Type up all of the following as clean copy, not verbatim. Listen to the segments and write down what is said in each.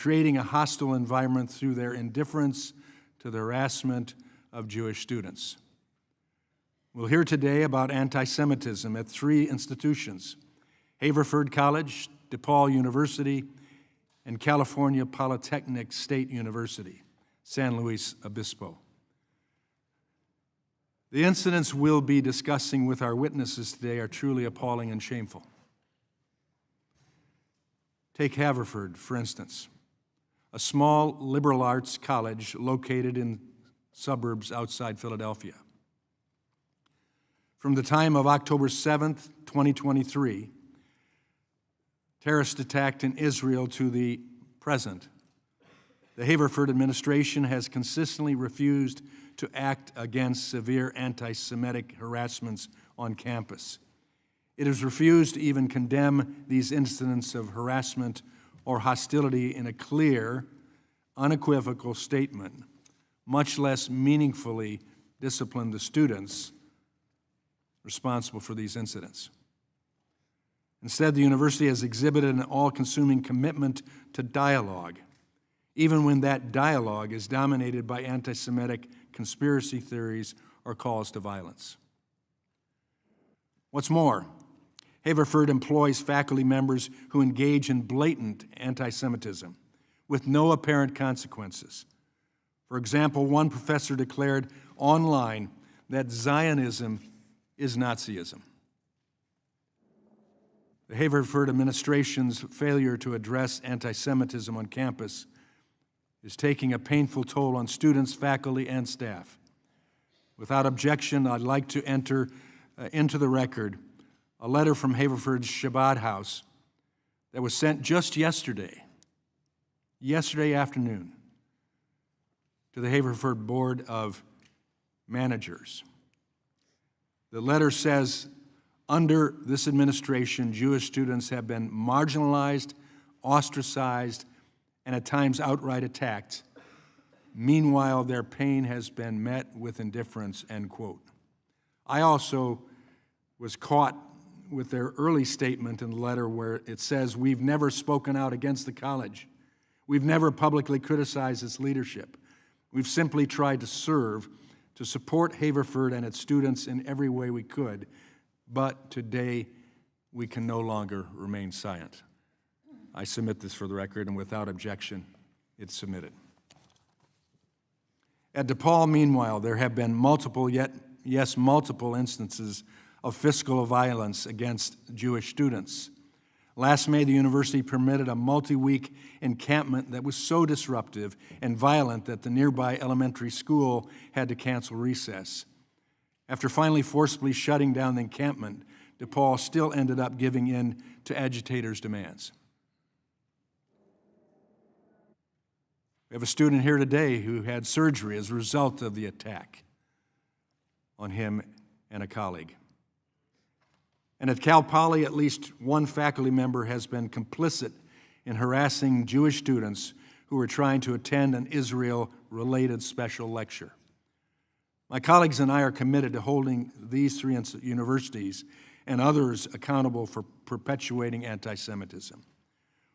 creating a hostile environment through their indifference to the harassment of Jewish students. We'll hear today about anti-Semitism at 3 institutions: Haverford College, DePaul University, and California Polytechnic State University, San Luis Obispo. The incidents we'll be discussing with our witnesses today are truly appalling and shameful. Take Haverford, for instance, a small liberal arts college located in suburbs outside Philadelphia. From the time of October 7th, 2023, terrorist attack in Israel to the present, the Haverford administration has consistently refused to act against severe anti-Semitic harassments on campus. It has refused to even condemn these incidents of harassment or hostility in a clear, unequivocal statement, much less meaningfully discipline the students responsible for these incidents. Instead, the university has exhibited an all-consuming commitment to dialogue, even when that dialogue is dominated by anti-Semitic conspiracy theories or calls to violence. What's more, Haverford employs faculty members who engage in blatant anti-Semitism with no apparent consequences. For example, one professor declared online that Zionism is Nazism. The Haverford administration's failure to address anti-Semitism on campus is taking a painful toll on students, faculty, and staff. Without objection, I'd like to enter into the record a letter from Haverford's Shabbat House that was sent just yesterday afternoon, to the Haverford Board of Managers. The letter says, under this administration, Jewish students have been marginalized, ostracized, and at times outright attacked. Meanwhile, their pain has been met with indifference, end quote. I also was caught with their early statement in the letter where it says, we've never spoken out against the college. We've never publicly criticized its leadership. We've simply tried to serve, to support Haverford and its students in every way we could, but today we can no longer remain silent. I submit this for the record, and without objection, it's submitted. At DePaul, meanwhile, there have been multiple instances of physical violence against Jewish students. Last May, the university permitted a multi-week encampment that was so disruptive and violent that the nearby elementary school had to cancel recess. After finally forcibly shutting down the encampment, DePaul still ended up giving in to agitators' demands. We have a student here today who had surgery as a result of the attack on him and a colleague. And at Cal Poly, at least one faculty member has been complicit in harassing Jewish students who were trying to attend an Israel-related special lecture. My colleagues and I are committed to holding these 3 universities and others accountable for perpetuating anti-Semitism.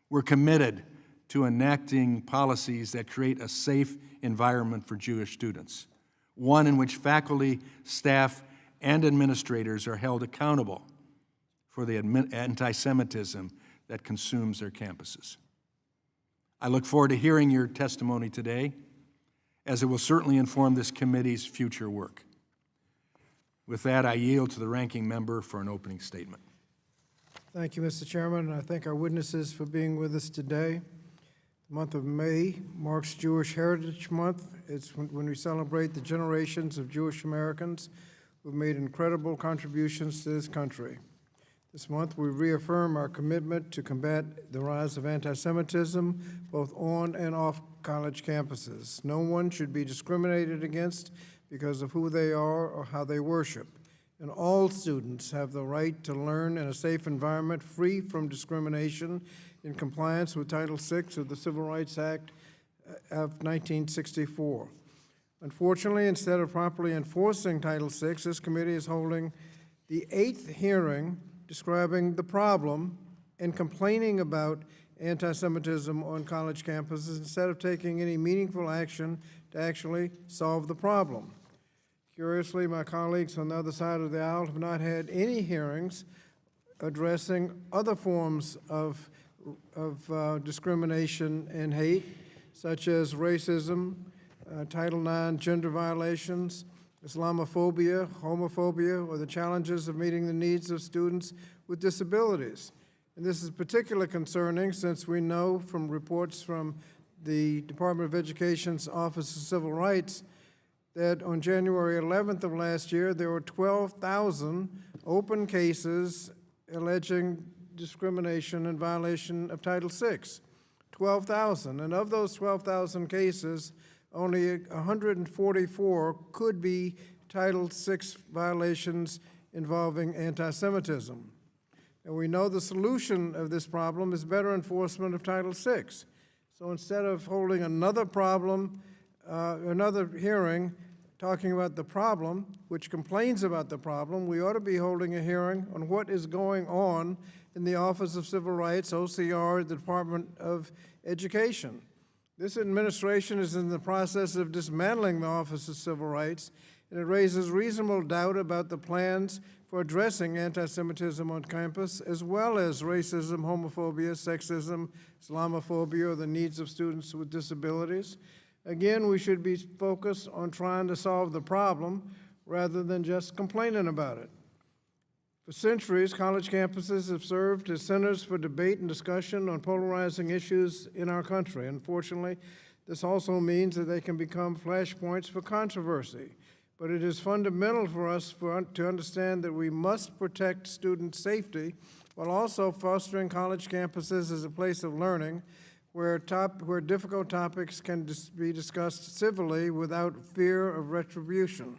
We're committed to enacting policies that create a safe environment for Jewish students, one in which faculty, staff, and administrators are held accountable for the anti-Semitism that consumes their campuses. I look forward to hearing your testimony today, as it will certainly inform this committee's future work. With that, I yield to the ranking member for an opening statement. Thank you, Mr. Chairman, and I thank our witnesses for being with us today. The month of May marks Jewish Heritage Month. It's when we celebrate the generations of Jewish Americans who have made incredible contributions to this country. This month, we reaffirm our commitment to combat the rise of anti-Semitism, both on and off college campuses. No one should be discriminated against because of who they are or how they worship. And all students have the right to learn in a safe environment free from discrimination in compliance with Title VI of the Civil Rights Act of 1964. Unfortunately, instead of properly enforcing Title VI, this committee is holding the 8th hearing describing the problem and complaining about anti-Semitism on college campuses instead of taking any meaningful action to actually solve the problem. Curiously, my colleagues on the other side of the aisle have not had any hearings addressing other forms of discrimination and hate, such as racism, Title IX gender violations, Islamophobia, homophobia, or the challenges of meeting the needs of students with disabilities. And this is particularly concerning since we know from reports from the Department of Education's Office of Civil Rights that on January 11th of last year, there were 12,000 open cases alleging discrimination and violation of Title VI. 12,000. And of those 12,000 cases, only 144 could be Title VI violations involving anti-Semitism. And we know the solution of this problem is better enforcement of Title VI. So instead of holding another hearing talking about the problem, which complains about the problem, we ought to be holding a hearing on what is going on in the Office of Civil Rights, OCR, the Department of Education. This administration is in the process of dismantling the Office of Civil Rights, and it raises reasonable doubt about the plans for addressing anti-Semitism on campus, as well as racism, homophobia, sexism, Islamophobia, or the needs of students with disabilities. Again, we should be focused on trying to solve the problem rather than just complaining about it. For centuries, college campuses have served as centers for debate and discussion on polarizing issues in our country. Unfortunately, this also means that they can become flashpoints for controversy. But it is fundamental for us to understand that we must protect student safety while also fostering college campuses as a place of learning where difficult topics can be discussed civilly without fear of retribution.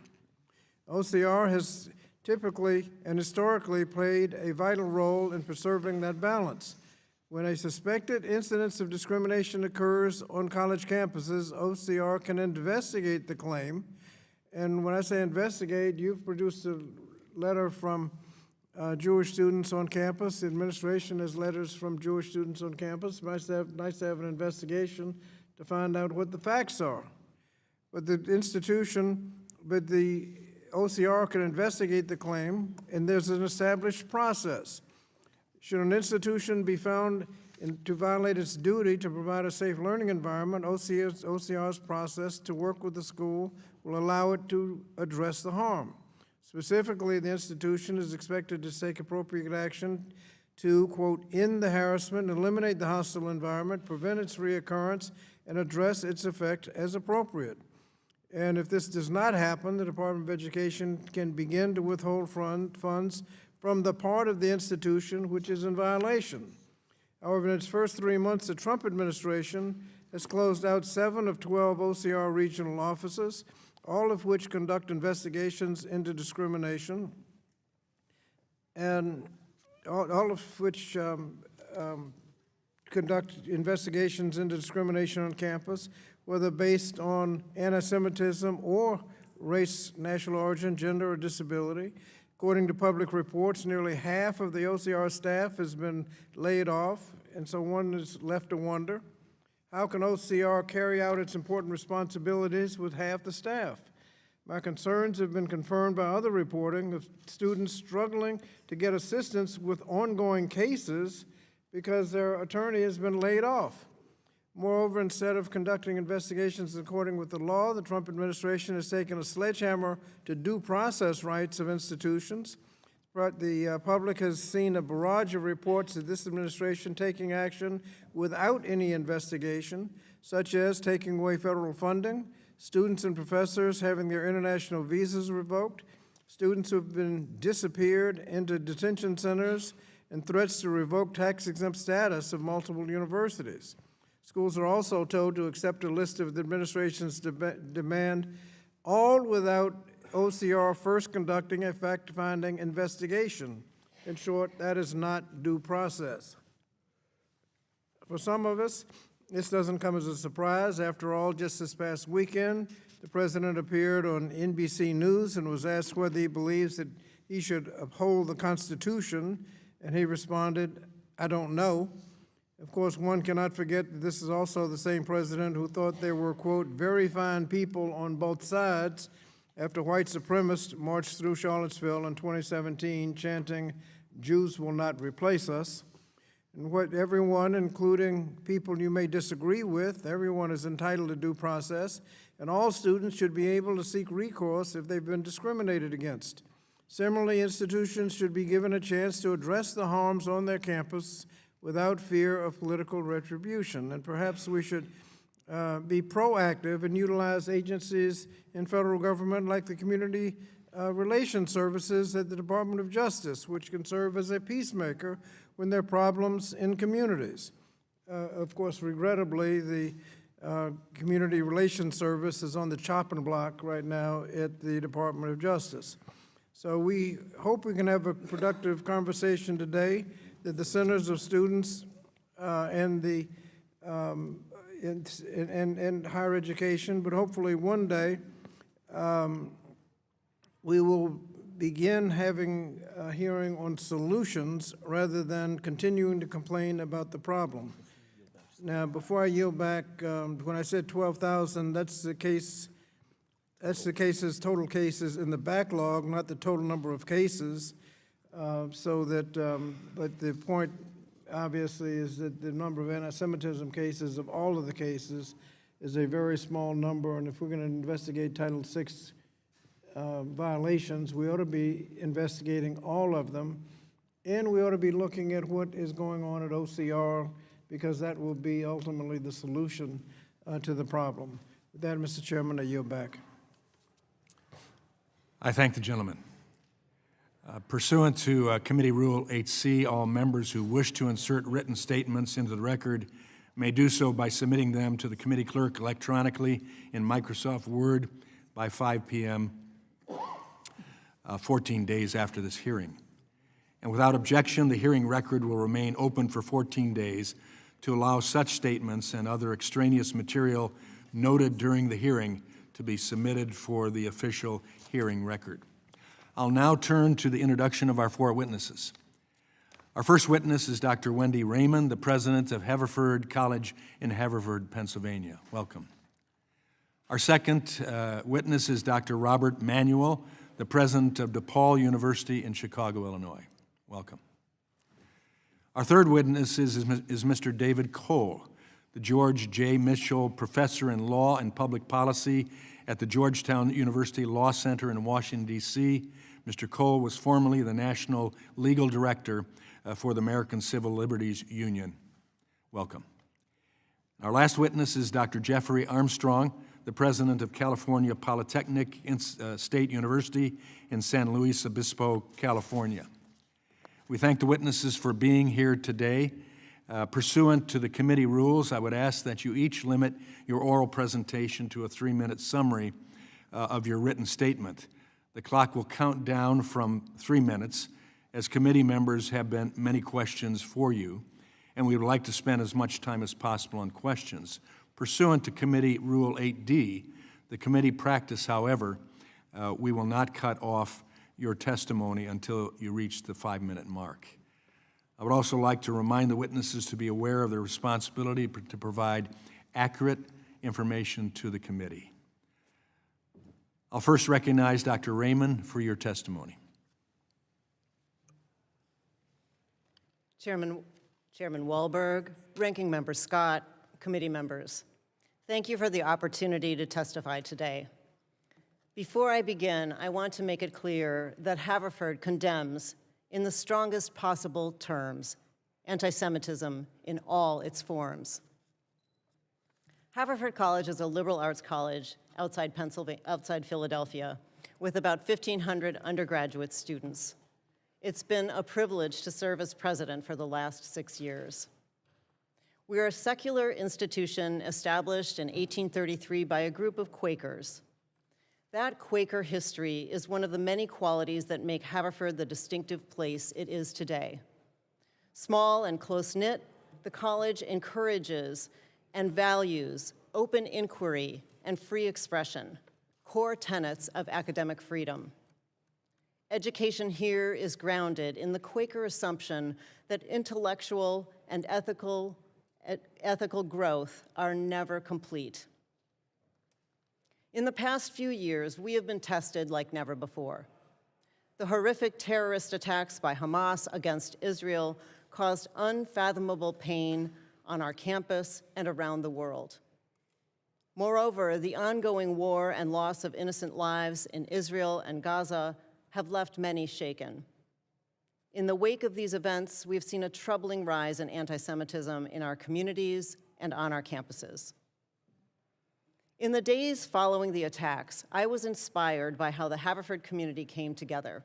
OCR has typically and historically played a vital role in preserving that balance. When a suspected incidence of discrimination occurs on college campuses, OCR can investigate the claim. And when I say investigate, you've produced a letter from Jewish students on campus. The administration has letters from Jewish students on campus. Nice to have an investigation to find out what the facts are. But the OCR can investigate the claim, and there's an established process. Should an institution be found to violate its duty to provide a safe learning environment, OCR's process to work with the school will allow it to address the harm. Specifically, the institution is expected to take appropriate action to, quote, end the harassment, eliminate the hostile environment, prevent its reoccurrence, and address its effect as appropriate. And if this does not happen, the Department of Education can begin to withhold funds from the part of the institution which is in violation. However, in its first 3 months, the Trump administration has closed out 7 of 12 OCR regional offices, all of which conduct investigations into discrimination, and all of which conduct investigations into discrimination on campus, whether based on anti-Semitism or race, national origin, gender, or disability. According to public reports, nearly half of the OCR staff has been laid off, and so one is left to wonder, how can OCR carry out its important responsibilities with half the staff? My concerns have been confirmed by other reporting of students struggling to get assistance with ongoing cases because their attorney has been laid off. Moreover, instead of conducting investigations according with the law, the Trump administration has taken a sledgehammer to due process rights of institutions. But the public has seen a barrage of reports of this administration taking action without any investigation, such as taking away federal funding, students and professors having their international visas revoked, students who have been disappeared into detention centers, and threats to revoke tax-exempt status of multiple universities. Schools are also told to accept a list of the administration's demand, all without OCR first conducting a fact-finding investigation. In short, that is not due process. For some of us, this doesn't come as a surprise. After all, just this past weekend, the president appeared on NBC News and was asked whether he believes that he should uphold the Constitution, and he responded, "I don't know." Of course, one cannot forget that this is also the same president who thought there were, quote, very fine people on both sides after white supremacists marched through Charlottesville in 2017 chanting, "Jews will not replace us." And what everyone, including people you may disagree with, everyone is entitled to due process, and all students should be able to seek recourse if they've been discriminated against. Similarly, institutions should be given a chance to address the harms on their campus without fear of political retribution. And perhaps we should be proactive and utilize agencies in federal government like the Community Relations Services at the Department of Justice, which can serve as a peacemaker when there are problems in communities. Of course, regrettably, the Community Relations Service is on the chopping block right now at the Department of Justice. So we hope we can have a productive conversation today, that the centers of students and the in higher education, but hopefully one day we will begin having a hearing on solutions rather than continuing to complain about the problem. Now, before I yield back, when I said 12,000, that's the cases, total cases in the backlog, not the total number of cases. But the point, obviously, is that the number of anti-Semitism cases of all of the cases is a very small number, and if we're going to investigate Title VI violations, we ought to be investigating all of them, and we ought to be looking at what is going on at OCR, because that will be ultimately the solution to the problem. With that, Mr. Chairman, I yield back. I thank the gentleman. Pursuant to Committee Rule 8C, all members who wish to insert written statements into the record may do so by submitting them to the committee clerk electronically in Microsoft Word by 5 p.m. 14 days after this hearing. And without objection, the hearing record will remain open for 14 days to allow such statements and other extraneous material noted during the hearing to be submitted for the official hearing record. I'll now turn to the introduction of our four witnesses. Our first witness is Dr. Wendy Raymond, the president of Haverford College in Haverford, Pennsylvania. Welcome. Our second witness is Dr. Robert Manuel, the president of DePaul University in Chicago, Illinois. Welcome. Our third witness is Mr. David Cole, the George J. Mitchell Professor in Law and Public Policy at the Georgetown University Law Center in Washington, D.C. Mr. Cole was formerly the National Legal Director for the American Civil Liberties Union. Welcome. Our last witness is Dr. Jeffrey Armstrong, the president of California Polytechnic State University in San Luis Obispo, California. We thank the witnesses for being here today. Pursuant to the committee rules, I would ask that you each limit your oral presentation to a 3-minute summary of your written statement. The clock will count down from 3 minutes, as committee members have been many questions for you, and we would like to spend as much time as possible on questions. Pursuant to Committee Rule 8D, the committee practice, however, we will not cut off your testimony until you reach the 5-minute mark. I would also like to remind the witnesses to be aware of their responsibility to provide accurate information to the committee. I'll first recognize Dr. Raymond for your testimony. Chairman Wahlberg, Ranking Member Scott, committee members, thank you for the opportunity to testify today. Before I begin, I want to make it clear that Haverford condemns, in the strongest possible terms, anti-Semitism in all its forms. Haverford College is a liberal arts college outside Philadelphia, with about 1,500 undergraduate students. It's been a privilege to serve as president for the last 6 years. We are a secular institution established in 1833 by a group of Quakers. That Quaker history is one of the many qualities that make Haverford the distinctive place it is today. Small and close-knit, the college encourages and values open inquiry and free expression, core tenets of academic freedom. Education here is grounded in the Quaker assumption that intellectual and ethical ethical growth are never complete. In the past few years, we have been tested like never before. The horrific terrorist attacks by Hamas against Israel caused unfathomable pain on our campus and around the world. Moreover, the ongoing war and loss of innocent lives in Israel and Gaza have left many shaken. In the wake of these events, we've seen a troubling rise in anti-Semitism in our communities and on our campuses. In the days following the attacks, I was inspired by how the Haverford community came together.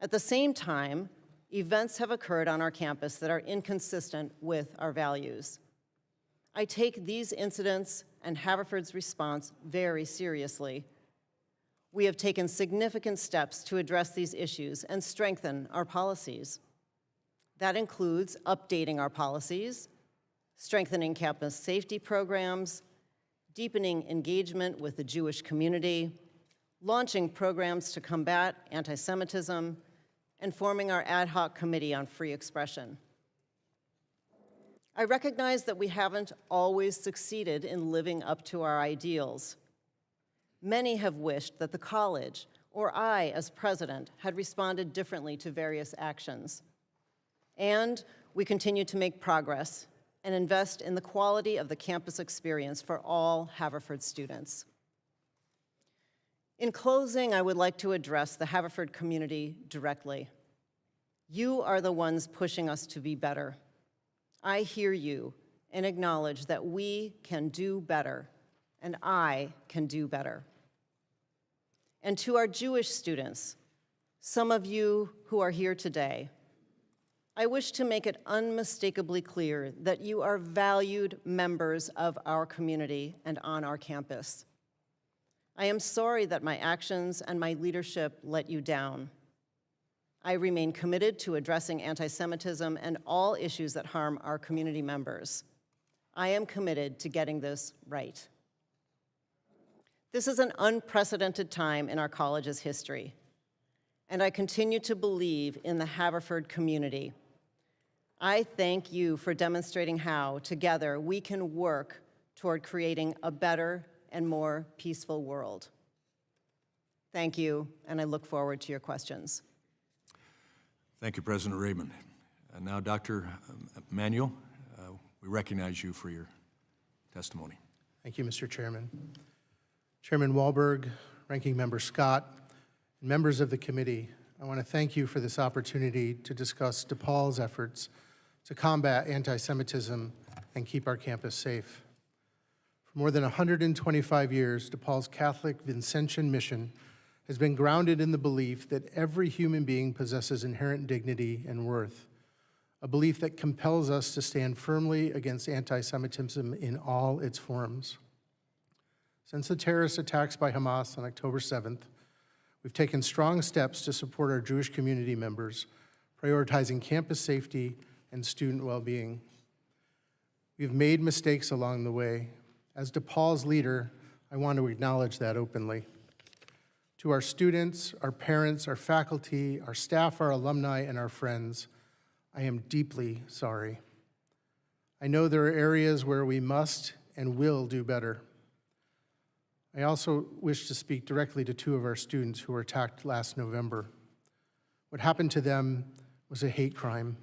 At the same time, events have occurred on our campus that are inconsistent with our values. I take these incidents and Haverford's response very seriously. We have taken significant steps to address these issues and strengthen our policies. That includes updating our policies, strengthening campus safety programs, deepening engagement with the Jewish community, launching programs to combat anti-Semitism, and forming our ad hoc committee on free expression. I recognize that we haven't always succeeded in living up to our ideals. Many have wished that the college, or I as president, had responded differently to various actions. And we continue to make progress and invest in the quality of the campus experience for all Haverford students. In closing, I would like to address the Haverford community directly. You are the ones pushing us to be better. I hear you and acknowledge that we can do better, and I can do better. And to our Jewish students, some of you who are here today, I wish to make it unmistakably clear that you are valued members of our community and on our campus. I am sorry that my actions and my leadership let you down. I remain committed to addressing anti-Semitism and all issues that harm our community members. I am committed to getting this right. This is an unprecedented time in our college's history, and I continue to believe in the Haverford community. I thank you for demonstrating how, together, we can work toward creating a better and more peaceful world. Thank you, and I look forward to your questions. Thank you, President Raymond. And now, Dr. Manuel, we recognize you for your testimony. Thank you, Mr. Chairman. Chairman Wahlberg, Ranking Member Scott, and members of the committee, I want to thank you for this opportunity to discuss DePaul's efforts to combat anti-Semitism and keep our campus safe. For more than 125 years, DePaul's Catholic Vincentian mission has been grounded in the belief that every human being possesses inherent dignity and worth, a belief that compels us to stand firmly against anti-Semitism in all its forms. Since the terrorist attacks by Hamas on October 7th, we've taken strong steps to support our Jewish community members, prioritizing campus safety and student well-being. We've made mistakes along the way. As DePaul's leader, I want to acknowledge that openly. To our students, our parents, our faculty, our staff, our alumni, and our friends, I am deeply sorry. I know there are areas where we must and will do better. I also wish to speak directly to two of our students who were attacked last November. What happened to them was a hate crime.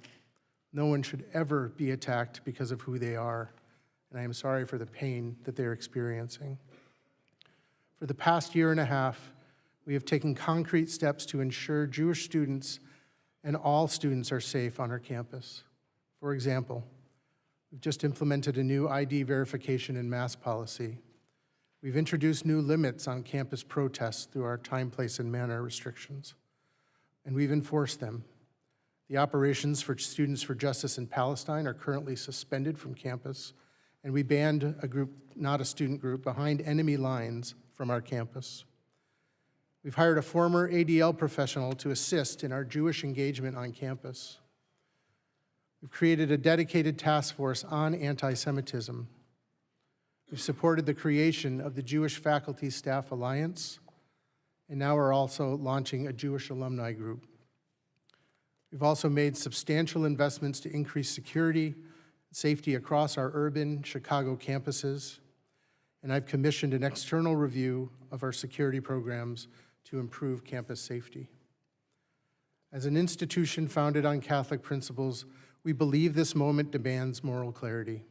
No one should ever be attacked because of who they are, and I am sorry for the pain that they're experiencing. For the past year and a half, we have taken concrete steps to ensure Jewish students and all students are safe on our campus. For example, we've just implemented a new ID verification and mask policy. We've introduced new limits on campus protests through our time, place, and manner restrictions, and we've enforced them. The operations for Students for Justice in Palestine are currently suspended from campus, and we banned a group, not a student group, behind enemy lines from our campus. We've hired a former ADL professional to assist in our Jewish engagement on campus. We've created a dedicated task force on anti-Semitism. We've supported the creation of the Jewish Faculty Staff Alliance, and now we're also launching a Jewish alumni group. We've also made substantial investments to increase security safety across our urban Chicago campuses, and I've commissioned an external review of our security programs to improve campus safety. As an institution founded on Catholic principles, we believe this moment demands moral clarity.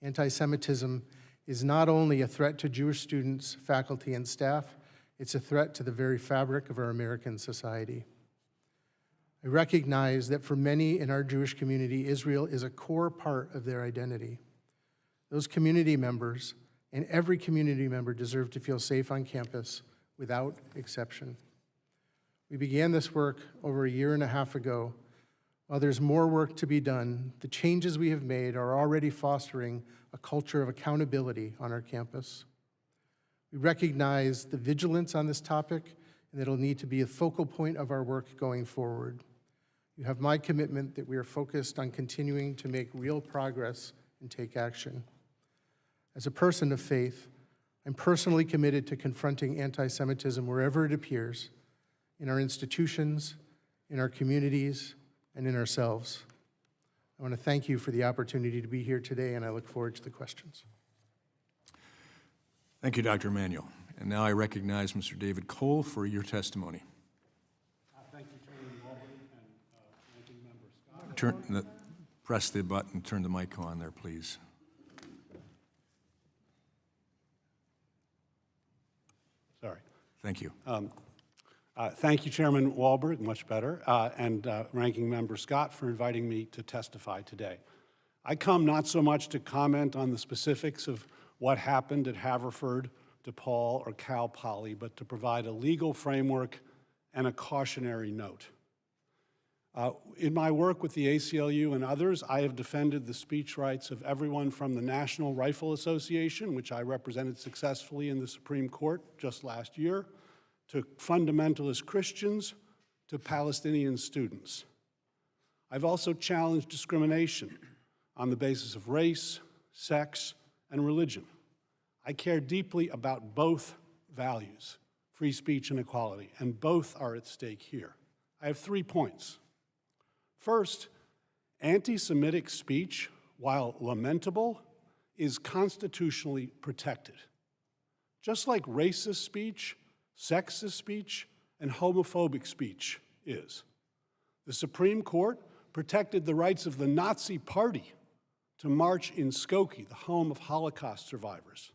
Anti-Semitism is not only a threat to Jewish students, faculty, and staff, it's a threat to the very fabric of our American society. I recognize that for many in our Jewish community, Israel is a core part of their identity. Those community members and every community member deserve to feel safe on campus without exception. We began this work over a year and a half ago. While there's more work to be done, the changes we have made are already fostering a culture of accountability on our campus. We recognize the vigilance on this topic and that it'll need to be a focal point of our work going forward. You have my commitment that we are focused on continuing to make real progress and take action. As a person of faith, I'm personally committed to confronting anti-Semitism wherever it appears, in our institutions, in our communities, and in ourselves. I want to thank you for the opportunity to be here today, and I look forward to the questions. Thank you, Dr. Emanuel. And now I recognize Mr. David Cole for your testimony. Thank you, Chairman Walberg and Ranking Member Scott. Press the button, turn the mic on there, please. Sorry. Thank you. Thank you, Chairman Walberg, much better, and Ranking Member Scott for inviting me to testify today. I come not so much to comment on the specifics of what happened at Haverford, DePaul, or Cal Poly, but to provide a legal framework and a cautionary note. In my work with the ACLU and others, I have defended the speech rights of everyone from the National Rifle Association, which I represented successfully in the Supreme Court just last year, to fundamentalist Christians, to Palestinian students. I've also challenged discrimination on the basis of race, sex, and religion. I care deeply about both values, free speech and equality, and both are at stake here. I have 3 points. First, anti-Semitic speech, while lamentable, is constitutionally protected. Just like racist speech, sexist speech, and homophobic speech is. The Supreme Court protected the rights of the Nazi Party to march in Skokie, the home of Holocaust survivors.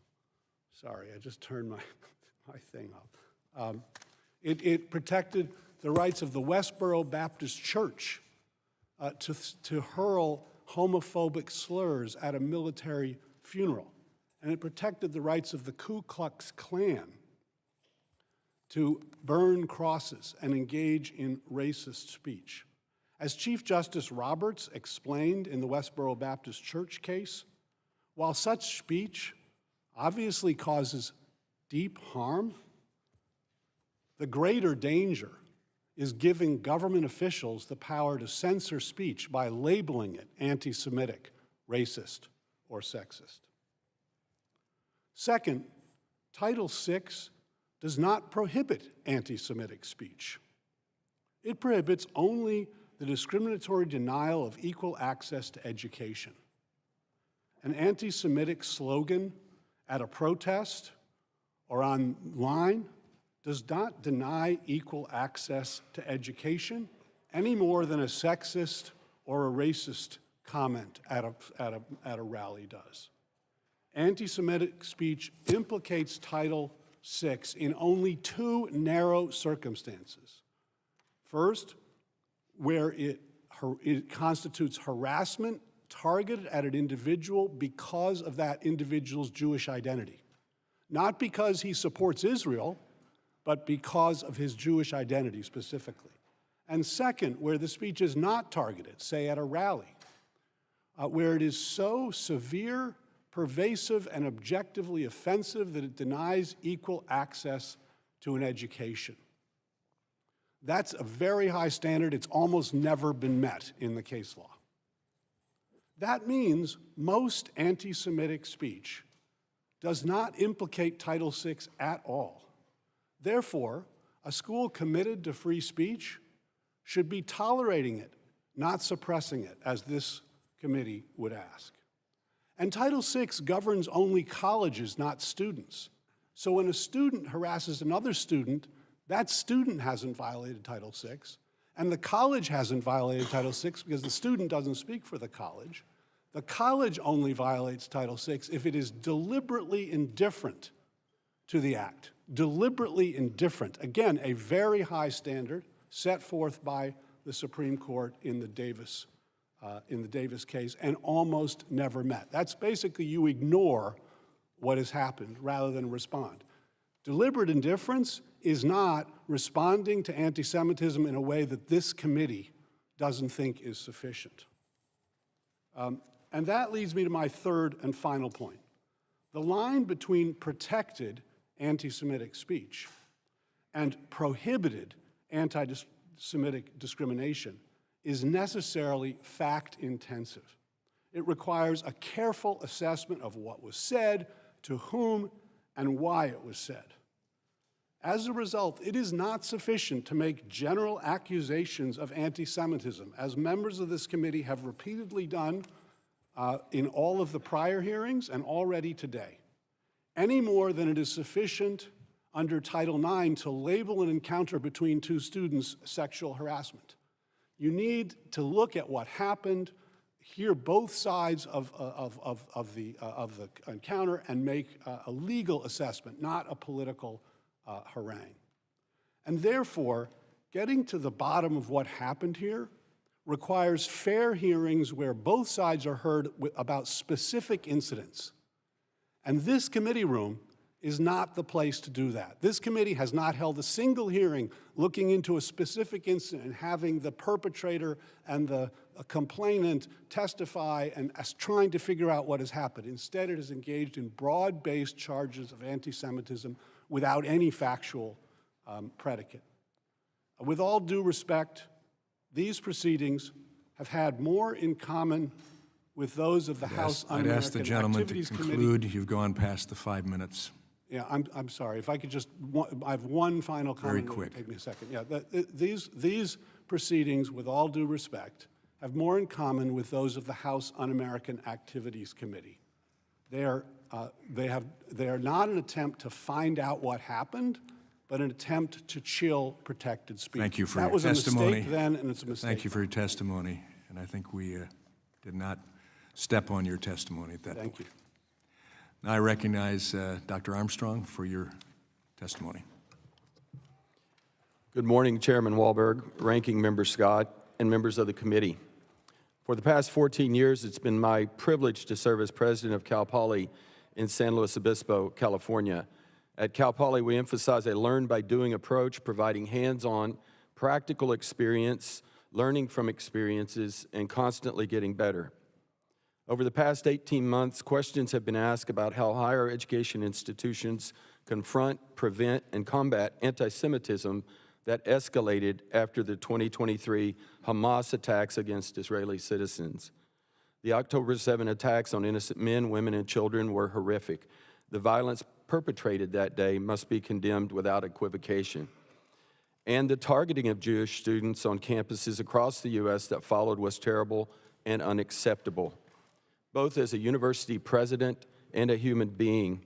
Sorry, I just turned my thing off. It protected the rights of the Westboro Baptist Church to hurl homophobic slurs at a military funeral. And it protected the rights of the Ku Klux Klan to burn crosses and engage in racist speech. As Chief Justice Roberts explained in the Westboro Baptist Church case, while such speech obviously causes deep harm, the greater danger is giving government officials the power to censor speech by labeling it anti-Semitic, racist, or sexist. Second, Title VI does not prohibit anti-Semitic speech. It prohibits only the discriminatory denial of equal access to education. An anti-Semitic slogan at a protest or online does not deny equal access to education any more than a sexist or a racist comment at a rally does. Anti-Semitic speech implicates Title VI in only 2 narrow circumstances. First, where it constitutes harassment targeted at an individual because of that individual's Jewish identity. Not because he supports Israel, but because of his Jewish identity specifically. And second, where the speech is not targeted, say at a rally, where it is so severe, pervasive, and objectively offensive that it denies equal access to an education. That's a very high standard. It's almost never been met in the case law. That means most anti-Semitic speech does not implicate Title VI at all. Therefore, a school committed to free speech should be tolerating it, not suppressing it, as this committee would ask. And Title VI governs only colleges, not students. So when a student harasses another student, that student hasn't violated Title VI, and the college hasn't violated Title VI because the student doesn't speak for the college. The college only violates Title VI if it is deliberately indifferent to the act. Deliberately indifferent. Again, a very high standard set forth by the Supreme Court in the Davis case and almost never met. That's basically you ignore what has happened rather than respond. Deliberate indifference is not responding to anti-Semitism in a way that this committee doesn't think is sufficient. And that leads me to my third and final point. The line between protected anti-Semitic speech and prohibited anti-Semitic discrimination is necessarily fact-intensive. It requires a careful assessment of what was said, to whom, and why it was said. As a result, it is not sufficient to make general accusations of anti-Semitism, as members of this committee have repeatedly done in all of the prior hearings and already today, any more than it is sufficient under Title IX to label an encounter between two students sexual harassment. You need to look at what happened, hear both sides of the encounter, and make a legal assessment, not a political harangue. And therefore, getting to the bottom of what happened here requires fair hearings where both sides are heard about specific incidents. And this committee room is not the place to do that. This committee has not held a single hearing looking into a specific incident and having the perpetrator and the complainant testify and trying to figure out what has happened. Instead, it is engaged in broad-based charges of anti-Semitism without any factual predicate. With all due respect, these proceedings have had more in common with those of the House I'd Un-American ask the gentleman to Activities Committee. conclude. You've gone past the 5 minutes. Yeah, I'm sorry. If I could just, I have one final comment. Very quick. Take me a second. Yeah, these proceedings, with all due respect, have more in common with those of the House Un-American Activities Committee. They are not an attempt to find out what happened, but an attempt to chill protected speech. Thank you for that your was testimony. A mistake then, and it's a mistake. Thank you for your testimony, and I think we did not step on your testimony at that point. Thank you. Now I recognize Dr. Armstrong for your testimony. Good morning, Chairman Wahlberg, Ranking Member Scott, and members of the committee. For the past 14 years, it's been my privilege to serve as president of Cal Poly in San Luis Obispo, California. At Cal Poly, we emphasize a learn-by-doing approach, providing hands-on, practical experience, learning from experiences, and constantly getting better. Over the past 18 months, questions have been asked about how higher education institutions confront, prevent, and combat anti-Semitism that escalated after the 2023 Hamas attacks against Israeli citizens. The October 7 attacks on innocent men, women, and children were horrific. The violence perpetrated that day must be condemned without equivocation. And the targeting of Jewish students on campuses across the U.S. that followed was terrible and unacceptable. Both as a university president and a human being,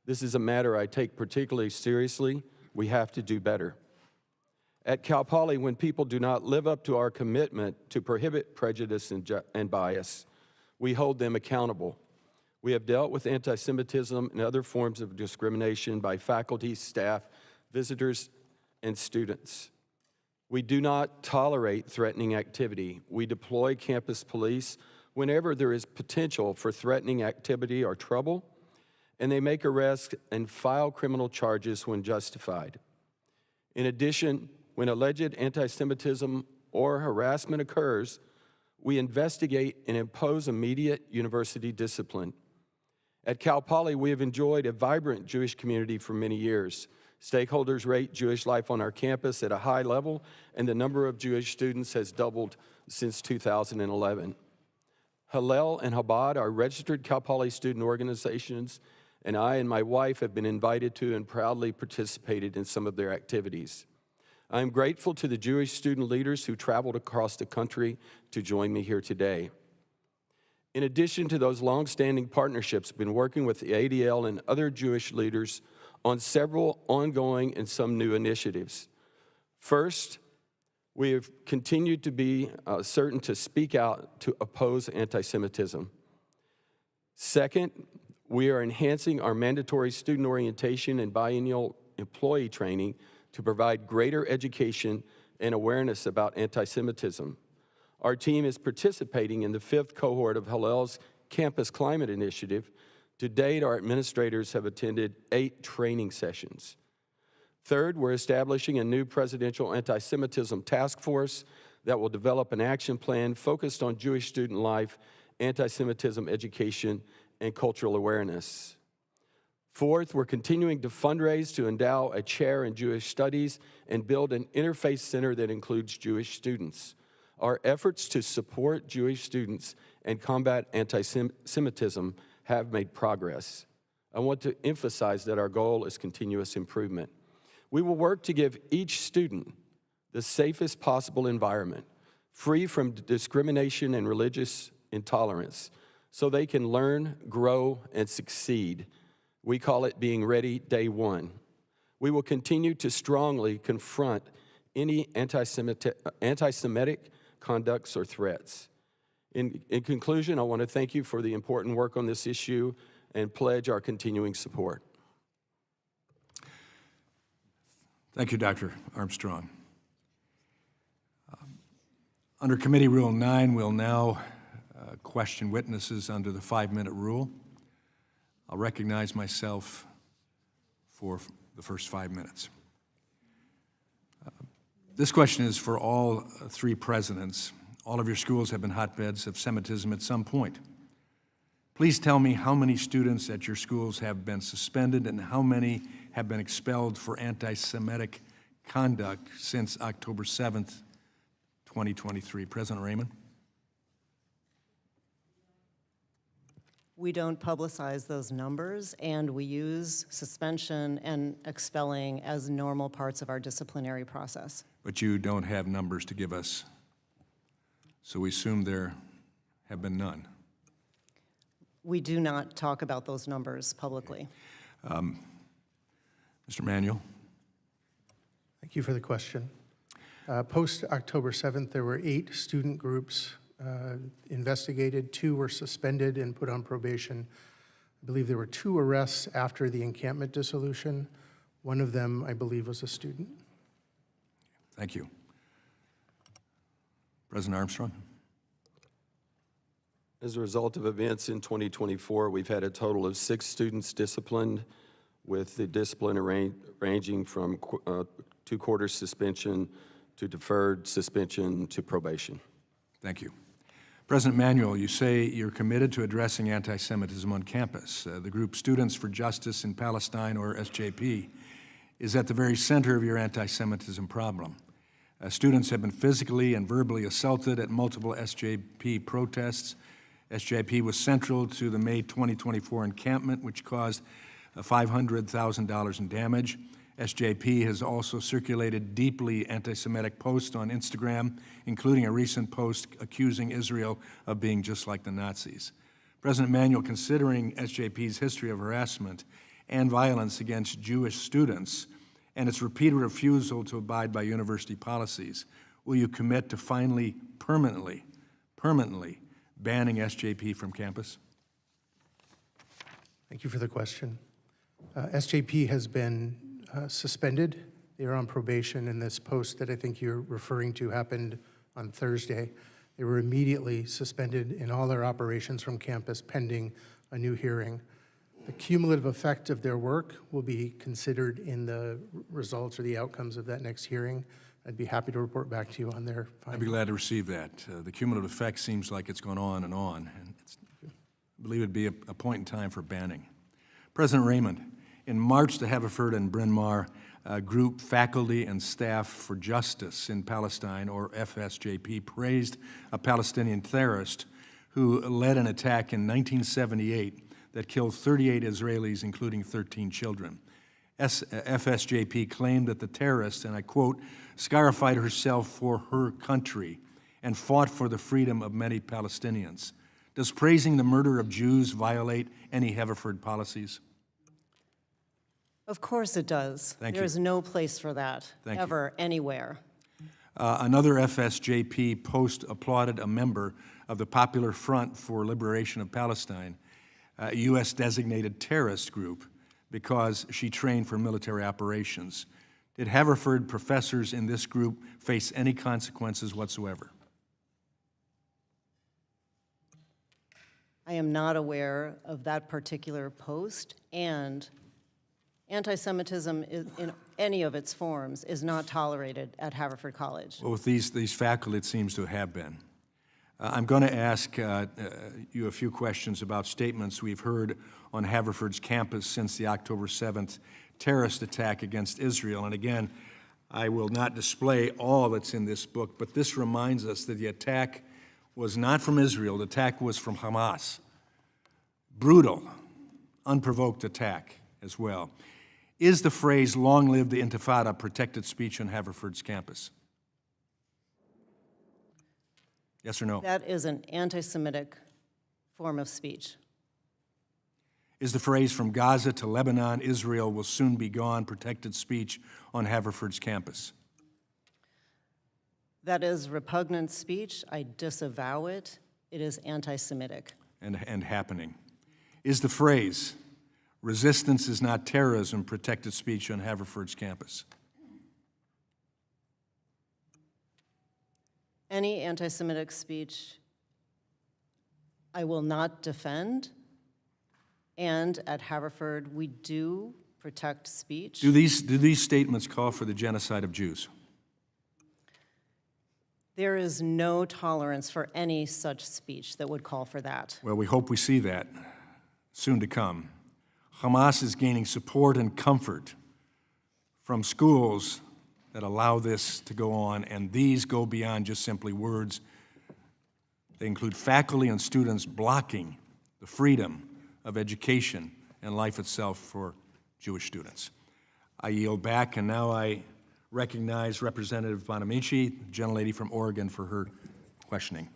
this is a matter I take particularly seriously. We have to do better. At Cal Poly, when people do not live up to our commitment to prohibit prejudice and bias, we hold them accountable. We have dealt with anti-Semitism and other forms of discrimination by faculty, staff, visitors, and students. We do not tolerate threatening activity. We deploy campus police whenever there is potential for threatening activity or trouble, and they make arrests and file criminal charges when justified. In addition, when alleged anti-Semitism or harassment occurs, we investigate and impose immediate university discipline. At Cal Poly, we have enjoyed a vibrant Jewish community for many years. Stakeholders rate Jewish life on our campus at a high level, and the number of Jewish students has doubled since 2011. Hillel and Chabad are registered Cal Poly student organizations, and I and my wife have been invited to and proudly participated in some of their activities. I am grateful to the Jewish student leaders who traveled across the country to join me here today. In addition to those long-standing partnerships, we've been working with the ADL and other Jewish leaders on several ongoing and some new initiatives. First, we have continued to be certain to speak out to oppose anti-Semitism. Second, we are enhancing our mandatory student orientation and biennial employee training to provide greater education and awareness about anti-Semitism. Our team is participating in the 5th cohort of Hillel's Campus Climate Initiative. To date, our administrators have attended 8 training sessions. Third, we're establishing a new presidential anti-Semitism task force that will develop an action plan focused on Jewish student life, anti-Semitism education, and cultural awareness. Fourth, we're continuing to fundraise to endow a chair in Jewish studies and build an interfaith center that includes Jewish students. Our efforts to support Jewish students and combat anti-Semitism have made progress. I want to emphasize that our goal is continuous improvement. We will work to give each student the safest possible environment, free from discrimination and religious intolerance, so they can learn, grow, and succeed. We call it being ready day one. We will continue to strongly confront any anti-Semitic conducts or threats. In conclusion, I want to thank you for the important work on this issue and pledge our continuing support. Thank you, Dr. Armstrong. Under Committee Rule 9, we'll now question witnesses under the 5-minute rule. I'll recognize myself for the first 5 minutes. This question is for all 3 presidents. All of your schools have been hotbeds of Semitism at some point. Please tell me how many students at your schools have been suspended and how many have been expelled for anti-Semitic conduct since October 7th, 2023. President Raymond? We don't publicize those numbers, and we use suspension and expelling as normal parts of our disciplinary process. But you don't have numbers to give us, so we assume there have been none. We do not talk about those numbers publicly. Mr. Manuel? Thank you for the question. Post-October 7th, there were 8 student groups investigated. 2 were suspended and put on probation. I believe there were 2 arrests after the encampment dissolution. One of them, I believe, was a student. Thank you. President Armstrong? As a result of events in 2024, we've had a total of 6 students disciplined, with the discipline ranging from 2-quarter suspension to deferred suspension to probation. Thank you. President Manuel, you say you're committed to addressing anti-Semitism on campus. The group Students for Justice in Palestine, or SJP, is at the very center of your anti-Semitism problem. Students have been physically and verbally assaulted at multiple SJP protests. SJP was central to the May 2024 encampment, which caused $500,000 in damage. SJP has also circulated deeply anti-Semitic posts on Instagram, including a recent post accusing Israel of being just like the Nazis. President Manuel, considering SJP's history of harassment and violence against Jewish students and its repeated refusal to abide by university policies, will you commit to finally permanently banning SJP from campus? Thank you for the question. SJP has been suspended. They are on probation, and this post that I think you're referring to happened on Thursday. They were immediately suspended in all their operations from campus pending a new hearing. The cumulative effect of their work will be considered in the results or the outcomes of that next hearing. I'd be happy to report back to you on their findings. I'd be glad to receive that. The cumulative effect seems like it's gone on, and I believe it'd be a point in time for banning. President Raymond, in March, the Haverford and Bryn Mawr group Faculty and Staff for Justice in Palestine, or FSJP, praised a Palestinian terrorist who led an attack in 1978 that killed 38 Israelis, including 13 children. FSJP claimed that the terrorist, and I quote, scarified herself for her country and fought for the freedom of many Palestinians. Does praising the murder of Jews violate any Haverford policies? Of course it does. Thank you. There's no place for that, Thank you. ever, anywhere. Another FSJP post applauded a member of the Popular Front for Liberation of Palestine, a U.S.-designated terrorist group, because she trained for military operations. Did Haverford professors in this group face any consequences whatsoever? I am not aware of that particular post, and anti-Semitism in any of its forms is not tolerated at Haverford College. Well, with these faculty, it seems to have been. I'm going to ask you a few questions about statements we've heard on Haverford's campus since the October 7th terrorist attack against Israel. And again, I will not display all that's in this book, but this reminds us that the attack was not from Israel. The attack was from Hamas. Brutal, unprovoked attack as well. Is the phrase, "Long live the Intifada," protected speech on Haverford's campus? Yes or no? That is an anti-Semitic form of speech. Is the phrase, "From Gaza to Lebanon, Israel will soon be gone," protected speech on Haverford's campus? That is repugnant speech. I disavow it. It is anti-Semitic. And happening. Is the phrase, "Resistance is not terrorism," protected speech on Haverford's campus? Any anti-Semitic speech I will not defend, and at Haverford we do protect speech. Do these statements call for the genocide of Jews? There is no tolerance for any such speech that would call for that. Well, we hope we see that soon to come. Hamas is gaining support and comfort from schools that allow this to go on, and these go beyond just simply words. They include faculty and students blocking the freedom of education and life itself for Jewish students. I yield back, and now I recognize Representative Bonamici, the gentlelady from Oregon, for her questioning.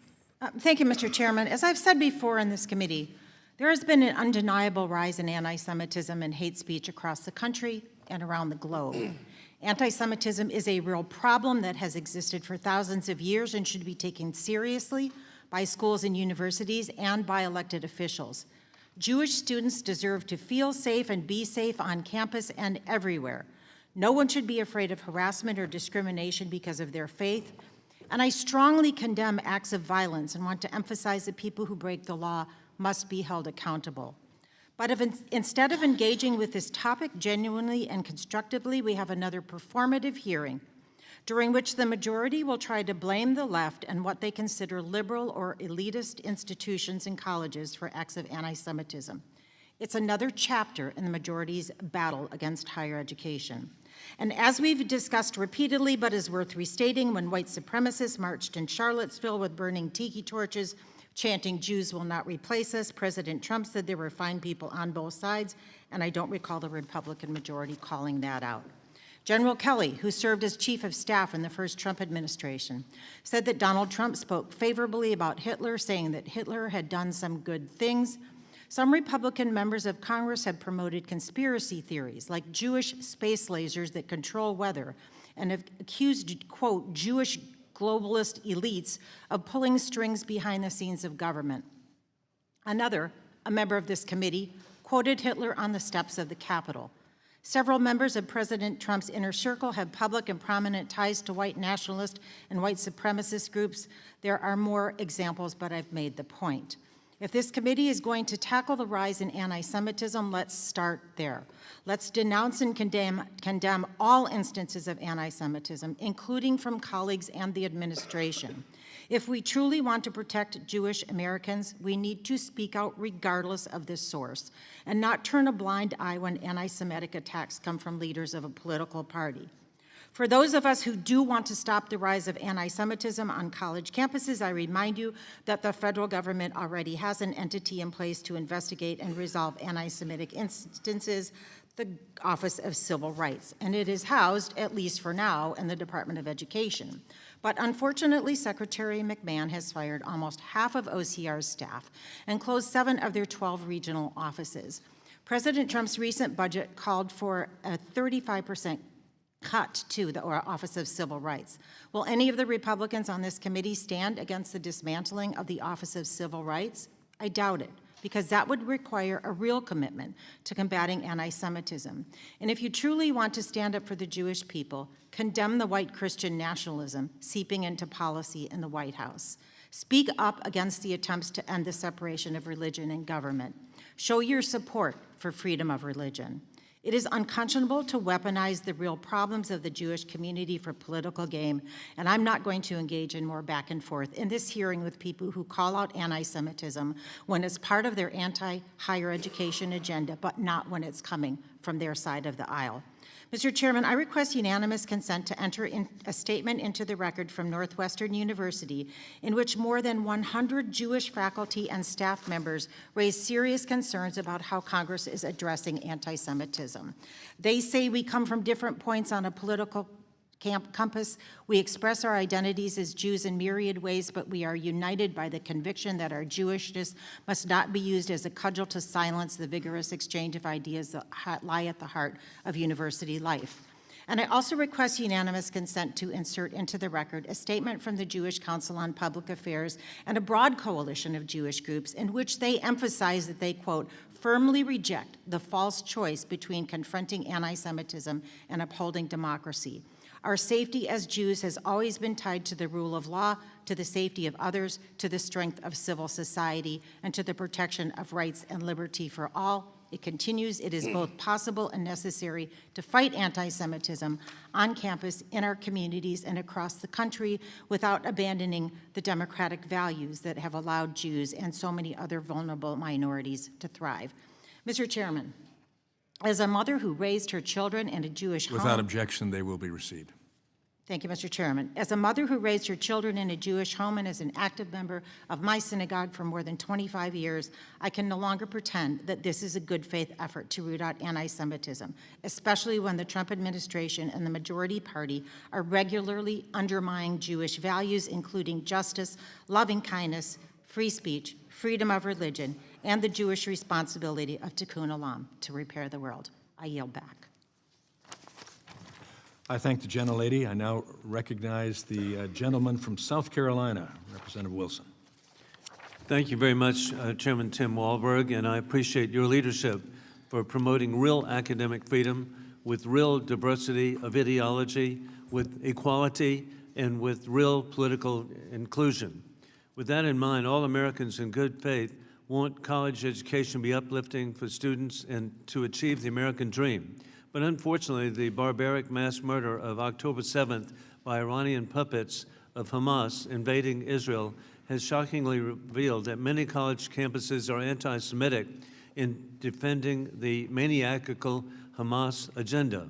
Thank you, Mr. Chairman. As I've said before in this committee, there has been an undeniable rise in anti-Semitism and hate speech across the country and around the globe. Anti-Semitism is a real problem that has existed for thousands of years and should be taken seriously by schools and universities and by elected officials. Jewish students deserve to feel safe and be safe on campus and everywhere. No one should be afraid of harassment or discrimination because of their faith. And I strongly condemn acts of violence and want to emphasize that people who break the law must be held accountable. But instead of engaging with this topic genuinely and constructively, we have another performative hearing during which the majority will try to blame the left and what they consider liberal or elitist institutions and colleges for acts of anti-Semitism. It's another chapter in the majority's battle against higher education. And as we've discussed repeatedly, but is worth restating, when white supremacists marched in Charlottesville with burning tiki torches, chanting, "Jews will not replace us," President Trump said there were fine people on both sides, and I don't recall the Republican majority calling that out. General Kelly, who served as chief of staff in the first Trump administration, said that Donald Trump spoke favorably about Hitler, saying that Hitler had done some good things. Some Republican members of Congress have promoted conspiracy theories like Jewish space lasers that control weather and have accused, quote, Jewish globalist elites of pulling strings behind the scenes of government. Another, a member of this committee, quoted Hitler on the steps of the Capitol. Several members of President Trump's inner circle have public and prominent ties to white nationalist and white supremacist groups. There are more examples, but I've made the point. If this committee is going to tackle the rise in anti-Semitism, let's start there. Let's denounce and condemn all instances of anti-Semitism, including from colleagues and the administration. If we truly want to protect Jewish Americans, we need to speak out regardless of this source and not turn a blind eye when anti-Semitic attacks come from leaders of a political party. For those of us who do want to stop the rise of anti-Semitism on college campuses, I remind you that the federal government already has an entity in place to investigate and resolve anti-Semitic instances, the Office of Civil Rights, and it is housed, at least for now, in the Department of Education. But unfortunately, Secretary McMahon has fired almost half of OCR's staff and closed 7 of their 12 regional offices. President Trump's recent budget called for a 35% cut to the Office of Civil Rights. Will any of the Republicans on this committee stand against the dismantling of the Office of Civil Rights? I doubt it, because that would require a real commitment to combating anti-Semitism. And if you truly want to stand up for the Jewish people, condemn the white Christian nationalism seeping into policy in the White House. Speak up against the attempts to end the separation of religion and government. Show your support for freedom of religion. It is unconscionable to weaponize the real problems of the Jewish community for political gain, and I'm not going to engage in more back and forth in this hearing with people who call out anti-Semitism when it's part of their anti-higher education agenda, but not when it's coming from their side of the aisle. Mr. Chairman, I request unanimous consent to enter in a statement into the record from Northwestern University in which more than 100 Jewish faculty and staff members raised serious concerns about how Congress is addressing anti-Semitism. They say we come from different points on a political compass. We express our identities as Jews in myriad ways, but we are united by the conviction that our Jewishness must not be used as a cudgel to silence the vigorous exchange of ideas that lie at the heart of university life. And I also request unanimous consent to insert into the record a statement from the Jewish Council on Public Affairs and a broad coalition of Jewish groups in which they emphasize that they, quote, firmly reject the false choice between confronting anti-Semitism and upholding democracy. Our safety as Jews has always been tied to the rule of law, to the safety of others, to the strength of civil society, and to the protection of rights and liberty for all. It continues, it is both possible and necessary to fight anti-Semitism on campus, in our communities, and across the country without abandoning the democratic values that have allowed Jews and so many other vulnerable minorities to thrive. Mr. Chairman, as a mother who raised her children in a Jewish home— Without objection, they will be received. Thank you, Mr. Chairman. As a mother who raised her children in a Jewish home and as an active member of my synagogue for more than 25 years, I can no longer pretend that this is a good faith effort to root out anti-Semitism, especially when the Trump administration and the majority party are regularly undermining Jewish values, including justice, loving kindness, free speech, freedom of religion, and the Jewish responsibility of tikkun olam, to repair the world. I yield back. I thank the gentlelady. I now recognize the gentleman from South Carolina, Representative Wilson. Thank you very much, Chairman Tim Walberg, and I appreciate your leadership for promoting real academic freedom with real diversity of ideology, with equality, and with real political inclusion. With that in mind, all Americans in good faith want college education to be uplifting for students and to achieve the American dream. But unfortunately, the barbaric mass murder of October 7th by Iranian puppets of Hamas invading Israel has shockingly revealed that many college campuses are anti-Semitic in defending the maniacal Hamas agenda.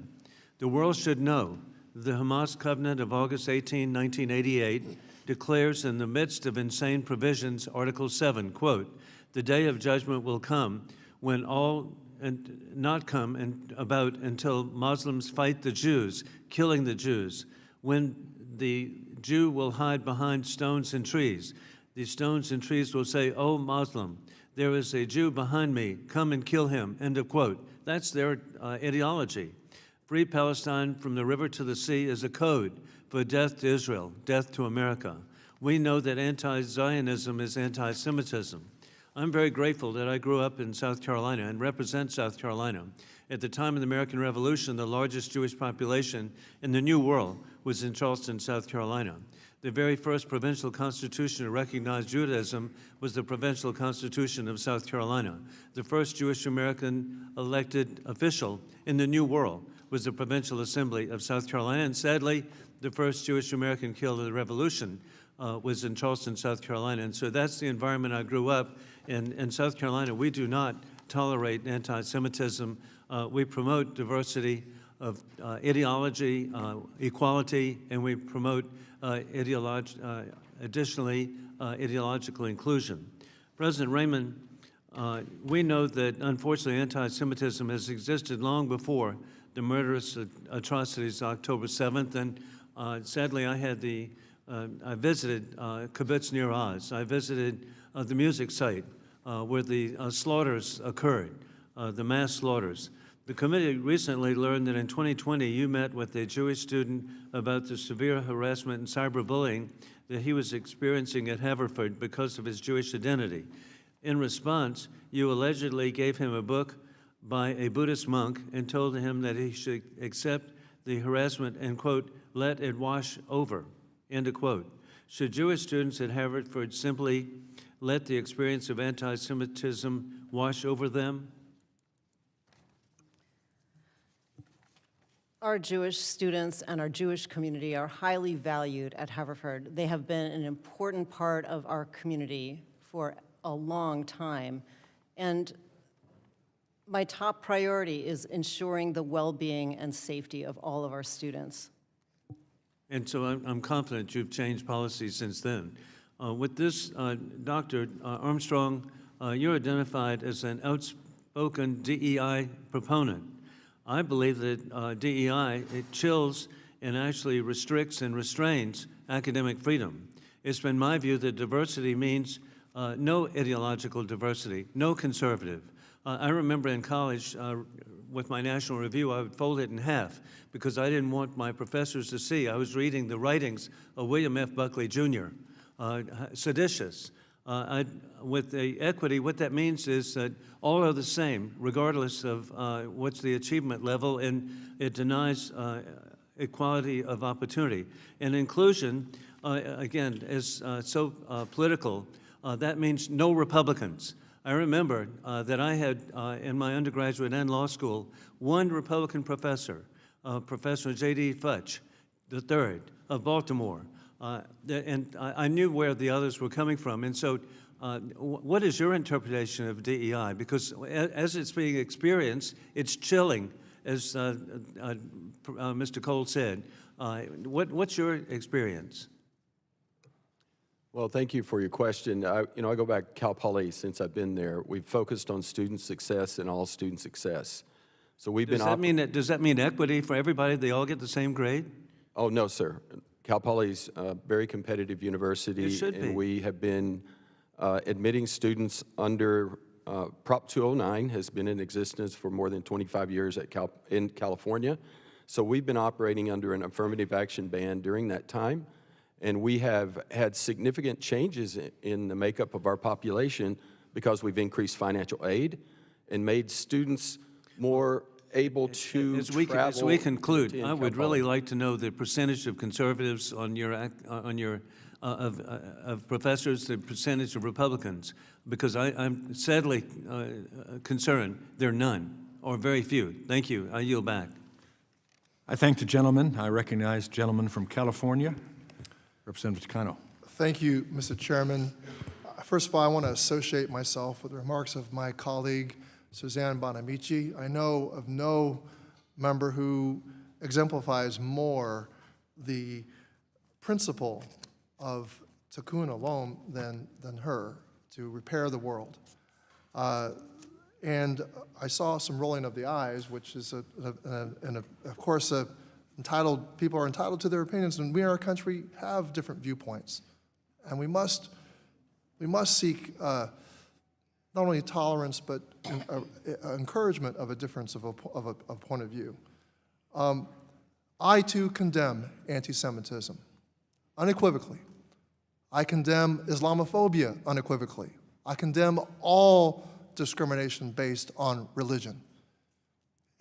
The world should know the Hamas Covenant of August 18, 1988 declares in the midst of insane provisions, Article 7, quote, "The day of judgment will come when all and not come and about until Muslims fight the Jews, killing the Jews, when the Jew will hide behind stones and trees. The stones and trees will say, 'Oh, Muslim, there is a Jew behind me, come and kill him,'" end of quote. That's their ideology. Free Palestine from the river to the sea is a code for death to Israel, death to America. We know that anti-Zionism is anti-Semitism. I'm very grateful that I grew up in South Carolina and represent South Carolina. At the time of the American Revolution, the largest Jewish population in the New World was in Charleston, South Carolina. The very first provincial constitution to recognize Judaism was the Provincial Constitution of South Carolina. The first Jewish American elected official in the New World was the Provincial Assembly of South Carolina, and sadly, the first Jewish American killed in the Revolution was in Charleston, South Carolina. And so that's the environment I grew up in. In South Carolina, we do not tolerate anti-Semitism. We promote diversity of ideology, equality, and we promote additionally ideological inclusion. President Raymond, we know that unfortunately anti-Semitism has existed long before the murderous atrocities of October 7th, and sadly I had the I visited kibbutz near Oz. I visited the music site where the slaughters occurred, the mass slaughters. The committee recently learned that in 2020 you met with a Jewish student about the severe harassment and cyberbullying that he was experiencing at Haverford because of his Jewish identity. In response, you allegedly gave him a book by a Buddhist monk and told him that he should accept the harassment and, quote, let it wash over, end of quote. Should Jewish students at Haverford simply let the experience of anti-Semitism wash over them? Our Jewish students and our Jewish community are highly valued at Haverford. They have been an important part of our community for a long time. And my top priority is ensuring the well-being and safety of all of our students. And so I'm confident you've changed policy since then. With this, Dr. Armstrong, you're identified as an outspoken DEI proponent. I believe that DEI, it chills and actually restricts and restrains academic freedom. It's been my view that diversity means no ideological diversity, no conservative. I remember in college, with my national review, I would fold it in half because I didn't want my professors to see. I was reading the writings of William F. Buckley, Jr., seditious. With the equity, what that means is that all are the same, regardless of what's the achievement level, and it denies equality of opportunity. And inclusion, again, is so political. That means no Republicans. I remember that I had, in my undergraduate and law school, one Republican professor, Professor J.D. Futch III of Baltimore, and I knew where the others were coming from. And so what is your interpretation of DEI? Because as it's being experienced, it's chilling, as Mr. Cole said. What's your experience? Well, thank you for your question. I go back to Cal Poly since I've been there. We've focused on student success and all student success. So we've does that mean equity for everybody? They all get the same grade? Oh, no, sir. Cal Poly's a very competitive university. It should be. And we have been admitting students under Prop 209 has been in existence for more than 25 years in California. So we've been operating under an affirmative action ban during that time. And we have had significant changes in the makeup of our population because we've increased financial aid and made students more able to travel. As we conclude, I would really like to know the percentage of conservatives of professors, the percentage of Republicans, because I'm sadly concerned there are none or very few. Thank you. I yield back. I thank the gentleman. I recognize the gentleman from California, Representative Takano. Thank you, Mr. Chairman. First of all, I want to associate myself with the remarks of my colleague, Suzanne Bonamici. I know of no member who exemplifies more the principle of tikkun olam than her, to repair the world. And I saw some rolling of the eyes, which is, of course, people are entitled to their opinions, and we in our country have different viewpoints. And we must seek not only tolerance, but encouragement of a difference of a point of view. I, too, condemn anti-Semitism unequivocally. I condemn Islamophobia unequivocally. I condemn all discrimination based on religion.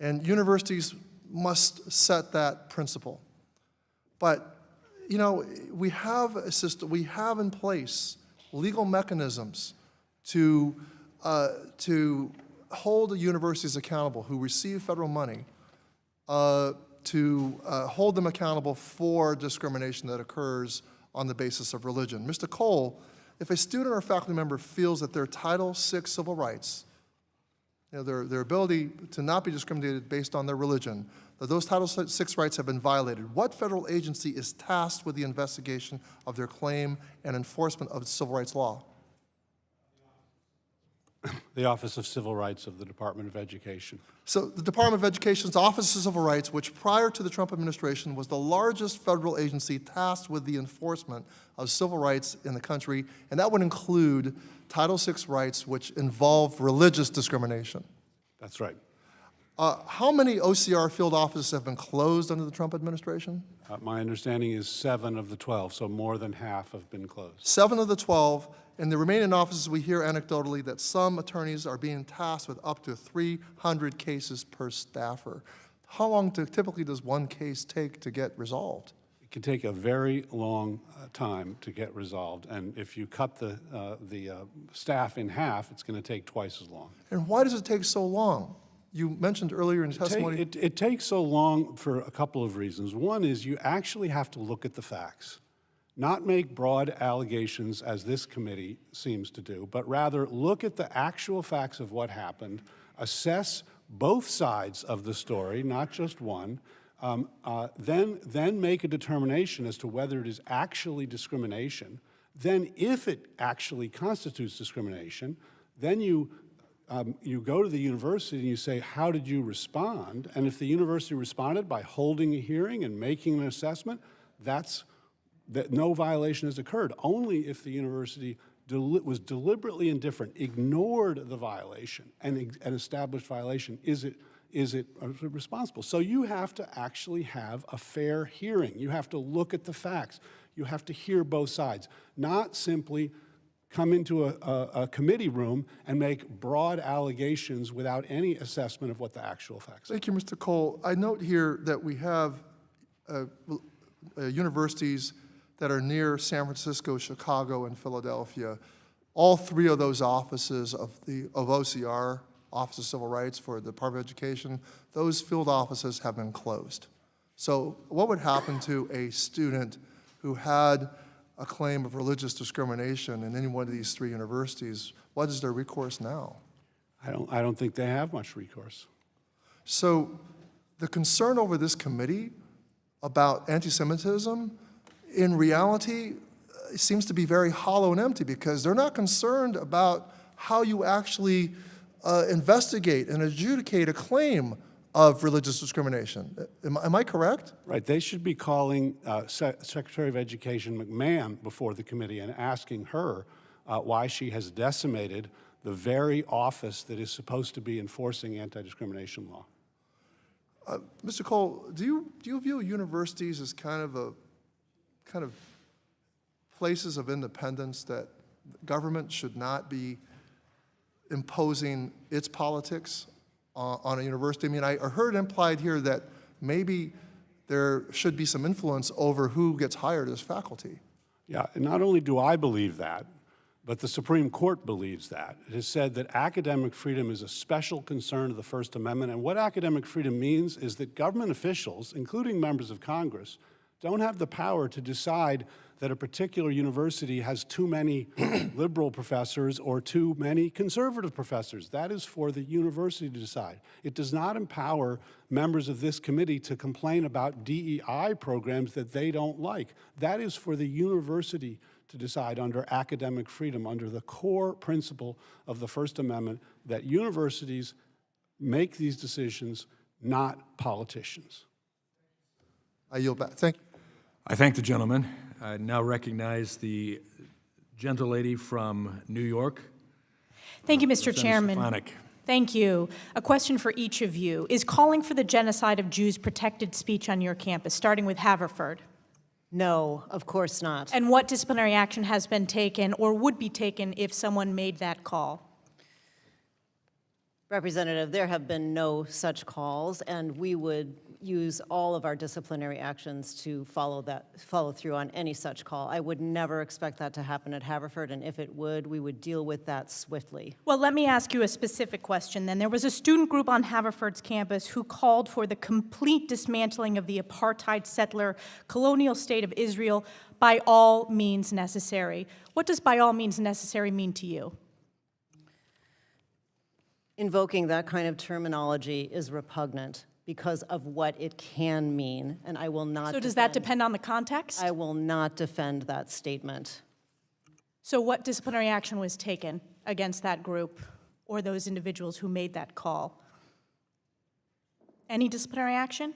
And universities must set that principle. But, we have a system, we have in place legal mechanisms to hold the universities accountable who receive federal money, to hold them accountable for discrimination that occurs on the basis of religion. Mr. Cole, if a student or faculty member feels that their Title VI civil rights, their ability to not be discriminated based on their religion, that those Title VI rights have been violated, what federal agency is tasked with the investigation of their claim and enforcement of civil rights law? The Office of Civil Rights of the Department of Education. So the Department of Education's Office of Civil Rights, which prior to the Trump administration was the largest federal agency tasked with the enforcement of civil rights in the country, and that would include Title VI rights, which involve religious discrimination. That's right. How many OCR field offices have been closed under the Trump administration? My understanding is 7 of the 12, so more than half have been closed. 7 of the 12. In the remaining offices, we hear anecdotally that some attorneys are being tasked with up to 300 cases per staffer. How long typically does one case take to get resolved? It can take a very long time to get resolved, and if you cut the staff in half, it's going to take twice as long. And why does it take so long? You mentioned earlier in your testimony. It takes so long for a couple of reasons. One is you actually have to look at the facts, not make broad allegations as this committee seems to do, but rather look at the actual facts of what happened, assess both sides of the story, not just one, then make a determination as to whether it is actually discrimination. Then if it actually constitutes discrimination, then you go to the university and you say, how did you respond? And if the university responded by holding a hearing and making an assessment, that no violation has occurred. Only if the university was deliberately indifferent, ignored the violation, and an established violation, is it responsible. So you have to actually have a fair hearing. You have to look at the facts. You have to hear both sides, not simply come into a committee room and make broad allegations without any assessment of what the actual facts are. Thank you, Mr. Cole. I note here that we have universities that are near San Francisco, Chicago, and Philadelphia. All 3 of those offices of OCR, Office of Civil Rights for the Department of Education, those field offices have been closed. So what would happen to a student who had a claim of religious discrimination in any one of these 3 universities? What is their recourse now? I don't think they have much recourse. So the concern over this committee about anti-Semitism, in reality, seems to be very hollow and empty, because they're not concerned about how you actually investigate and adjudicate a claim of religious discrimination. Am I correct? Right. They should be calling Secretary of Education McMahon before the committee and asking her why she has decimated the very office that is supposed to be enforcing anti-discrimination law. Mr. Cole, do you view universities as kind of places of independence that government should not be imposing its politics on a university? I mean, I heard implied here that maybe there should be some influence over who gets hired as faculty. Yeah, and not only do I believe that, but the Supreme Court believes that. It has said that academic freedom is a special concern of the First Amendment, and what academic freedom means is that government officials, including members of Congress, don't have the power to decide that a particular university has too many liberal professors or too many conservative professors. That is for the university to decide. It does not empower members of this committee to complain about DEI programs that they don't like. That is for the university to decide under academic freedom, under the core principle of the First Amendment, that universities make these decisions, not politicians. I yield back. Thank you. I thank the gentleman. I now recognize the gentlelady from New York. Thank you, Mr. Representative Chairman. Stefanik. Thank you. A question for each of you. Is calling for the genocide of Jews protected speech on your campus, starting with Haverford? No, of course not. And what disciplinary action has been taken or would be taken if someone made that call? Representative, there have been no such calls, and we would use all of our disciplinary actions to follow through on any such call. I would never expect that to happen at Haverford, and if it would, we would deal with that swiftly. Well, let me ask you a specific question then. There was a student group on Haverford's campus who called for the complete dismantling of the apartheid settler colonial state of Israel by all means necessary. What does by all means necessary mean to you? Invoking that kind of terminology is repugnant because of what it can mean, and I will not So does that depend on the context? I will not defend that statement. So what disciplinary action was taken against that group? or those individuals who made that call? Any disciplinary action?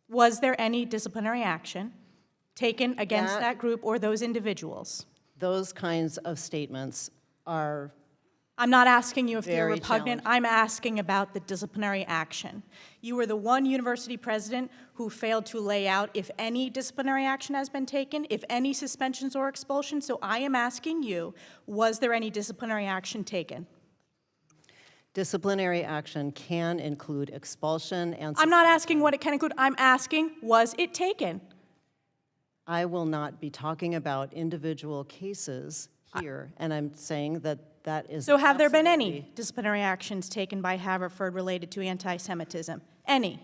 Was there any disciplinary action taken against that group or those individuals? Those kinds of statements are I'm not asking you if they're very repugnant. challenging. I'm asking about the disciplinary action. You were the one university president who failed to lay out if any disciplinary action has been taken, if any suspensions or expulsions. So I am asking you, was there any disciplinary action taken? Disciplinary action can include expulsion and I'm not asking what it can include. I'm asking, was it taken? I will not be talking about individual cases here, and I'm saying that that is So have there been any absolutely- disciplinary actions taken by Haverford related to anti-Semitism? Any?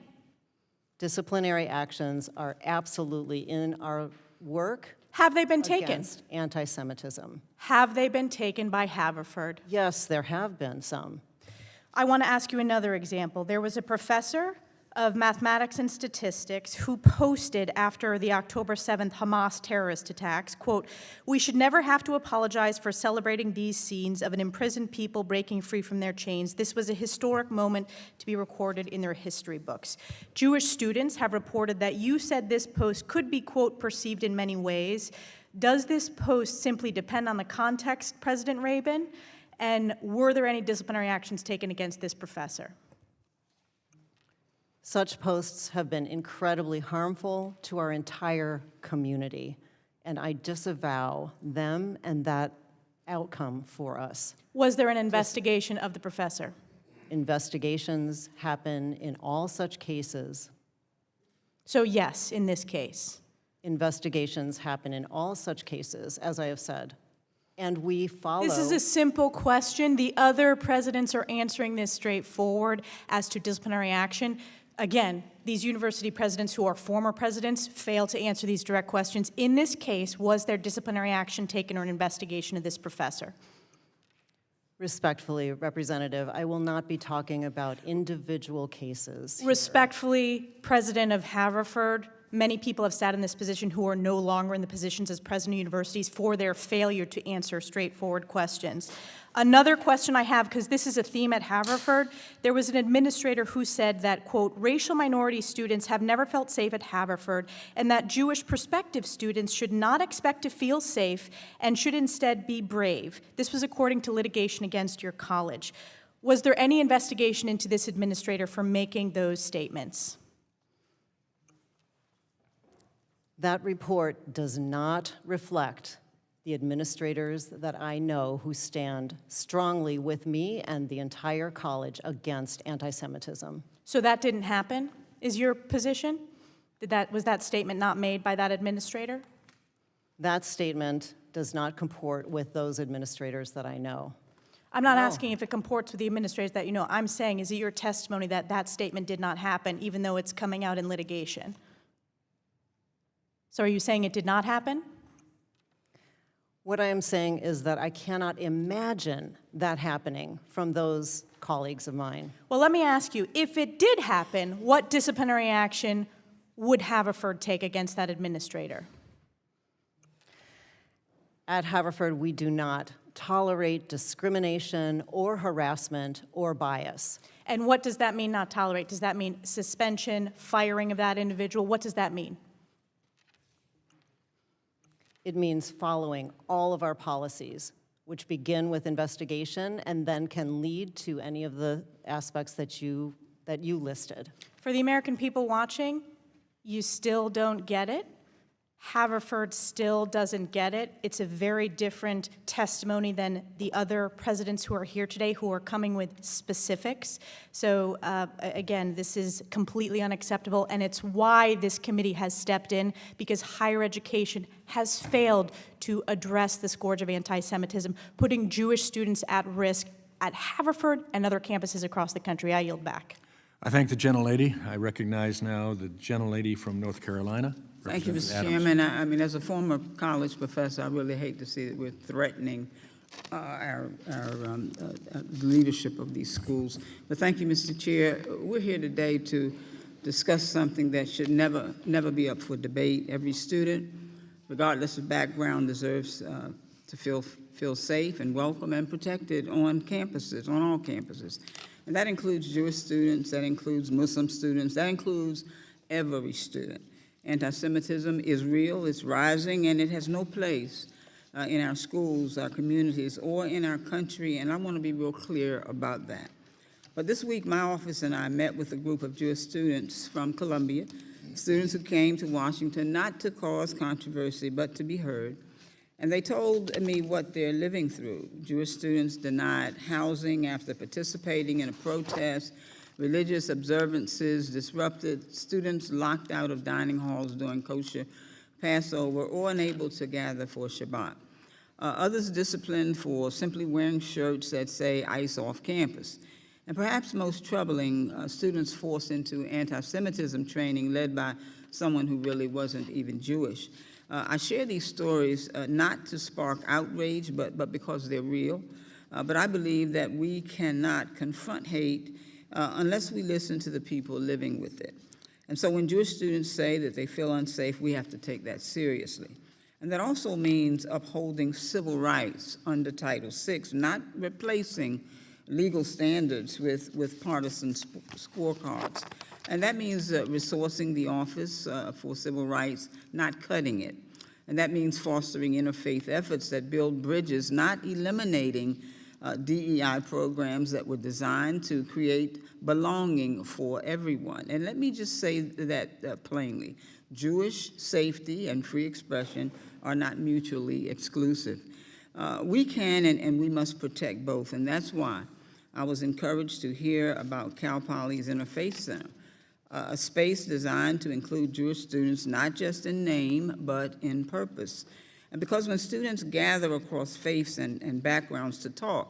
Disciplinary actions are absolutely in our work Have they been taken? against anti-Semitism. Have they been taken by Haverford? Yes, there have been some. I want to ask you another example. There was a professor of mathematics and statistics who posted after the October 7th Hamas terrorist attacks, quote, "We should never have to apologize for celebrating these scenes of an imprisoned people breaking free from their chains. This was a historic moment to be recorded in their history books." Jewish students have reported that you said this post could be, quote, "perceived in many ways." Does this post simply depend on the context, President Rabin? And were there any disciplinary actions taken against this professor? Such posts have been incredibly harmful to our entire community, and I disavow them and that outcome for us. Was there an investigation of the professor? Investigations happen in all such cases. So yes, in this case. Investigations happen in all such cases, as I have said, and we follow. This is a simple question. The other presidents are answering this straightforward as to disciplinary action. Again, these university presidents who are former presidents fail to answer these direct questions. In this case, was there disciplinary action taken or an investigation of this professor? Respectfully, Representative, I will not be talking about individual cases. Respectfully, President of Haverford, many people have sat in this position who are no longer in the positions as president of universities for their failure to answer straightforward questions. Another question I have, because this is a theme at Haverford, there was an administrator who said that, quote, "racial minority students have never felt safe at Haverford, and that Jewish prospective students should not expect to feel safe and should instead be brave." This was according to litigation against your college. Was there any investigation into this administrator for making those statements? That report does not reflect the administrators that I know who stand strongly with me and the entire college against anti-Semitism. So that didn't happen, is your position? Was that statement not made by that administrator? That statement does not comport with those administrators that I know. I'm not asking if it comports with the administrators that you know. I'm saying, is it your testimony that that statement did not happen, even though it's coming out in litigation? So are you saying it did not happen? What I am saying is that I cannot imagine that happening from those colleagues of mine. Well, let me ask you, if it did happen, what disciplinary action would Haverford take against that administrator? At Haverford, we do not tolerate discrimination or harassment or bias. And what does that mean, not tolerate? Does that mean suspension, firing of that individual? What does that mean? It means following all of our policies, which begin with investigation and then can lead to any of the aspects that you listed. For the American people watching, you still don't get it. Haverford still doesn't get it. It's a very different testimony than the other presidents who are here today who are coming with specifics. So again, this is completely unacceptable, and it's why this committee has stepped in, because higher education has failed to address the scourge of anti-Semitism, putting Jewish students at risk at Haverford and other campuses across the country. I yield back. I thank the gentlelady. I recognize now the gentlelady from North Carolina. Thank you, Mr. Adams. Chairman. I mean, as a former college professor, I really hate to see that we're threatening our leadership of these schools. But thank you, Mr. Chair. We're here today to discuss something that should never be up for debate. Every student, regardless of background, deserves to feel safe and welcome and protected on campuses, on all campuses. And that includes Jewish students, that includes Muslim students, that includes every student. Anti-Semitism is real, it's rising, and it has no place in our schools, our communities, or in our country, and I want to be real clear about that. But this week, my office and I met with a group of Jewish students from Columbia, students who came to Washington not to cause controversy, but to be heard. And they told me what they're living through. Jewish students denied housing after participating in a protest, religious observances disrupted, students locked out of dining halls during kosher Passover or unable to gather for Shabbat. Others disciplined for simply wearing shirts that say ICE off campus. And perhaps most troubling, students forced into anti-Semitism training led by someone who really wasn't even Jewish. I share these stories not to spark outrage, but because they're real. But I believe that we cannot confront hate unless we listen to the people living with it. And so when Jewish students say that they feel unsafe, we have to take that seriously. And that also means upholding civil rights under Title VI, not replacing legal standards with partisan scorecards. And that means resourcing the Office for Civil Rights, not cutting it. And that means fostering interfaith efforts that build bridges, not eliminating DEI programs that were designed to create belonging for everyone. And let me just say that plainly. Jewish safety and free expression are not mutually exclusive. We can and we must protect both, and that's why I was encouraged to hear about Cal Poly's Interfaith Center, a space designed to include Jewish students not just in name, but in purpose. And because when students gather across faiths and backgrounds to talk,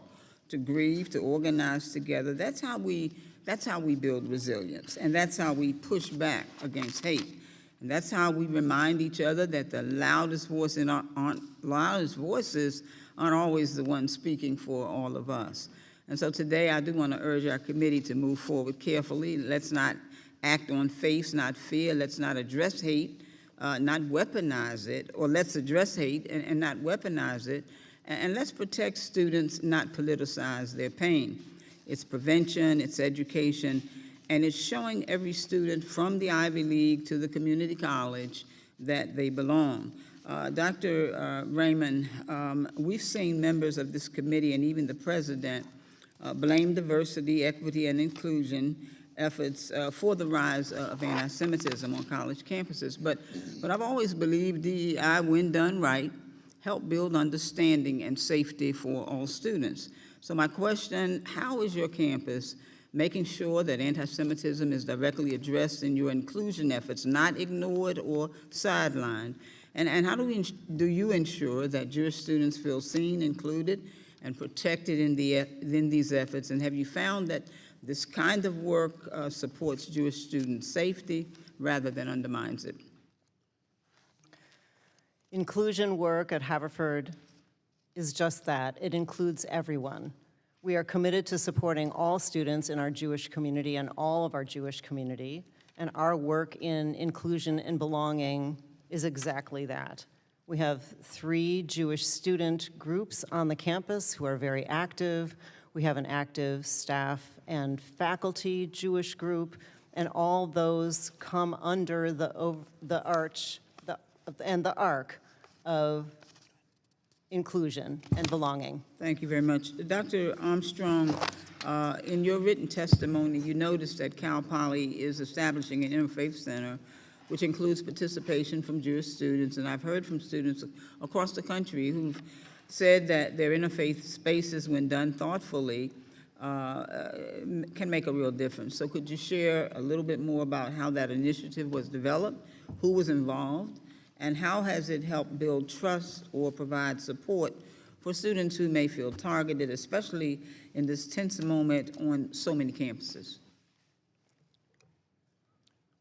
to grieve, to organize together, that's how we build resilience, and that's how we push back against hate. And that's how we remind each other that the loudest voices aren't always the ones speaking for all of us. And so today I do want to urge our committee to move forward carefully. Let's not act on faith, not fear. Let's not address hate, not weaponize it, or let's address hate and not weaponize it. And let's protect students, not politicize their pain. It's prevention, it's education, and it's showing every student from the Ivy League to the community college that they belong. Dr. Raymond, we've seen members of this committee and even the president blame diversity, equity, and inclusion efforts for the rise of anti-Semitism on college campuses. But I've always believed DEI, when done right, help build understanding and safety for all students. So my question, how is your campus making sure that anti-Semitism is directly addressed in your inclusion efforts, not ignored or sidelined? And how do you ensure that Jewish students feel seen, included, and protected in these efforts? And have you found that this kind of work supports Jewish student safety rather than undermines it? Inclusion work at Haverford is just that. It includes everyone. We are committed to supporting all students in our Jewish community and all of our Jewish community, and our work in inclusion and belonging is exactly that. We have 3 Jewish student groups on the campus who are very active. We have an active staff and faculty Jewish group, and all those come under the arch and the arc of inclusion and belonging. Thank you very much. Dr. Armstrong, in your written testimony, you noticed that Cal Poly is establishing an interfaith center, which includes participation from Jewish students, and I've heard from students across the country who've said that their interfaith spaces, when done thoughtfully, can make a real difference. So could you share a little bit more about how that initiative was developed, who was involved, and how has it helped build trust or provide support for students who may feel targeted, especially in this tense moment on so many campuses?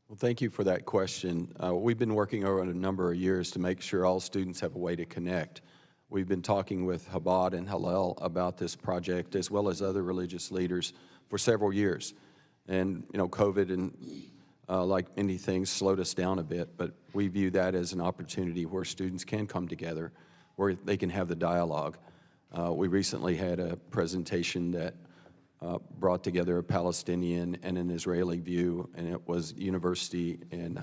Well, thank you for that question. We've been working over a number of years to make sure all students have a way to connect. We've been talking with Chabad and Hillel about this project, as well as other religious leaders, for several years. And, you know, COVID and like many things slowed us down a bit, but we view that as an opportunity where students can come together where they can have the dialogue. We recently had a presentation that brought together a Palestinian and an Israeli view, and it was university and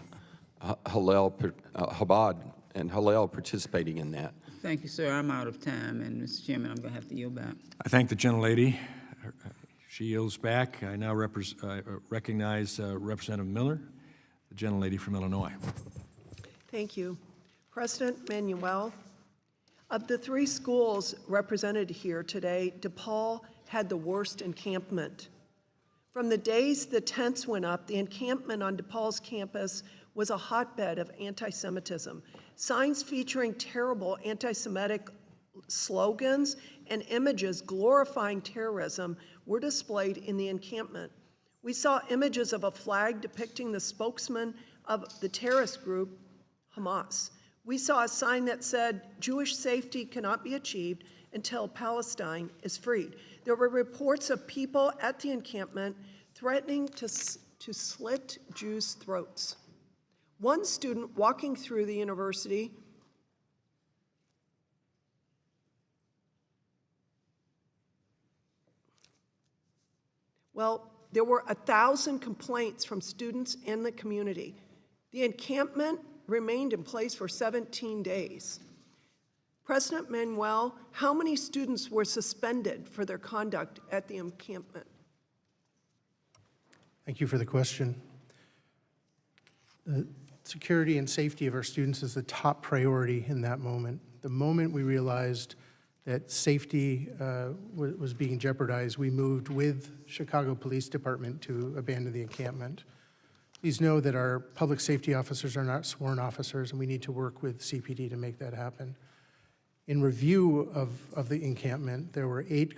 Chabad and Hillel participating in that. Thank you, sir. I'm out of time, and Mr. Chairman, I'm going to have to yield back. I thank the gentlelady. She yields back. I now recognize Representative Miller, the gentlelady from Illinois. Thank you. President Manuel, of the 3 schools represented here today, DePaul had the worst encampment. From the days the tents went up, the encampment on DePaul's campus was a hotbed of anti-Semitism. Signs featuring terrible anti-Semitic slogans and images glorifying terrorism were displayed in the encampment. We saw images of a flag depicting the spokesman of the terrorist group, Hamas. We saw a sign that said, "Jewish safety cannot be achieved until Palestine is freed." There were reports of people at the encampment threatening to slit Jews' throats. One student walking through the university there were 1,000 complaints from students in the community. The encampment remained in place for 17 days. President Manuel, how many students were suspended for their conduct at the encampment? Thank you for the question. The security and safety of our students is the top priority in that moment. The moment we realized that safety was being jeopardized, we moved with Chicago Police Department to abandon the encampment. Please know that our public safety officers are not sworn officers, and we need to work with CPD to make that happen. In review of the encampment, there were 8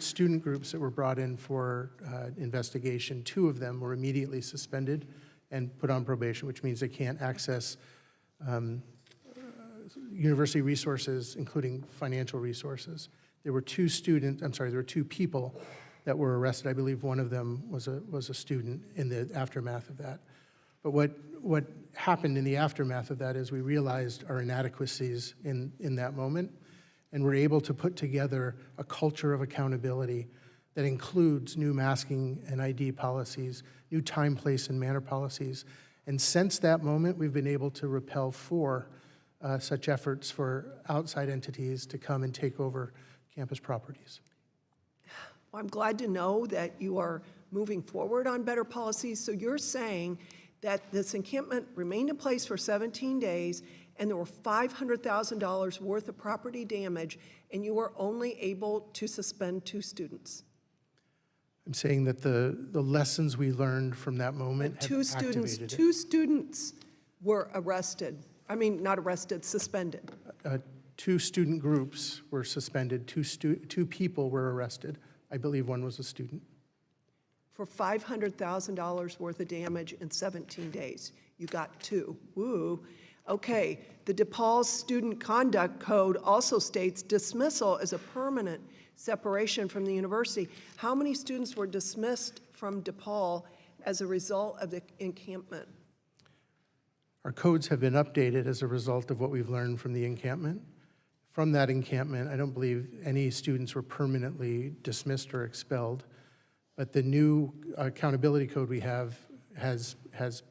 student groups that were brought in for investigation. 2 of them were immediately suspended and put on probation, which means they can't access university resources, including financial resources. There were 2 people that were arrested. I believe one of them was a student in the aftermath of that. But what happened in the aftermath of that is we realized our inadequacies in that moment, and we're able to put together a culture of accountability that includes new masking and ID policies, new time, place, and manner policies. And since that moment, we've been able to repel 4 such efforts for outside entities to come and take over campus properties. Well, I'm glad to know that you are moving forward on better policies. So you're saying that this encampment remained in place for 17 days and there were $500,000 worth of property damage, and you were only able to suspend 2 students. I'm saying that the lessons we learned from that moment have activated it. 2 students were arrested. I mean, not arrested, suspended. 2 student groups were suspended. 2 people were arrested. I believe one was a student. For $500,000 worth of damage in 17 days. You got 2. Woo. Okay, the DePaul Student Conduct Code also states dismissal is a permanent separation from the university. How many students were dismissed from DePaul as a result of the encampment? Our codes have been updated as a result of what we've learned from the encampment. From that encampment, I don't believe any students were permanently dismissed or expelled, but the new accountability code we have has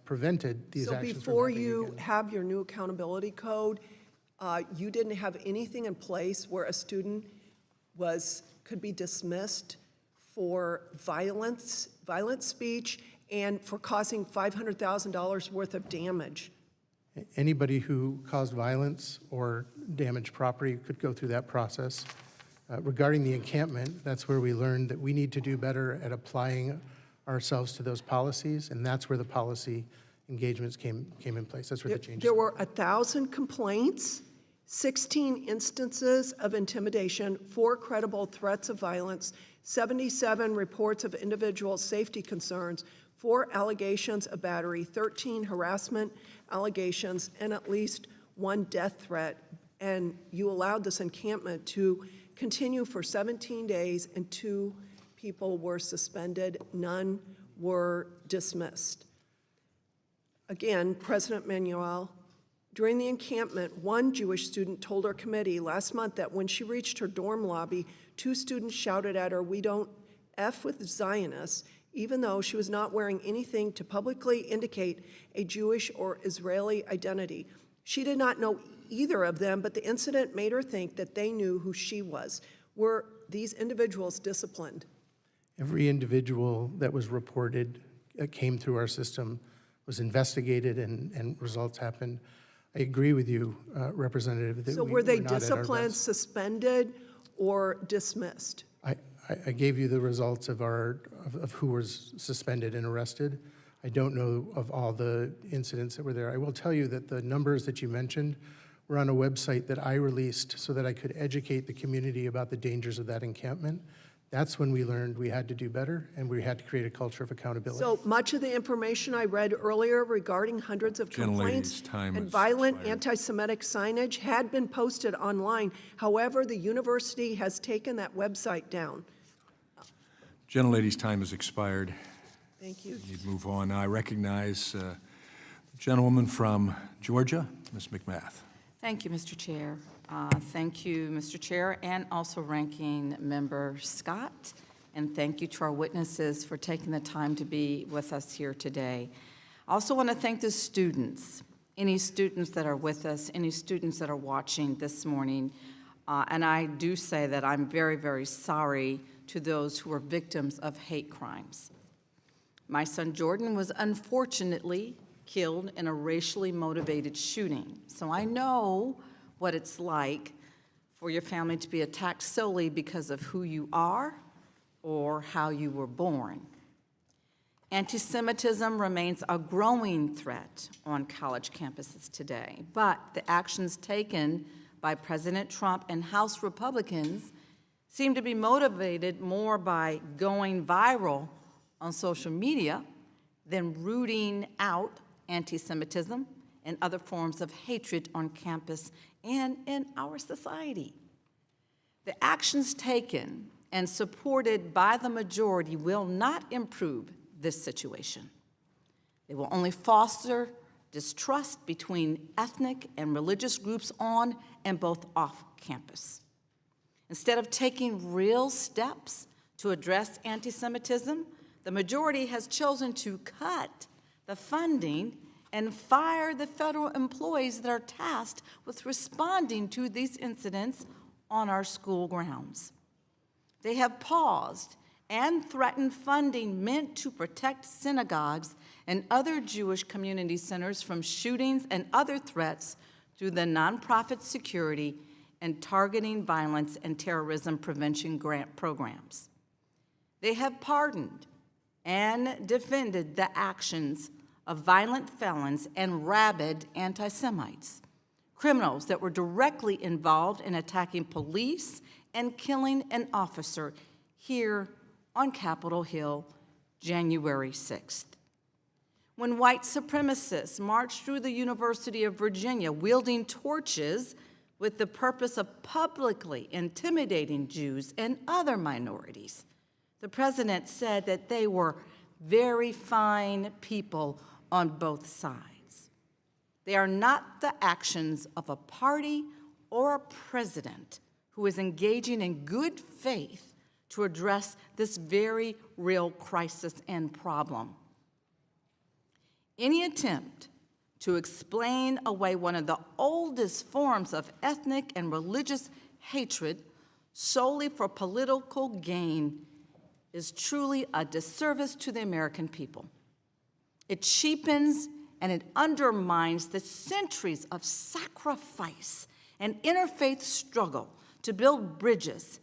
prevented these actions from happening again. So before you have your new accountability code, you didn't have anything in place where a student could be dismissed for violent speech and for causing $500,000 worth of damage? Anybody who caused violence or damaged property could go through that process. Regarding the encampment, that's where we learned that we need to do better at applying ourselves to those policies, and that's where the policy engagements came in place. That's where the changes. There were 1,000 complaints, 16 instances of intimidation, 4 credible threats of violence, 77 reports of individual safety concerns, 4 allegations of battery, 13 harassment allegations, and at least 1 death threat. And you allowed this encampment to continue for 17 days, and 2 people were suspended. None were dismissed. Again, President Manuel, During the encampment, one Jewish student told our committee last month that when she reached her dorm lobby, 2 students shouted at her, "We don't F with Zionists," even though she was not wearing anything to publicly indicate a Jewish or Israeli identity. She did not know either of them, but the incident made her think that they knew who she was. Were these individuals disciplined? Every individual that was reported came through our system, was investigated, and results happened. I agree with you, Representative, that So we were they not at our disciplined, best. suspended, or dismissed? I gave you the results of who was suspended and arrested. I don't know of all the incidents that were there. I will tell you that the numbers that you mentioned were on a website that I released so that I could educate the community about the dangers of that encampment. That's when we learned we had to do better and we had to create a culture of accountability. So much of the information I read earlier regarding hundreds of complaints and violent anti-Semitic signage had been posted online. However, the university has taken that website down. Gentlelady's time has expired. Thank you. We need to move on. Now I recognize the gentlewoman from Georgia, Ms. McMath. Thank you, Mr. Chair. Thank you, Mr. Chair, and also Ranking Member Scott. And thank you to our witnesses for taking the time to be with us here today. I also want to thank the students, any students that are with us, any students that are watching this morning. And I do say that I'm very, very sorry to those who are victims of hate crimes. My son Jordan was unfortunately killed in a racially motivated shooting. So I know what it's like for your family to be attacked solely because of who you are or how you were born. Anti-Semitism remains a growing threat on college campuses today, but the actions taken by President Trump and House Republicans seem to be motivated more by going viral on social media than rooting out anti-Semitism and other forms of hatred on campus and in our society. The actions taken and supported by the majority will not improve this situation. They will only foster distrust between ethnic and religious groups on and both off campus. Instead of taking real steps to address anti-Semitism, the majority has chosen to cut the funding and fire the federal employees that are tasked with responding to these incidents on our school grounds. They have paused and threatened funding meant to protect synagogues and other Jewish community centers from shootings and other threats through the nonprofit security and targeting violence and terrorism prevention grant programs. They have pardoned and defended the actions of violent felons and rabid anti-Semites, criminals that were directly involved in attacking police and killing an officer here on Capitol Hill, January 6th. When white supremacists marched through the University of Virginia wielding torches with the purpose of publicly intimidating Jews and other minorities, the president said that they were very fine people on both sides. They are not the actions of a party or a president who is engaging in good faith to address this very real crisis and problem. Any attempt to explain away one of the oldest forms of ethnic and religious hatred solely for political gain is truly a disservice to the American people. It cheapens and it undermines the centuries of sacrifice and interfaith struggle to build bridges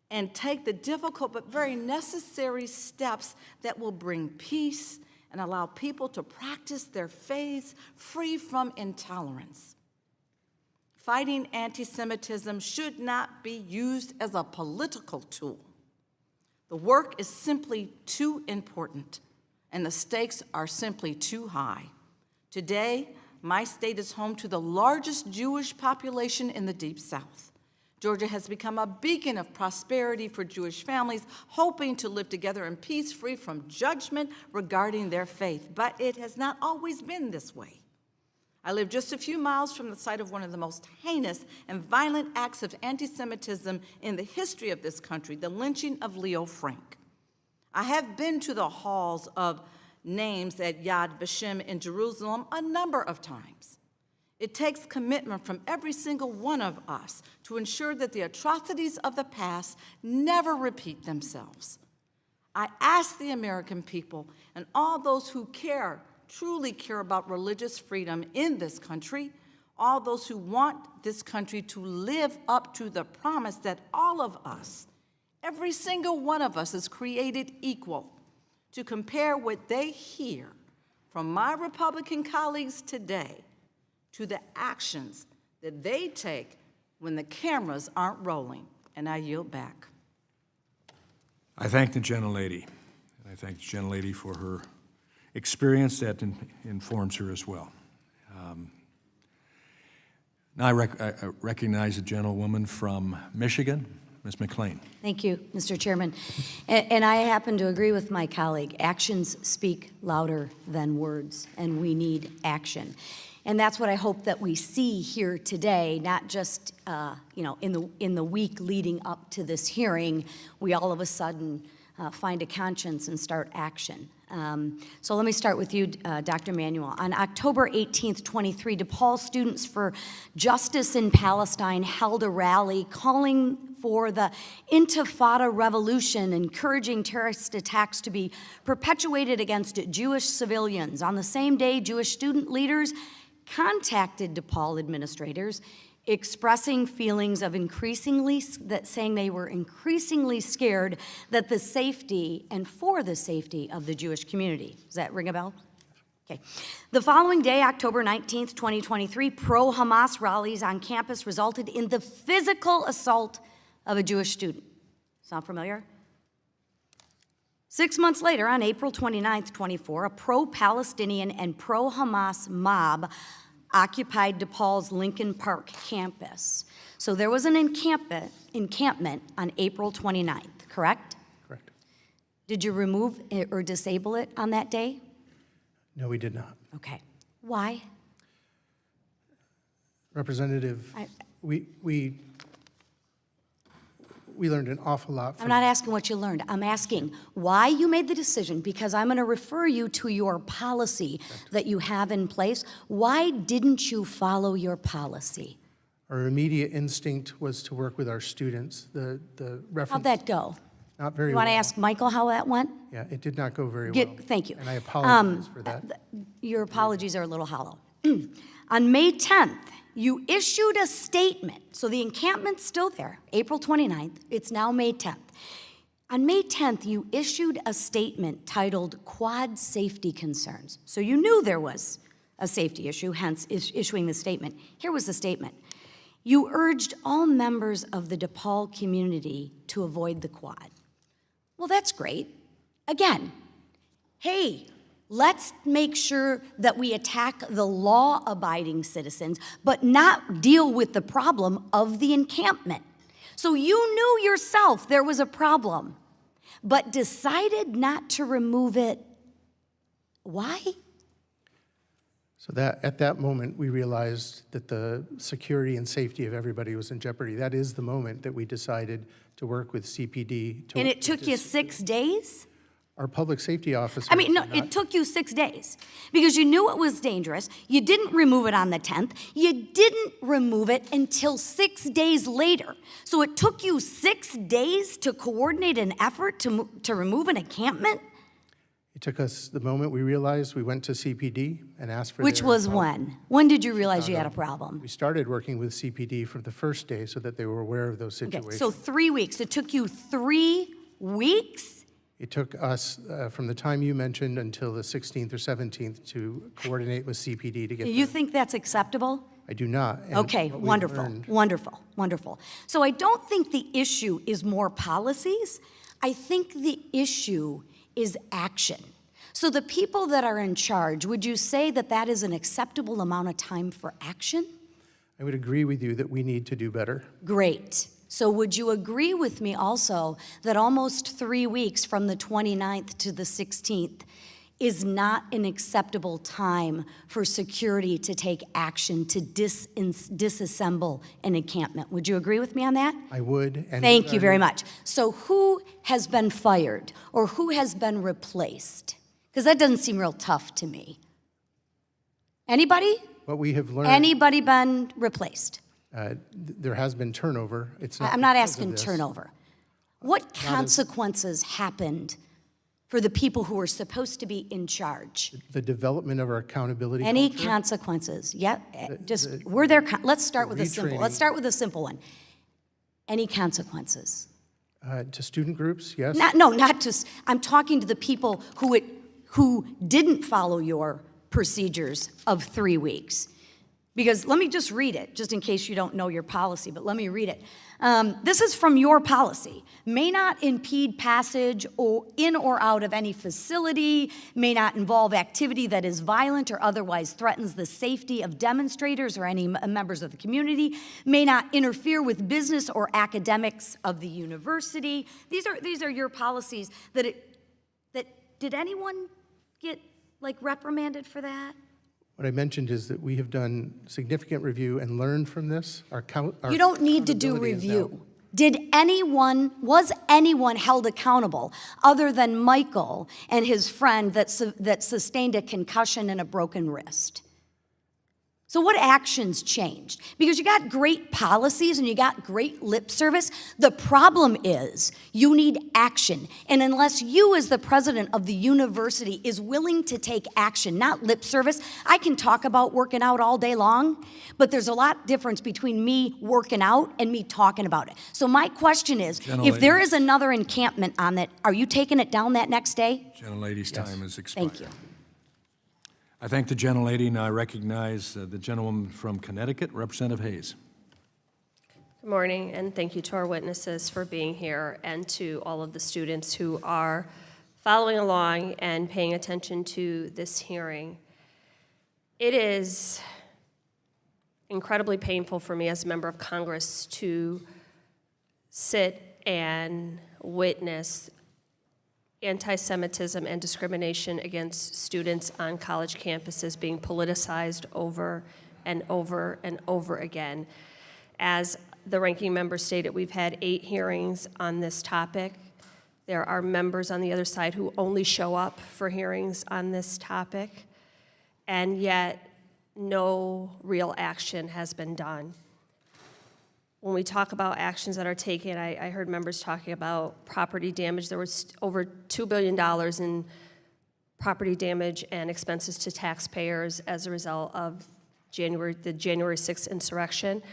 and take the difficult but very necessary steps that will bring peace and allow people to practice their faiths free from intolerance. Fighting anti-Semitism should not be used as a political tool. The work is simply too important, and the stakes are simply too high. Today, my state is home to the largest Jewish population in the Deep South. Georgia has become a beacon of prosperity for Jewish families, hoping to live together in peace, free from judgment regarding their faith. But it has not always been this way. I live just a few miles from the site of one of the most heinous and violent acts of anti-Semitism in the history of this country, the lynching of Leo Frank. I have been to the halls of names at Yad Vashem in Jerusalem a number of times. It takes commitment from every single one of us to ensure that the atrocities of the past never repeat themselves. I ask the American people and all those who care, truly care about religious freedom in this country, all those who want this country to live up to the promise that all of us, every single one of us, is created equal, to compare what they hear from my Republican colleagues today to the actions that they take when the cameras aren't rolling. And I yield back. I thank the gentlelady, and I thank the gentlelady for her experience that informs her as well. Now I recognize a gentlewoman from Michigan, Ms. McLean. Thank you, Mr. Chairman. And I happen to agree with my colleague. Actions speak louder than words, and we need action. And that's what I hope that we see here today, not just in the week leading up to this hearing, we all of a sudden find a conscience and start action. So let me start with you, Dr. Manuel. On October 18th, 23, DePaul Students for Justice in Palestine held a rally calling for the Intifada revolution, encouraging terrorist attacks to be perpetuated against Jewish civilians. On the same day, Jewish student leaders contacted DePaul administrators expressing feelings of saying they were increasingly scared that the safety and for the safety of the Jewish community. Does that ring a bell? Okay. The following day, October 19th, 2023, pro-Hamas rallies on campus resulted in the physical assault of a Jewish student. Sound familiar? 6 months later, on April 29th, 24, a pro-Palestinian and pro-Hamas mob occupied DePaul's Lincoln Park campus. So there was an encampment on April 29th, correct? Correct. Did you remove it or disable it on that day? No, we did not. Okay. Why? Representative, we learned an awful lot from... I'm not asking what you learned. I'm asking why you made the decision, because I'm going to refer you to your policy that you have in place. Why didn't you follow your policy? Our immediate instinct was to work with our students. The reference... How'd that go? Not very well. You want to ask Michael how that went? Yeah, it did not go very well. Thank you. And I apologize for that. Your apologies are a little hollow. On May 10th, you issued a statement. So the encampment's still there, April 29th. It's now May 10th. On May 10th, you issued a statement titled Quad Safety Concerns. So you knew there was a safety issue, hence issuing the statement. Here was the statement. You urged all members of the DePaul community to avoid the quad. Well, that's great. Again, hey, let's make sure that we attack the law-abiding citizens, but not deal with the problem of the encampment. So you knew yourself there was a problem, but decided not to remove it. Why? So at that moment, we realized that the security and safety of everybody was in jeopardy. That is the moment that we decided to work with CPD. And it took you 6 days? Our public safety officer... I mean, no, it took you 6 days because you knew it was dangerous. You didn't remove it on the 10th. You didn't remove it until 6 days later. So it took you 6 days to coordinate an effort to remove an encampment? It took us the moment we realized, we went to CPD and asked for Which their was help. when? When did you realize you had a problem? We started working with CPD from the first day so that they were aware of those situations. Okay, so 3 weeks. It took you 3 weeks? It took us, from the time you mentioned until the 16th or 17th, to coordinate with CPD to get You think that's acceptable? I do not. And Okay, what we wonderful, learned- wonderful, wonderful. So I don't think the issue is more policies. I think the issue is action. So the people that are in charge, would you say that that is an acceptable amount of time for action? I would agree with you that we need to do better. Great. So would you agree with me also that almost 3 weeks from the 29th to the 16th is not an acceptable time for security to take action to disassemble an encampment. Would you agree with me on that? I would. And Thank you very much. So who has been fired or who has been replaced? Because that doesn't seem real tough to me. Anybody? What we have learned, Anybody been replaced? there has been turnover. It's not I'm not because of asking this. turnover. What consequences happened for the people who were supposed to be in charge? The development of our accountability Any culture. consequences? Yeah, just, were there, let's start with a simple, retraining. let's start with a simple one. Any consequences? To student groups, yes. Not just, I'm talking to the people who didn't follow your procedures of 3 weeks. Because let me just read it, just in case you don't know your policy, but let me read it. This is from your policy. May not impede passage or in or out of any facility, may not involve activity that is violent or otherwise threatens the safety of demonstrators or any members of the community, may not interfere with business or academics of the university. These are your policies did anyone get reprimanded for that? What I mentioned is that we have done significant review and learned from this. You don't need to do review. Was anyone held accountable other than Michael and his friend that sustained a concussion and a broken wrist? So what actions changed? Because you got great policies and you got great lip service. The problem is you need action. And unless you as the president of the university is willing to take action, not lip service, I can talk about working out all day long, but there's a lot difference between me working out and me talking about it. So my question is, if there is another encampment on that, are you taking it down that next day? Gentlelady's time has expired. Thank you. I thank the gentlelady, and I recognize the gentlewoman from Connecticut, Representative Hayes. Good morning, and thank you to our witnesses for being here and to all of the students who are following along and paying attention to this hearing. It is incredibly painful for me as a member of Congress to sit and witness anti-Semitism and discrimination against students on college campuses being politicized over and over and over again. As the ranking member stated, we've had 8 hearings on this topic. There are members on the other side who only show up for hearings on this topic, and yet no real action has been done. When we talk about actions that are taken, I heard members talking about property damage. There was over $2 billion in property damage and expenses to taxpayers as a result of the January 6th insurrection.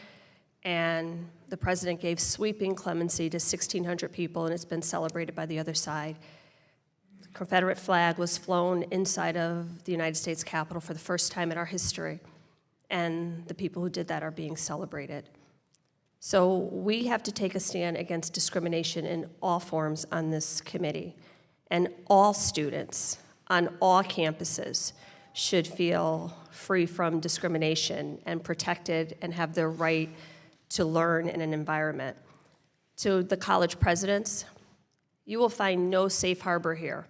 And the president gave sweeping clemency to 1,600 people, and it's been celebrated by the other side. The Confederate flag was flown inside of the United States Capitol for the first time in our history, and the people who did that are being celebrated. So we have to take a stand against discrimination in all forms on this committee. And all students on all campuses should feel free from discrimination and protected and have their right to learn in an environment. To the college presidents, you will find no safe harbor here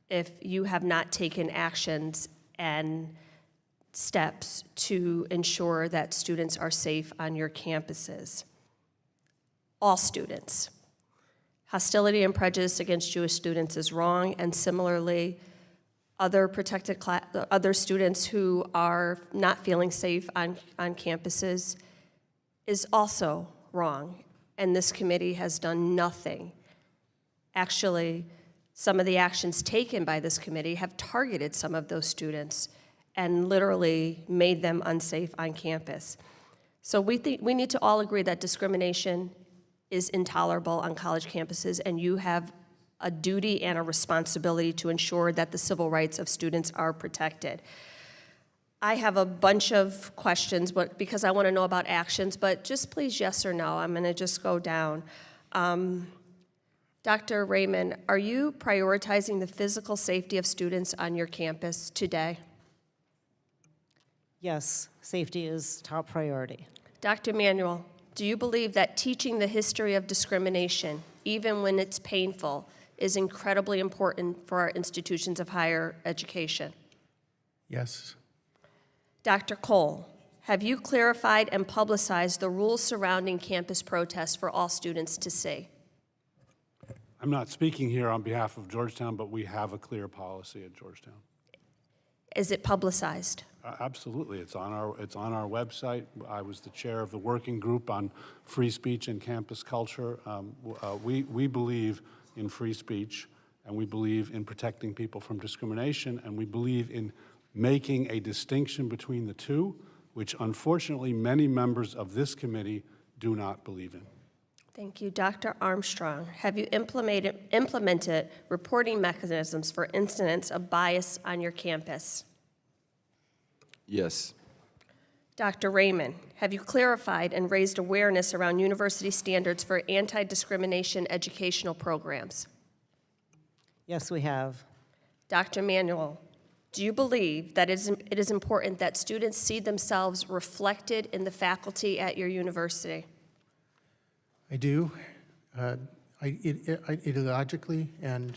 if you have not taken actions and steps to ensure that students are safe on your campuses. All students. Hostility and prejudice against Jewish students is wrong, and similarly, other other students who are not feeling safe on campuses is also wrong, and this committee has done nothing. Actually, some of the actions taken by this committee have targeted some of those students and literally made them unsafe on campus. So we need to all agree that discrimination is intolerable on college campuses, and you have a duty and a responsibility to ensure that the civil rights of students are protected. I have a bunch of questions, but because I want to know about actions, but just please yes or no. I'm going to just go down. Dr. Raymond, are you prioritizing the physical safety of students on your campus today? Yes, safety is top priority. Dr. Manuel, do you believe that teaching the history of discrimination, even when it's painful, is incredibly important for our institutions of higher education. Yes. Dr. Cole, have you clarified and publicized the rules surrounding campus protests for all students to see? I'm not speaking here on behalf of Georgetown, but we have a clear policy at Georgetown. Is it publicized? Absolutely, it's on our website. I was the chair of the working group on free speech and campus culture. We believe in free speech, and we believe in protecting people from discrimination, and we believe in making a distinction between the two, which unfortunately many members of this committee do not believe in. Thank you. Dr. Armstrong, have you implemented reporting mechanisms for incidents of bias on your campus? Yes. Dr. Raymond, have you clarified and raised awareness around university standards for anti-discrimination educational programs? Yes, we have. Dr. Manuel, do you believe that it is important that students see themselves reflected in the faculty at your university? I do, ideologically and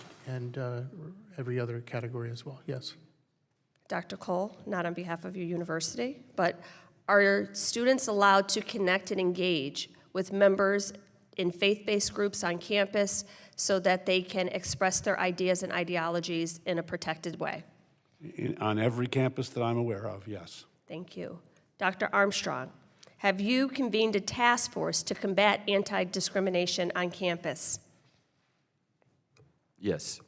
every other category as well, yes. Dr. Cole, not on behalf of your university, but are students allowed to connect and engage with members in faith-based groups on campus so that they can express their ideas and ideologies in a protected way? On every campus that I'm aware of, yes. Thank you. Dr. Armstrong, have you convened a task force to combat anti-discrimination on campus? Yes.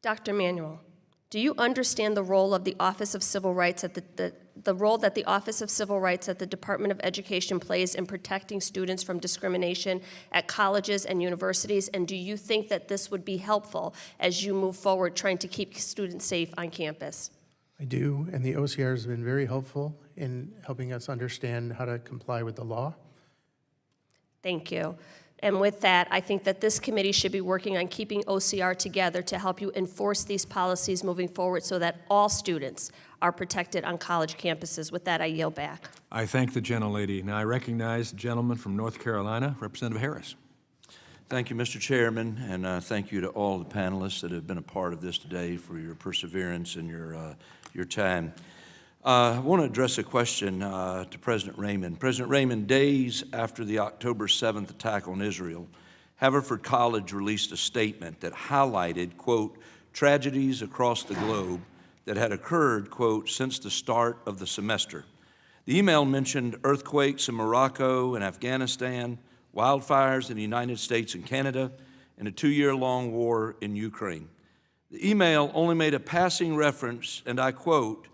Dr. Manuel, do you understand the role of the Office of Civil Rights at the role that the Office of Civil Rights at the Department of Education plays in protecting students from discrimination at colleges and universities? And do you think that this would be helpful as you move forward trying to keep students safe on campus? I do, and the OCR has been very helpful in helping us understand how to comply with the law. Thank you. And with that, I think that this committee should be working on keeping OCR together to help you enforce these policies moving forward so that all students are protected on college campuses. With that, I yield back. I thank the gentlelady. Now I recognize the gentleman from North Carolina, Representative Harris. Thank you, Mr. Chairman, and thank you to all the panelists that have been a part of this today for your perseverance and your time. I want to address a question to President Raymond. President Raymond, days after the October 7th attack on Israel, Haverford College released a statement that highlighted, quote, tragedies across the globe that had occurred, quote, since the start of the semester. The email mentioned earthquakes in Morocco and Afghanistan, wildfires in the United States and Canada, and a 2-year-long war in Ukraine. The email only made a passing reference, and I quote,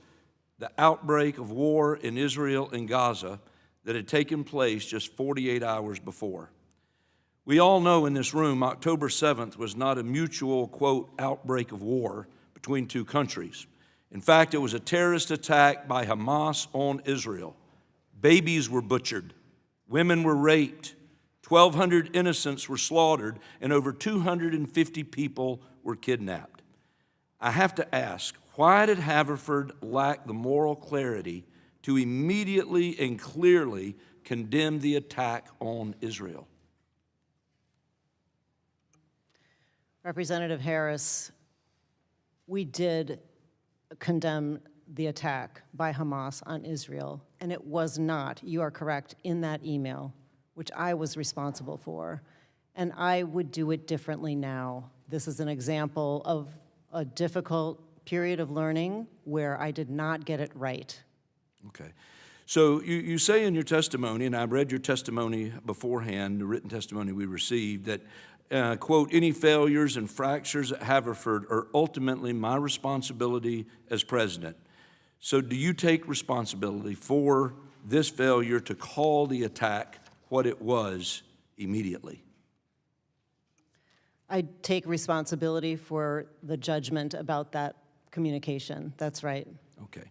the outbreak of war in Israel and Gaza that had taken place just 48 hours before. We all know in this room October 7th was not a mutual, quote, outbreak of war between two countries. In fact, it was a terrorist attack by Hamas on Israel. Babies were butchered, women were raped, 1,200 innocents were slaughtered, and over 250 people were kidnapped. I have to ask, why did Haverford lack the moral clarity to immediately and clearly condemn the attack on Israel? Representative Harris, we did condemn the attack by Hamas on Israel, and it was not, you are correct, in that email, which I was responsible for, and I would do it differently now. This is an example of a difficult period of learning where I did not get it right. Okay. So you say in your testimony, and I read your testimony beforehand, the written testimony we received, that, quote, any failures and fractures at Haverford are ultimately my responsibility as president. So do you take responsibility for this failure to call the attack what it was immediately? I take responsibility for the judgment about that communication. That's right. Okay.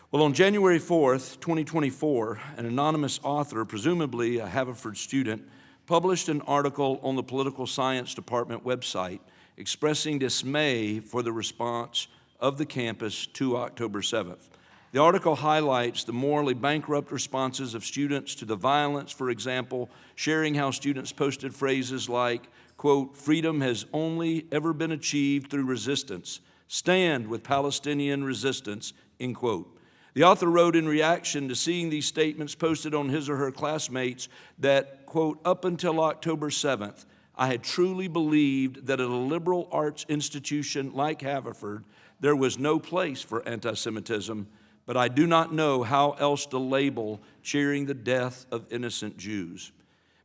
Well, on January 4th, 2024, an anonymous author, presumably a Haverford student, published an article on the Political Science Department website expressing dismay for the response of the campus to October 7th. The article highlights the morally bankrupt responses of students to the violence, for example, sharing how students posted phrases like, quote, "Freedom has only ever been achieved through resistance. Stand with Palestinian resistance," end quote. The author wrote in reaction to seeing these statements posted on his or her classmates that, quote, "Up until October 7th, I had truly believed that at a liberal arts institution like Haverford, there was no place for anti-Semitism, but I do not know how else to label cheering the death of innocent Jews."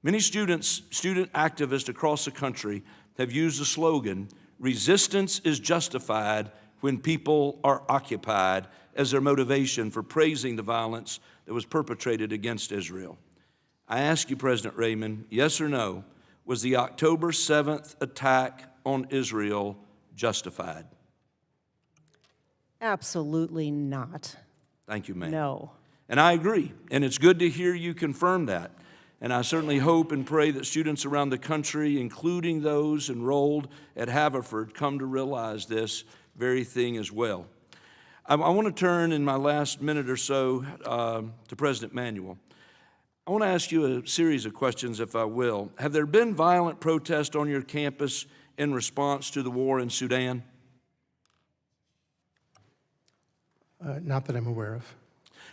Many student activists across the country have used the slogan, "Resistance is justified when people are occupied," as their motivation for praising the violence that was perpetrated against Israel. I ask you, President Raymond, yes or no, was the October 7th attack on Israel justified? Absolutely not. Thank you, ma'am. No. And I agree, and it's good to hear you confirm that. And I certainly hope and pray that students around the country, including those enrolled at Haverford, come to realize this very thing as well. I want to turn in my last minute or so to President Manuel. I want to ask you a series of questions, if I will. Have there been violent protests on your campus in response to the war in Sudan? Not that I'm aware of.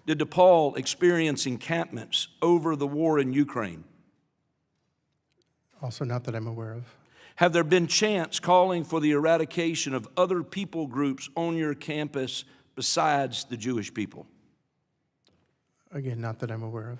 Did DePaul experience encampments over the war in Ukraine? Also not that I'm aware of. Have there been chants calling for the eradication of other people groups on your campus besides the Jewish people? Again, not that I'm aware of.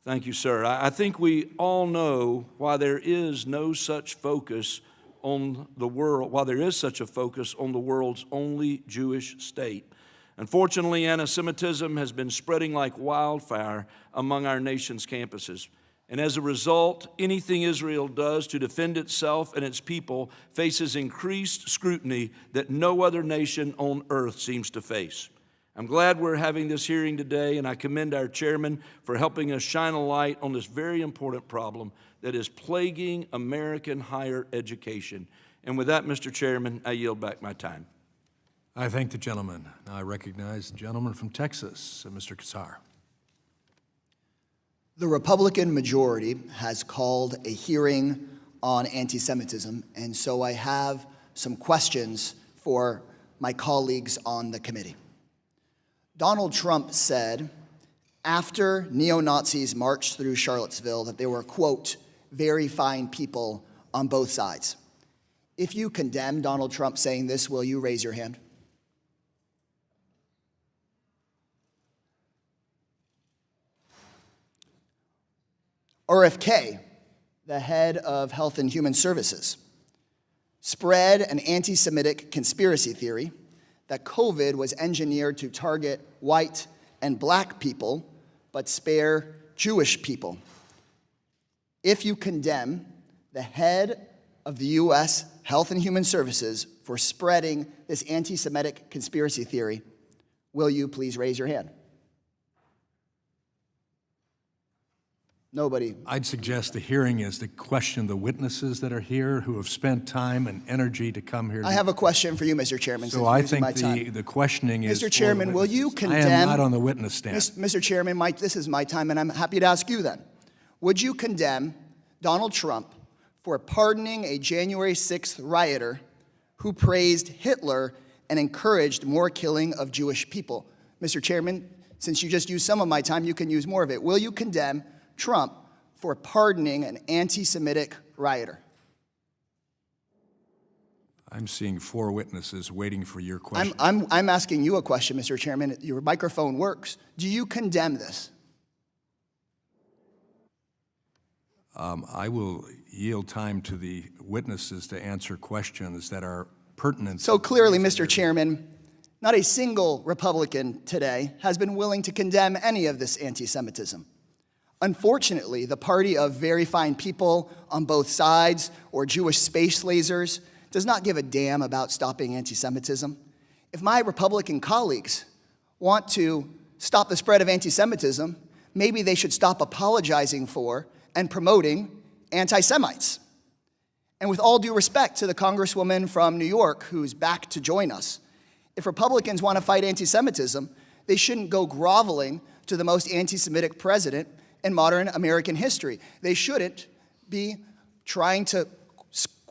Thank you, sir. I think we all know why there is no such focus on the world, why there is such a focus on the world's only Jewish state. Unfortunately, anti-Semitism has been spreading like wildfire among our nation's campuses. And as a result, anything Israel does to defend itself and its people faces increased scrutiny that no other nation on earth seems to face. I'm glad we're having this hearing today, and I commend our chairman for helping us shine a light on this very important problem that is plaguing American higher education. And with that, Mr. Chairman, I yield back my time. I thank the gentleman. Now I recognize the gentleman from Texas, Mr. Kassar. The Republican majority has called a hearing on anti-Semitism, and so I have some questions for my colleagues on the committee. Donald Trump said after neo-Nazis marched through Charlottesville that they were, quote, very fine people on both sides. If you condemn Donald Trump saying this, will you raise your hand? RFK, the head of Health and Human Services, spread an anti-Semitic conspiracy theory that COVID was engineered to target white and black people, but spare Jewish people. If you condemn the head of the U.S. Health and Human Services for spreading this anti-Semitic conspiracy theory, will you please raise your hand? Nobody. I'd suggest the hearing is to question the witnesses that are here who have spent time and energy to come here. I have a question for you, Mr. Chairman. So I think the questioning is Mr. Chairman, will you condemn? I am not on the witness stand. Mr. Chairman, this is my time, and I'm happy to ask you then. Would you condemn Donald Trump for pardoning a January 6th rioter who praised Hitler and encouraged more killing of Jewish people? Mr. Chairman, since you just used some of my time, you can use more of it. Will you condemn Trump for pardoning an anti-Semitic rioter? I'm seeing 4 witnesses waiting for your question. I'm asking you a question, Mr. Chairman. Your microphone works. Do you condemn this? I will yield time to the witnesses to answer questions that are pertinent. So clearly, Mr. Chairman, not a single Republican today has been willing to condemn any of this anti-Semitism. Unfortunately, the party of very fine people on both sides, or Jewish space lasers, does not give a damn about stopping anti-Semitism. If my Republican colleagues want to stop the spread of anti-Semitism, maybe they should stop apologizing for and promoting anti-Semites. And with all due respect to the Congresswoman from New York who's back to join us, if Republicans want to fight anti-Semitism, they shouldn't go groveling to the most anti-Semitic president in modern American history. They shouldn't be trying to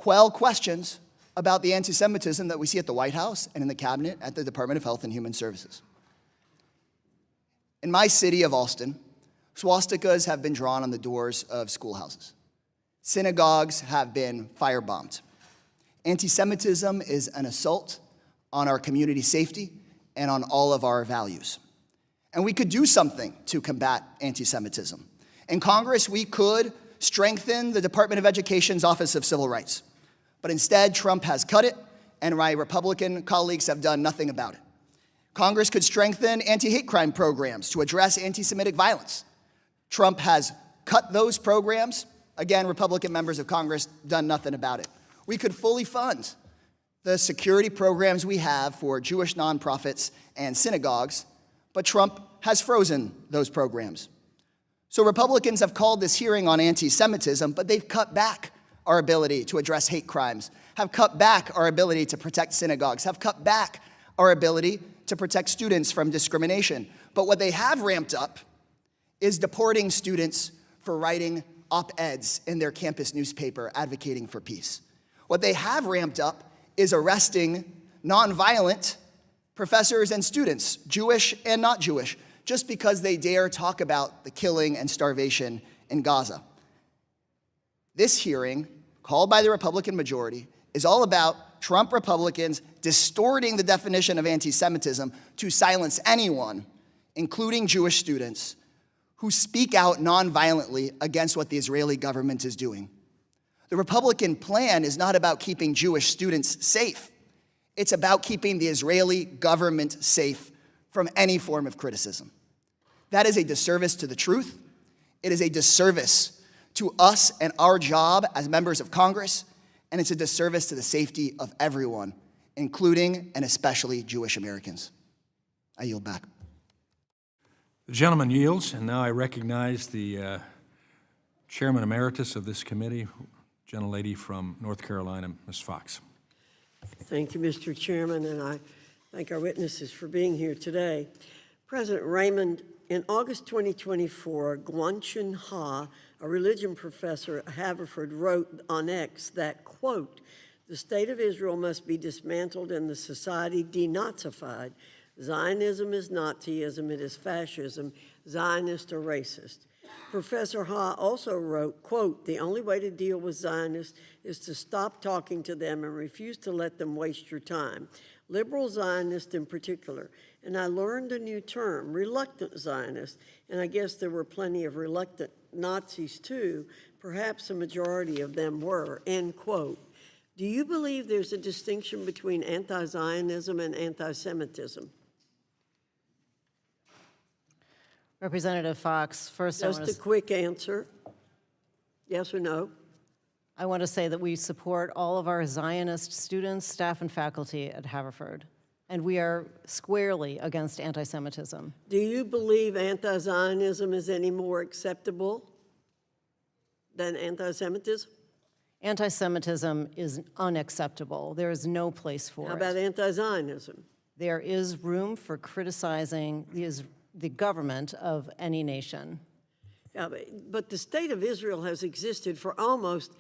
quell questions about the anti-Semitism that we see at the White House and in the cabinet at the Department of Health and Human Services. In my city of Austin, swastikas have been drawn on the doors of schoolhouses. Synagogues have been firebombed. Anti-Semitism is an assault on our community safety and on all of our values. And we could do something to combat anti-Semitism. In Congress, we could strengthen the Department of Education's Office of Civil Rights. But instead, Trump has cut it, and my Republican colleagues have done nothing about it. Congress could strengthen anti-hate crime programs to address anti-Semitic violence. Trump has cut those programs. Again, Republican members of Congress done nothing about it. We could fully fund the security programs we have for Jewish nonprofits and synagogues, but Trump has frozen those programs. So Republicans have called this hearing on anti-Semitism, but they've cut back our ability to address hate crimes, have cut back our ability to protect synagogues, have cut back our ability to protect students from discrimination. But what they have ramped up is deporting students for writing op-eds in their campus newspaper advocating for peace. What they have ramped up is arresting nonviolent professors and students, Jewish and not Jewish, just because they dare talk about the killing and starvation in Gaza. This hearing, called by the Republican majority, is all about Trump Republicans distorting the definition of anti-Semitism to silence anyone, including Jewish students, who speak out nonviolently against what the Israeli government is doing. The Republican plan is not about keeping Jewish students safe. It's about keeping the Israeli government safe from any form of criticism. That is a disservice to the truth. It is a disservice to us and our job as members of Congress, and it's a disservice to the safety of everyone, including and especially Jewish Americans. I yield back. The gentleman yields, and now I recognize the Chairman Emeritus of this committee, gentlelady from North Carolina, Ms. Fox. Thank you, Mr. Chairman, and I thank our witnesses for being here today. President Raymond, in August 2024, Guanchen Ha, a religion professor at Haverford, wrote on X that, quote, "The state of Israel must be dismantled and the society denazified. Zionism is Nazism, it is fascism. Zionists are racist." Professor Ha also wrote, quote, "The only way to deal with Zionists is to stop talking to them and refuse to let them waste your time. Liberal Zionists in particular." And I learned a new term, reluctant Zionists, and I guess there were plenty of reluctant Nazis too. Perhaps a majority of them were, end quote. Do you believe there's a distinction between anti-Zionism and anti-Semitism? Representative Fox, first I want Just a quick answer, yes or no? I want to say that we support all of our Zionist students, staff, and faculty at Haverford, and we are squarely against anti-Semitism. Do you believe anti-Zionism is any more acceptable than anti-Semitism? Anti-Semitism is unacceptable. There is no place for it. How about anti-Zionism? There is room for criticizing the government of any nation. Yeah, but the state of Israel has existed for almost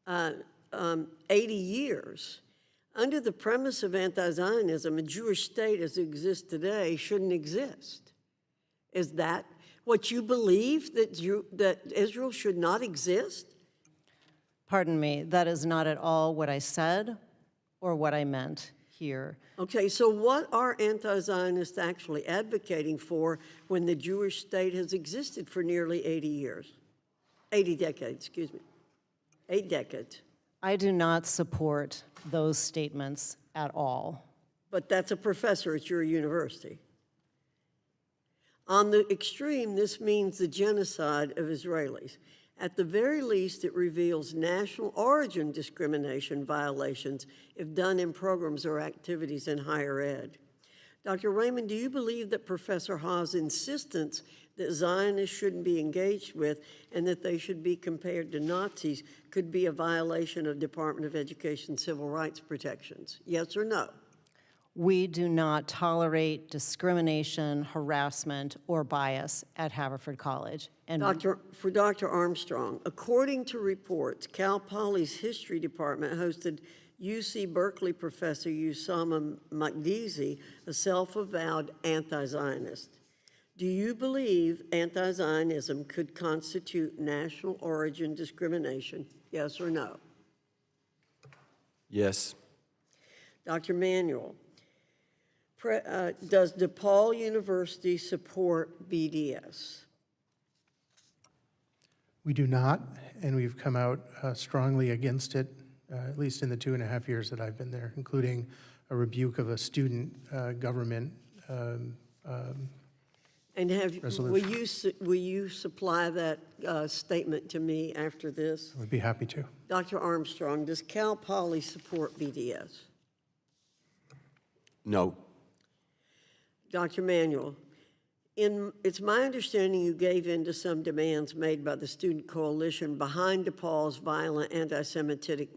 80 years. Under the premise of anti-Zionism, a Jewish state as it exists today shouldn't exist. Is that what you believe, that Israel should not exist? Pardon me, that is not at all what I said or what I meant here. Okay, so what are anti-Zionists actually advocating for when the Jewish state has existed for nearly 80 years? 80 decades, excuse me. 8 decades. I do not support those statements at all. But that's a professor at your university. On the extreme, this means the genocide of Israelis. At the very least, it reveals national origin discrimination violations if done in programs or activities in higher ed. Dr. Raymond, do you believe that Professor Ha's insistence that Zionists shouldn't be engaged with and that they should be compared to Nazis could be a violation of Department of Education civil rights protections? Yes or no? We do not tolerate discrimination, harassment, or bias at Haverford College. And For Dr. Armstrong, according to reports, Cal Poly's history department hosted UC Berkeley professor Usama Makdizi, a self-avowed anti-Zionist. Do you believe anti-Zionism could constitute national origin discrimination? Yes or no? Yes. Dr. Manuel, does DePaul University support BDS? We do not, and we've come out strongly against it, at least in the 2.5 years that I've been there, including a rebuke of a student government And resolution. will you supply that statement to me after this? I would be happy to. Dr. Armstrong, does Cal Poly support BDS? No. Dr. Manuel, it's my understanding you gave in to some demands made by the student coalition behind DePaul's violent anti-Semitic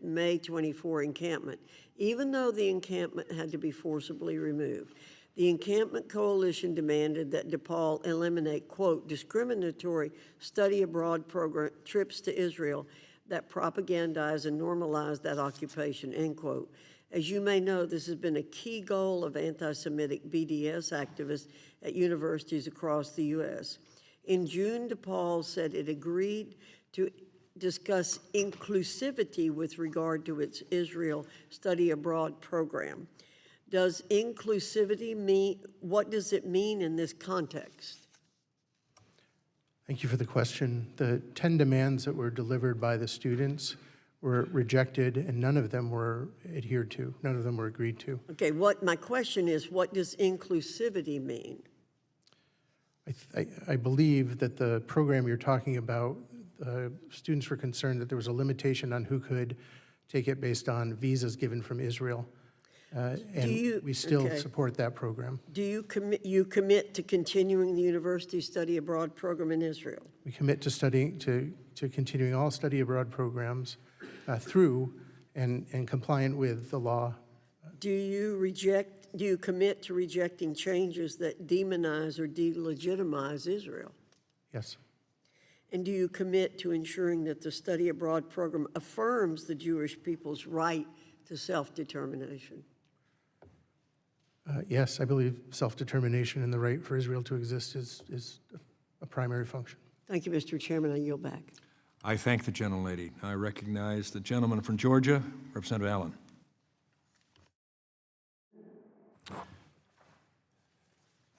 May 24 encampment, even though the encampment had to be forcibly removed. The encampment coalition demanded that DePaul eliminate, quote, discriminatory study abroad program trips to Israel that propagandize and normalize that occupation, end quote. As you may know, this has been a key goal of anti-Semitic BDS activists at universities across the U.S. In June, DePaul said it agreed to discuss inclusivity with regard to its Israel study abroad program. Does inclusivity mean, what does it mean in this context? Thank you for the question. The 10 demands that were delivered by the students were rejected, and none of them were adhered to. None of them were agreed to. Okay, my question is, what does inclusivity mean? I believe that the program you're talking about, students were concerned that there was a limitation on who could take it based on visas given from Israel. And we still support that program. Do you commit to continuing the university study abroad program in Israel? We commit to studying, to continuing all study abroad programs through and compliant with the law. Do you commit to rejecting changes that demonize or delegitimize Israel? Yes. And do you commit to ensuring that the study abroad program affirms the Jewish people's right to self-determination? Yes, I believe self-determination and the right for Israel to exist is a primary function. Thank you, Mr. Chairman. I yield back. I thank the gentlelady. I recognize the gentleman from Georgia, Representative Allen.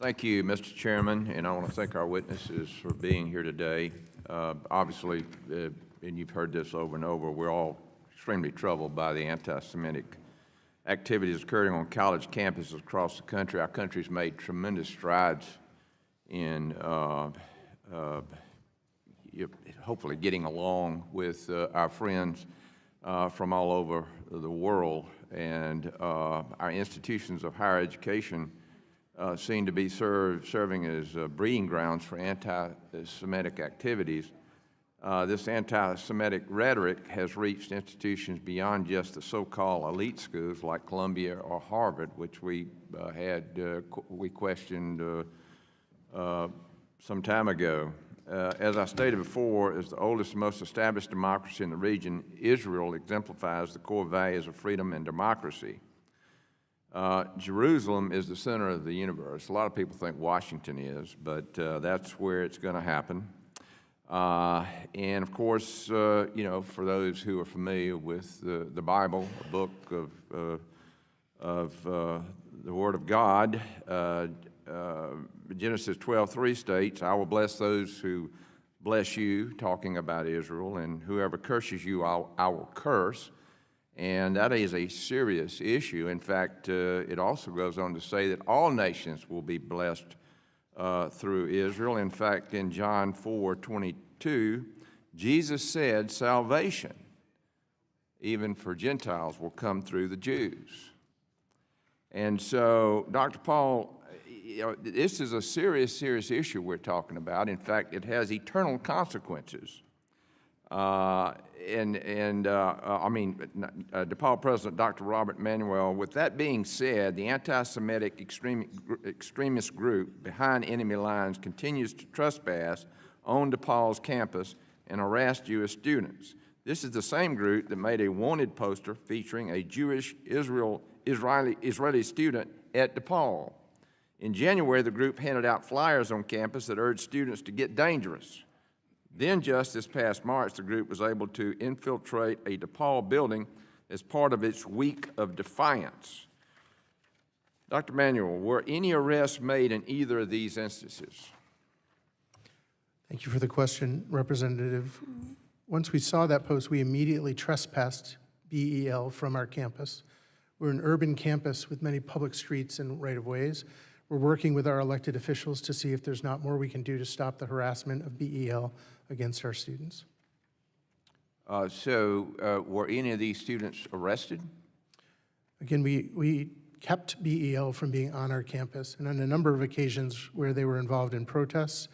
Thank you, Mr. Chairman, and I want to thank our witnesses for being here today. Obviously, and you've heard this over and over, we're all extremely troubled by the anti-Semitic activities occurring on college campuses across the country. Our country's made tremendous strides in hopefully getting along with our friends from all over the world, and our institutions of higher education seem to be serving as breeding grounds for anti-Semitic activities. This anti-Semitic rhetoric has reached institutions beyond just the so-called elite schools like Columbia or Harvard, which we questioned some time ago. As I stated before, as the oldest and most established democracy in the region, Israel exemplifies the core values of freedom and democracy. Jerusalem is the center of the universe. A lot of people think Washington is, but that's where it's going to happen. And of course, you know, for those who are familiar with the Bible, a book of the Word of God, Genesis 12:3 states, "I will bless those who bless you," talking about Israel, "and whoever curses you, I will curse." And that is a serious issue. In fact, it also goes on to say that all nations will be blessed through Israel. In fact, in John 4:22, Jesus said salvation, even for Gentiles, will come through the Jews. And so, Dr. Paul, you know, this is a serious issue we're talking about. In fact, it has eternal consequences. DePaul President Dr. Robert Manuel. With that being said, the anti-Semitic extremist group behind enemy lines continues to trespass on DePaul's campus and harass Jewish students. This is the same group that made a wanted poster featuring a Jewish Israeli student at DePaul. In January, the group handed out flyers on campus that urged students to get dangerous. Then, just this past March, the group was able to infiltrate a DePaul building as part of its week of defiance. Dr. Manuel, were any arrests made in either of these instances? Thank you for the question, Representative. Once we saw that post, we immediately trespassed BEL from our campus. We're an urban campus with many public streets and right-of-ways. We're working with our elected officials to see if there's not more we can do to stop the harassment of BEL against our students. Were any of these students arrested? Again, we kept BEL from being on our campus, and on a number of occasions where they were involved in protests,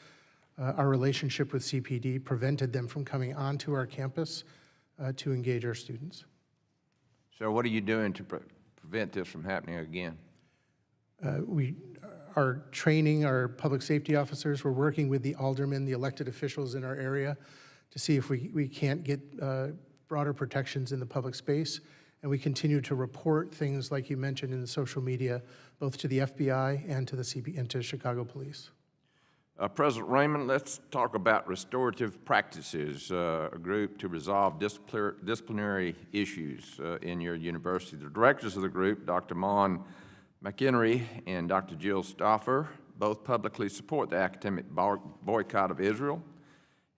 our relationship with CPD prevented them from coming onto our campus to engage our students. So what are you doing to prevent this from happening again? We are training our public safety officers. We're working with the aldermen, the elected officials in our area to see if we can't get broader protections in the public space. And we continue to report things like you mentioned in the social media, both to the FBI and to the Chicago Police. President Raymond, let's talk about restorative practices, a group to resolve disciplinary issues in your university. The directors of the group, Dr. Mon McHenry and Dr. Jill Stauffer, both publicly support the academic boycott of Israel.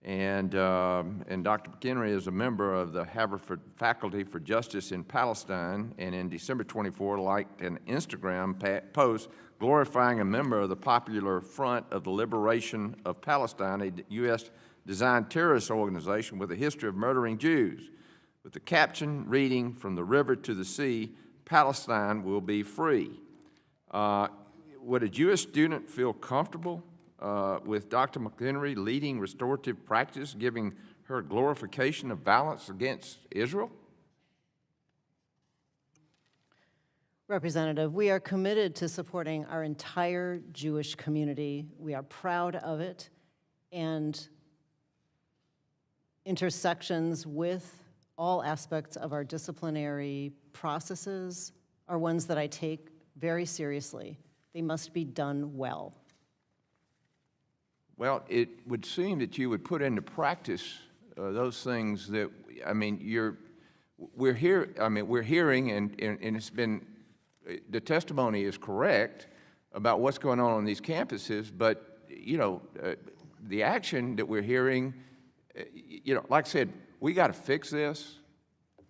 And Dr. McHenry is a member of the Haverford Faculty for Justice in Palestine, and in December 24 liked an Instagram post glorifying a member of the Popular Front of the Liberation of Palestine, a U.S.-designed terrorist organization with a history of murdering Jews, with the caption reading, "From the river to the sea, Palestine will be free." Would a Jewish student feel comfortable with Dr. McHenry leading restorative practice, giving her glorification of violence against Israel? Representative, we are committed to supporting our entire Jewish community. We are proud of it, and intersections with all aspects of our disciplinary processes are ones that I take very seriously. They must be done well. Well, it would seem that you would put into practice those things that, we're hearing, and it's been, the testimony is correct about what's going on these campuses, but, the action that we're hearing, like I said, we got to fix this.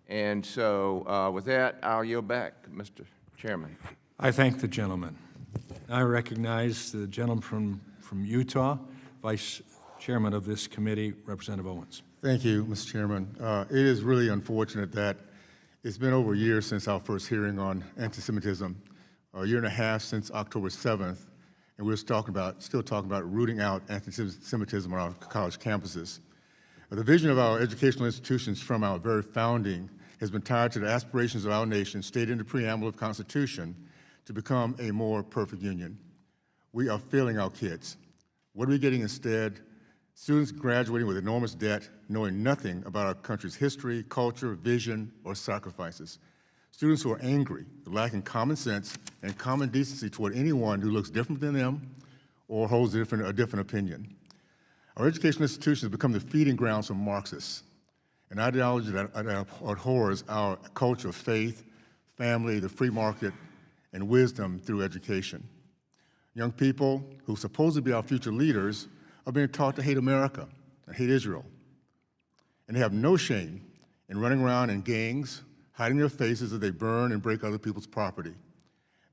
And so with that, I'll yield back, Mr. Chairman. I thank the gentleman. I recognize the gentleman from Utah, Vice Chairman of this committee, Representative Owens. Thank you, Mr. Chairman. It is really unfortunate that it's been over a year since our first hearing on anti-Semitism, a year and a half since October 7th, and we're still talking about rooting out anti-Semitism on our college campuses. The vision of our educational institutions from our very founding has been tied to the aspirations of our nation stated in the preamble of the Constitution to become a more perfect union. We are failing our kids. What are we getting instead? Students graduating with enormous debt, knowing nothing about our country's history, culture, vision, or sacrifices. Students who are angry, lacking common sense and common decency toward anyone who looks different than them or holds a different opinion. Our educational institutions become the feeding grounds for Marxists, an ideology that abhors our culture of faith, family, the free market, and wisdom through education. Young people who supposed to be our future leaders are being taught to hate America and hate Israel. And they have no shame in running around in gangs, hiding their faces as they burn and break other people's property.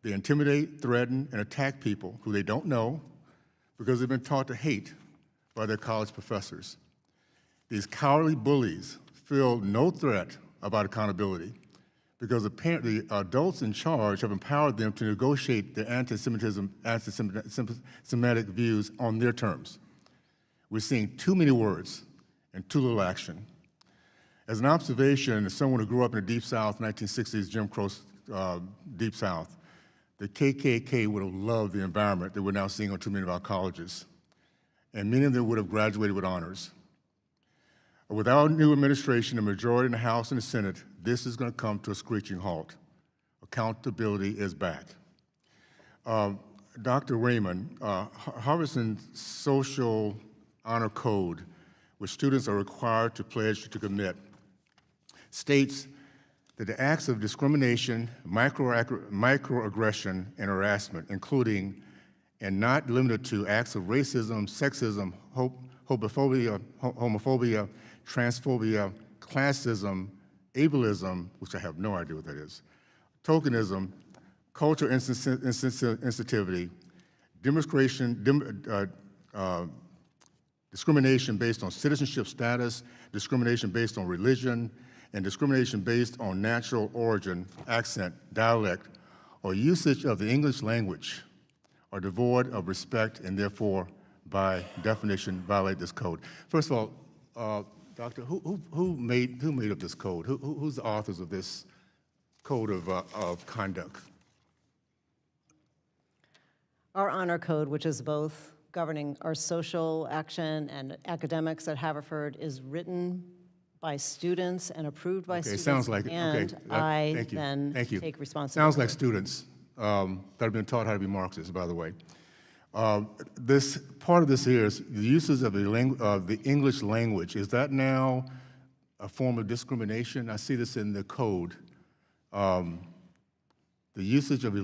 They intimidate, threaten, and attack people who they don't know because they've been taught to hate by their college professors. These cowardly bullies feel no threat about accountability because the adults in charge have empowered them to negotiate their anti-Semitic views on their terms. We're seeing too many words and too little action. As an observation, as someone who grew up in the Deep South, 1960s, Jim Crow Deep South, the KKK would have loved the environment that we're now seeing on too many of our colleges. And many of them would have graduated with honors. With our new administration, the majority in the House and the Senate, this is going to come to a screeching halt. Accountability is back. Dr. Raymond, Harvard's social honor code, which students are required to pledge to commit, states that the acts of discrimination, microaggression, and harassment, including and not limited to acts of racism, sexism, homophobia, transphobia, classism, ableism, which I have no idea what that is, tokenism, cultural insensitivity, discrimination based on citizenship status, discrimination based on religion, and discrimination based on natural origin, accent, dialect, or usage of the English language are devoid of respect and therefore, by definition, violate this code. First of all, Doctor, who made up this code? Who's the authors of this code of conduct? Our honor code, which is both governing our social action and academics at Haverford, is written by students and approved by students. Sounds like it. And I then take responsibility. Sounds like students that have been taught how to be Marxists, by the way. This part of this here is the uses of the English language. Is that now a form of discrimination? I see this in the code. The usage of the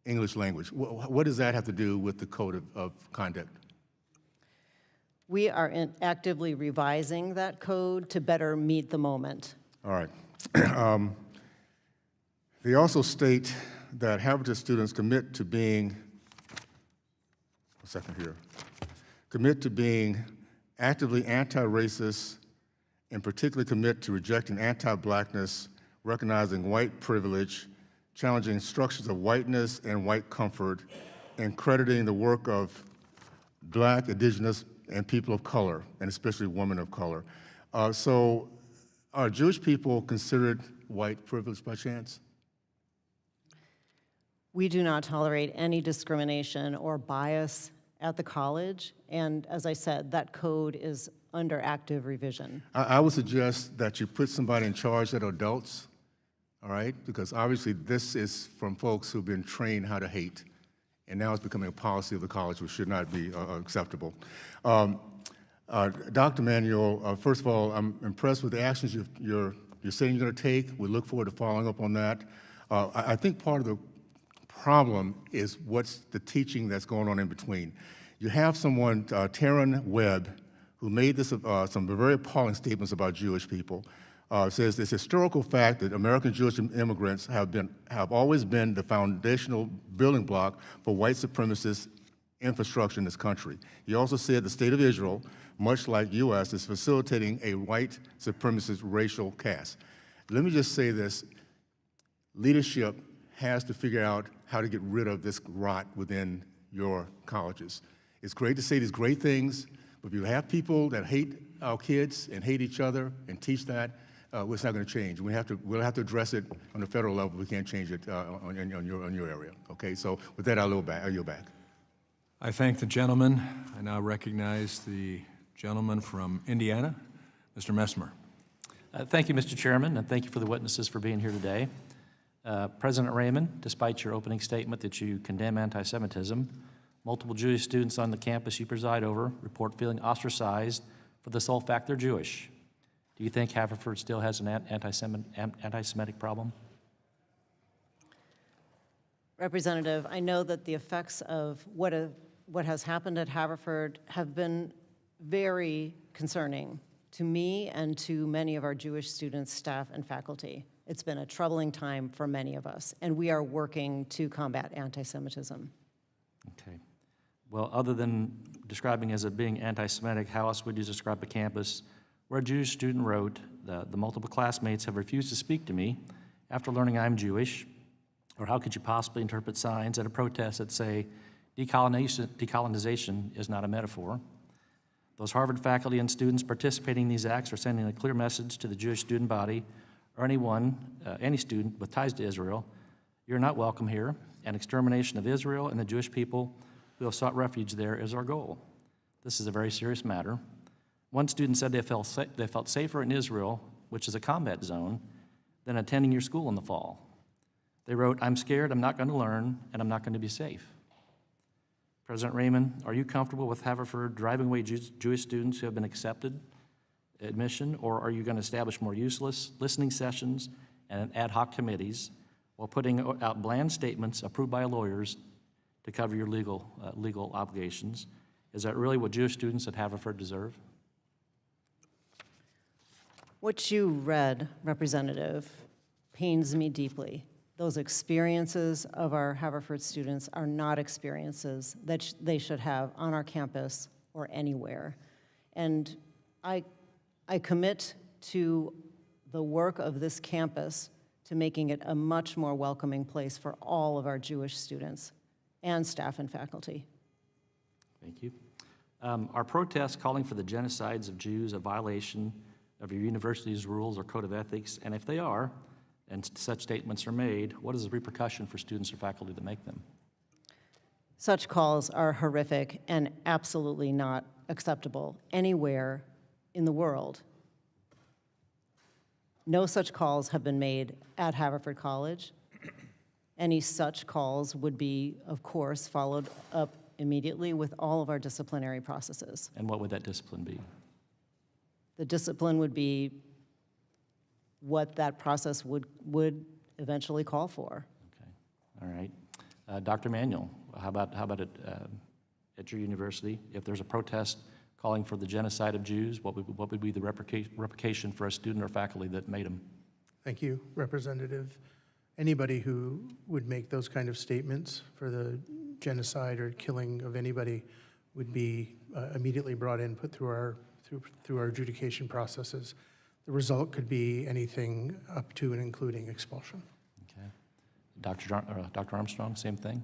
English language. What does that have to do with the code of conduct? We are actively revising that code to better meet the moment. All right. They also state that Haverford students commit to being actively anti-racist and particularly commit to rejecting anti-blackness, recognizing white privilege, challenging structures of whiteness and white comfort, and crediting the work of Black, Indigenous, and people of color, and especially women of color. So are Jewish people considered white privilege by chance? We do not tolerate any discrimination or bias at the college, and as I said, that code is under active revision. I would suggest that you put somebody in charge that are adults, all right? Because obviously this is from folks who've been trained how to hate, and now it's becoming a policy of the college, which should not be acceptable. Dr. Manuel, first of all, I'm impressed with the actions you're saying you're going to take. We look forward to following up on that. I think part of the problem is what's the teaching that's going on in between. You have someone, Taryn Webb, who made this, some very appalling statements about Jewish people. Says it's a historical fact that American Jewish immigrants have always been the foundational building block for white supremacist infrastructure in this country. He also said the state of Israel, much like U.S., is facilitating a white supremacist racial caste. Let me just say this, leadership has to figure out how to get rid of this rot within your colleges. It's great to say these great things, but if you have people that hate our kids and hate each other and teach that, it's not going to change. We'll have to address it on the federal level. We can't change it on your area. Okay, so with that, I'll yield back. I thank the gentleman. I now recognize the gentleman from Indiana, Mr. Messmer. Thank you, Mr. Chairman, and thank you for the witnesses for being here today. President Raymond, despite your opening statement that you condemn anti-Semitism, multiple Jewish students on the campus you preside over report feeling ostracized for the sole fact they're Jewish. Do you think Haverford still has an anti-Semitic problem? Representative, I know that the effects of what has happened at Haverford have been very concerning to me and to many of our Jewish students, staff, and faculty. It's been a troubling time for many of us, and we are working to combat anti-Semitism. Okay. Well, other than describing as it being anti-Semitic, how else would you describe a campus where a Jewish student wrote, the multiple classmates have refused to speak to me after learning I'm Jewish? Or how could you possibly interpret signs at a protest that say decolonization is not a metaphor? Those Harvard faculty and students participating in these acts are sending a clear message to the Jewish student body or any student with ties to Israel. You're not welcome here, and extermination of Israel and the Jewish people who have sought refuge there is our goal. This is a very serious matter. One student said they felt safer in Israel, which is a combat zone, than attending your school in the fall. They wrote, "I'm scared, I'm not going to learn, and I'm not going to be safe." President Raymond, are you comfortable with Haverford driving away Jewish students who have been accepted admission, or are you going to establish more useless listening sessions and ad hoc committees while putting out bland statements approved by lawyers to cover your legal obligations? Is that really what Jewish students at Haverford deserve? What you read, Representative, pains me deeply. Those experiences of our Haverford students are not experiences that they should have on our campus or anywhere. And I commit to the work of this campus to making it a much more welcoming place for all of our Jewish students and staff and faculty. Thank you. Are protests calling for the genocides of Jews a violation of your university's rules or code of ethics? And if they are, and such statements are made, what is the repercussion for students or faculty that make them? Such calls are horrific and absolutely not acceptable anywhere in the world. No such calls have been made at Haverford College. Any such calls would be, of course, followed up immediately with all of our disciplinary processes. And what would that discipline be? The discipline would be what that process would eventually call for. All right. Dr. Manuel, how about at your university? If there's a protest calling for the genocide of Jews, what would be the replication for a student or faculty that made them? Thank you, Representative. Anybody who would make those kind of statements for the genocide or killing of anybody would be immediately brought in, put through our adjudication processes. The result could be anything up to and including expulsion. Okay. Dr. Armstrong, same thing?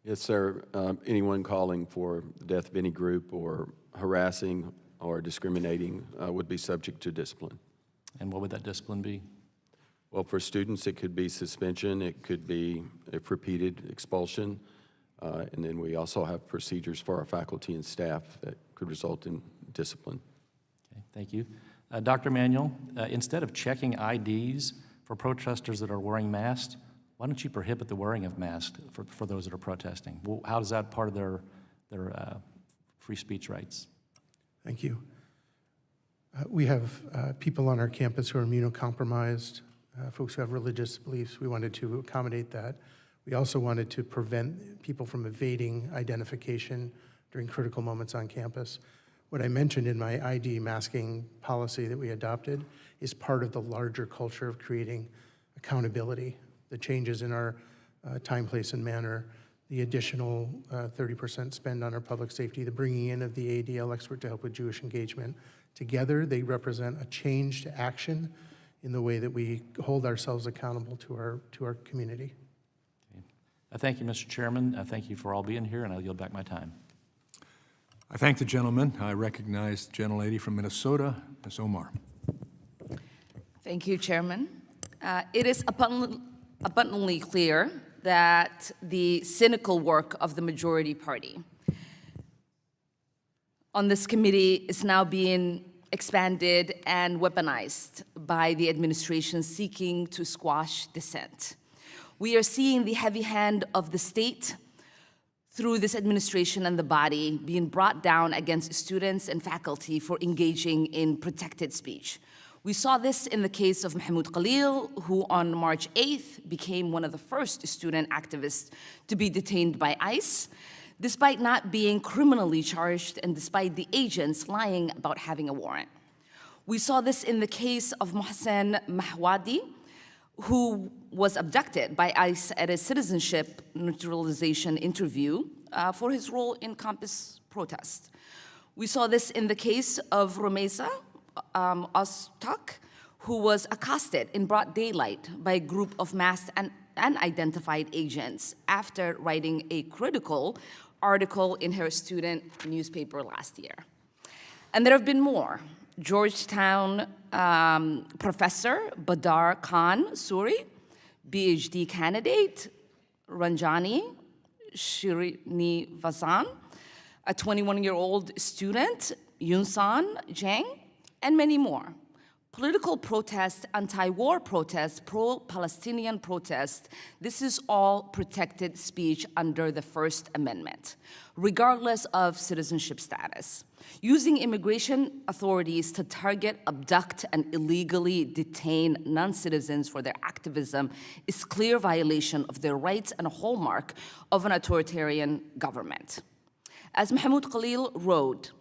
Yes, sir. Anyone calling for the death of any group or harassing or discriminating would be subject to discipline. And what would that discipline be? Well, for students, it could be suspension. It could be, if repeated, expulsion. And then we also have procedures for our faculty and staff that could result in discipline. Okay, thank you. Dr. Manuel, instead of checking IDs for protesters that are wearing masks, why don't you prohibit the wearing of masks for those that are protesting? Well, how is that part of their free speech rights? Thank you. We have people on our campus who are immunocompromised, folks who have religious beliefs. We wanted to accommodate that. We also wanted to prevent people from evading identification during critical moments on campus. What I mentioned in my ID masking policy that we adopted is part of the larger culture of creating accountability, the changes in our time, place, and manner, the additional 30% spend on our public safety, the bringing in of the ADL expert to help with Jewish engagement. Together, they represent a change to action in the way that we hold ourselves accountable to our community. Okay. Thank you, Mr. Chairman. Thank you for all being here, and I'll yield back my time. I thank the gentleman. I recognize the gentlelady from Minnesota, Ms. Omar. Thank you, Chairman. It is abundantly clear that the cynical work of the majority party on this committee is now being expanded and weaponized by the administration seeking to squash dissent. We are seeing the heavy hand of the state through this administration and the body being brought down against students and faculty for engaging in protected speech. We saw this in the case of Mahmoud Khalil, who on March 8th became one of the first student activists to be detained by ICE, despite not being criminally charged and despite the agents lying about having a warrant. We saw this in the case of Mohsen Mahwadi, who was abducted by ICE at a citizenship naturalization interview for his role in campus protest. We saw this in the case of Romeza Oztak, who was accosted in broad daylight by a group of masked and unidentified agents after writing a critical article in her student newspaper last year. And there have been more. Georgetown professor Badar Khan Suri, PhD candidate Ranjani Srinivasan, a 21-year-old student Yunsan Jang, and many more. Political protests, anti-war protests, pro-Palestinian protests, this is all protected speech under the First Amendment, regardless of citizenship status. Using immigration authorities to target, abduct, and illegally detain non-citizens for their activism is clear violation of their rights and a hallmark of an authoritarian government. As Mahmoud Khalil wrote,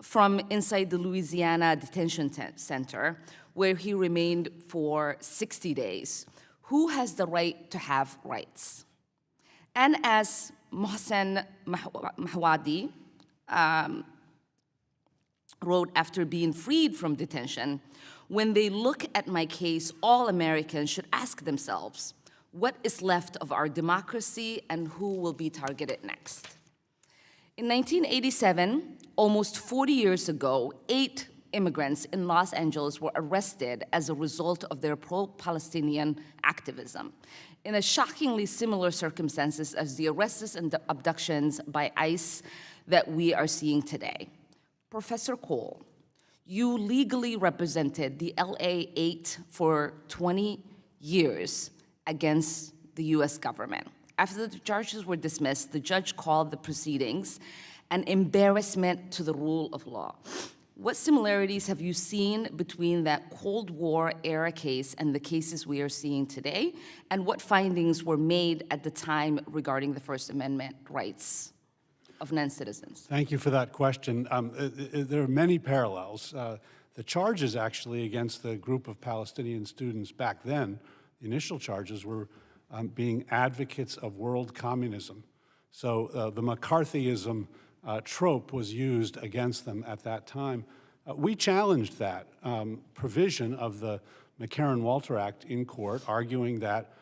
from inside the Louisiana Detention Center, where he remained for 60 days, who has the right to have rights? And as Mohsen Mahwadi wrote after being freed from detention, when they look at my case, all Americans should ask themselves, what is left of our democracy and who will be targeted next? In 1987, almost 40 years ago, 8 immigrants in Los Angeles were arrested as a result of their pro-Palestinian activism, in a shockingly similar circumstances as the arrests and the abductions by ICE that we are seeing today. Professor Cole, you legally represented the LA 8 for 20 years against the US government. After the charges were dismissed, the judge called the proceedings an embarrassment to the rule of law. What similarities have you seen between that Cold War era case and the cases we are seeing today? And what findings were made at the time regarding the First Amendment rights of non-citizens? Thank you for that question. There are many parallels. The charges actually against the group of Palestinian students back then, the initial charges were being advocates of world communism. So the McCarthyism trope was used against them at that time. We challenged that provision of the McCarran-Walter Act in court, arguing that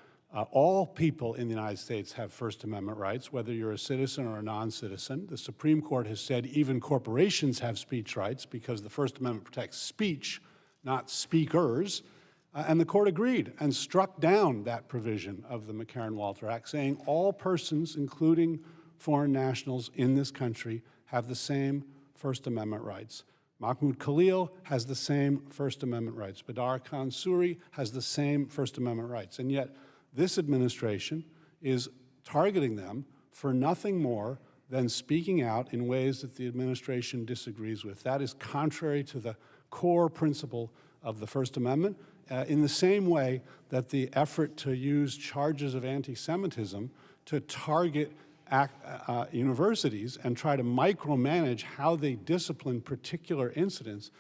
all people in the United States have First Amendment rights, whether you're a citizen or a non-citizen. The Supreme Court has said even corporations have speech rights because the First Amendment protects speech, not speakers. And the court agreed and struck down that provision of the McCarran-Walter Act, saying all persons, including foreign nationals in this country, have the same First Amendment rights. Mahmoud Khalil has the same First Amendment rights. Badar Khan Suri has the same First Amendment rights. And yet this administration is targeting them for nothing more than speaking out in ways that the administration disagrees with. That is contrary to the core principle of the First Amendment. In the same way that the effort to use charges of anti-Semitism to target universities and try to micromanage how they discipline particular incidents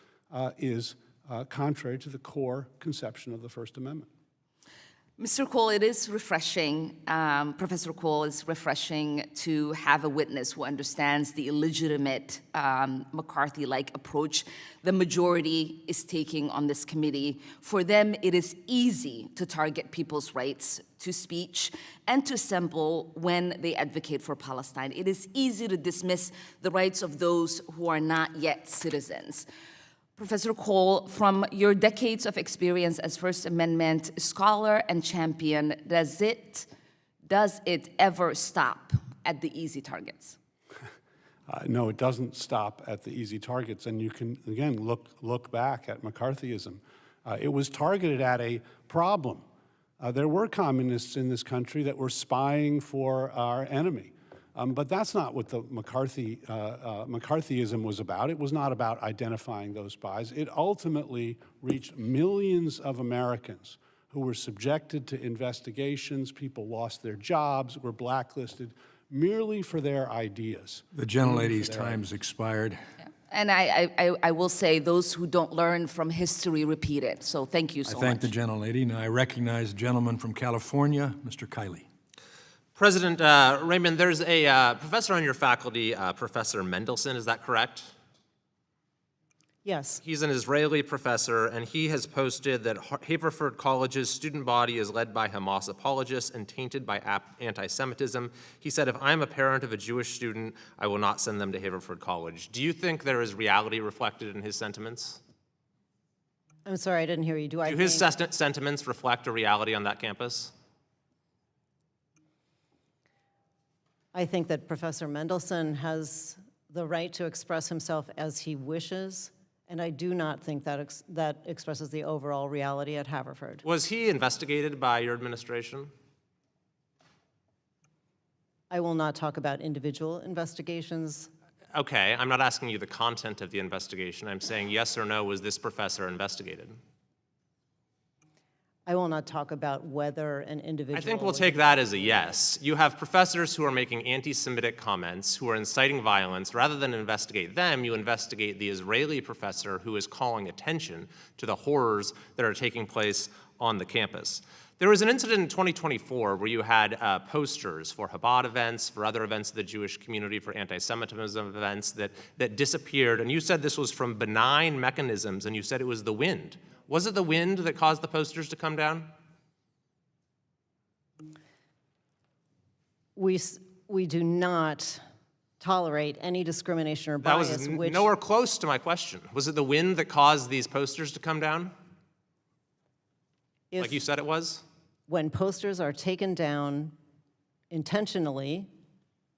is contrary to the core conception of the First Amendment. Mr. Cole, it is refreshing, Professor Cole, it's refreshing to have a witness who understands the illegitimate McCarthy-like approach the majority is taking on this committee. For them, it is easy to target people's rights to speech and to assemble when they advocate for Palestine. It is easy to dismiss the rights of those who are not yet citizens. Professor Cole, from your decades of experience as First Amendment scholar and champion, does it ever stop at the easy targets? No, it doesn't stop at the easy targets. And you can, again, look back at McCarthyism. It was targeted at a problem. There were communists in this country that were spying for our enemy. But that's not what the McCarthyism was about. It was not about identifying those spies. It ultimately reached millions of Americans who were subjected to investigations. People lost their jobs, were blacklisted, merely for their ideas. The gentlelady's time's expired. Yeah. And I will say those who don't learn from history repeat it. So thank you so much. I thank the gentlelady. Now I recognize the gentleman from California, Mr. Kiley. President Raymond, there's a professor on your faculty, Professor Mendelson, is that correct? Yes. He's an Israeli professor, and he has posted that Haverford College's student body is led by Hamas apologists and tainted by anti-Semitism. He said, if I'm a parent of a Jewish student, I will not send them to Haverford College. Do you think there is reality reflected in his sentiments? I'm sorry, I didn't hear you. Do his sentiments reflect a reality on that campus? I think that Professor Mendelsohn has the right to express himself as he wishes, and I do not think that that expresses the overall reality at Haverford. Was he investigated by your administration? I will not talk about individual investigations. Okay, I'm not asking you the content of the investigation. I'm saying yes or no, was this professor investigated? I will not talk about whether an individual... I think we'll take that as a yes. You have professors who are making anti-Semitic comments, who are inciting violence. Rather than investigate them, you investigate the Israeli professor who is calling attention to the horrors that are taking place on the campus. There was an incident in 2024 where you had posters for Chabad events, for other events of the Jewish community, for anti-Semitism events that disappeared, and you said this was from benign mechanisms, and you said it was the wind. Was it the wind that caused the posters to come down? We do not tolerate any discrimination or bias. That was nowhere close to my question. Was it the wind that caused these posters to come down? Like you said it was? When posters are taken down intentionally,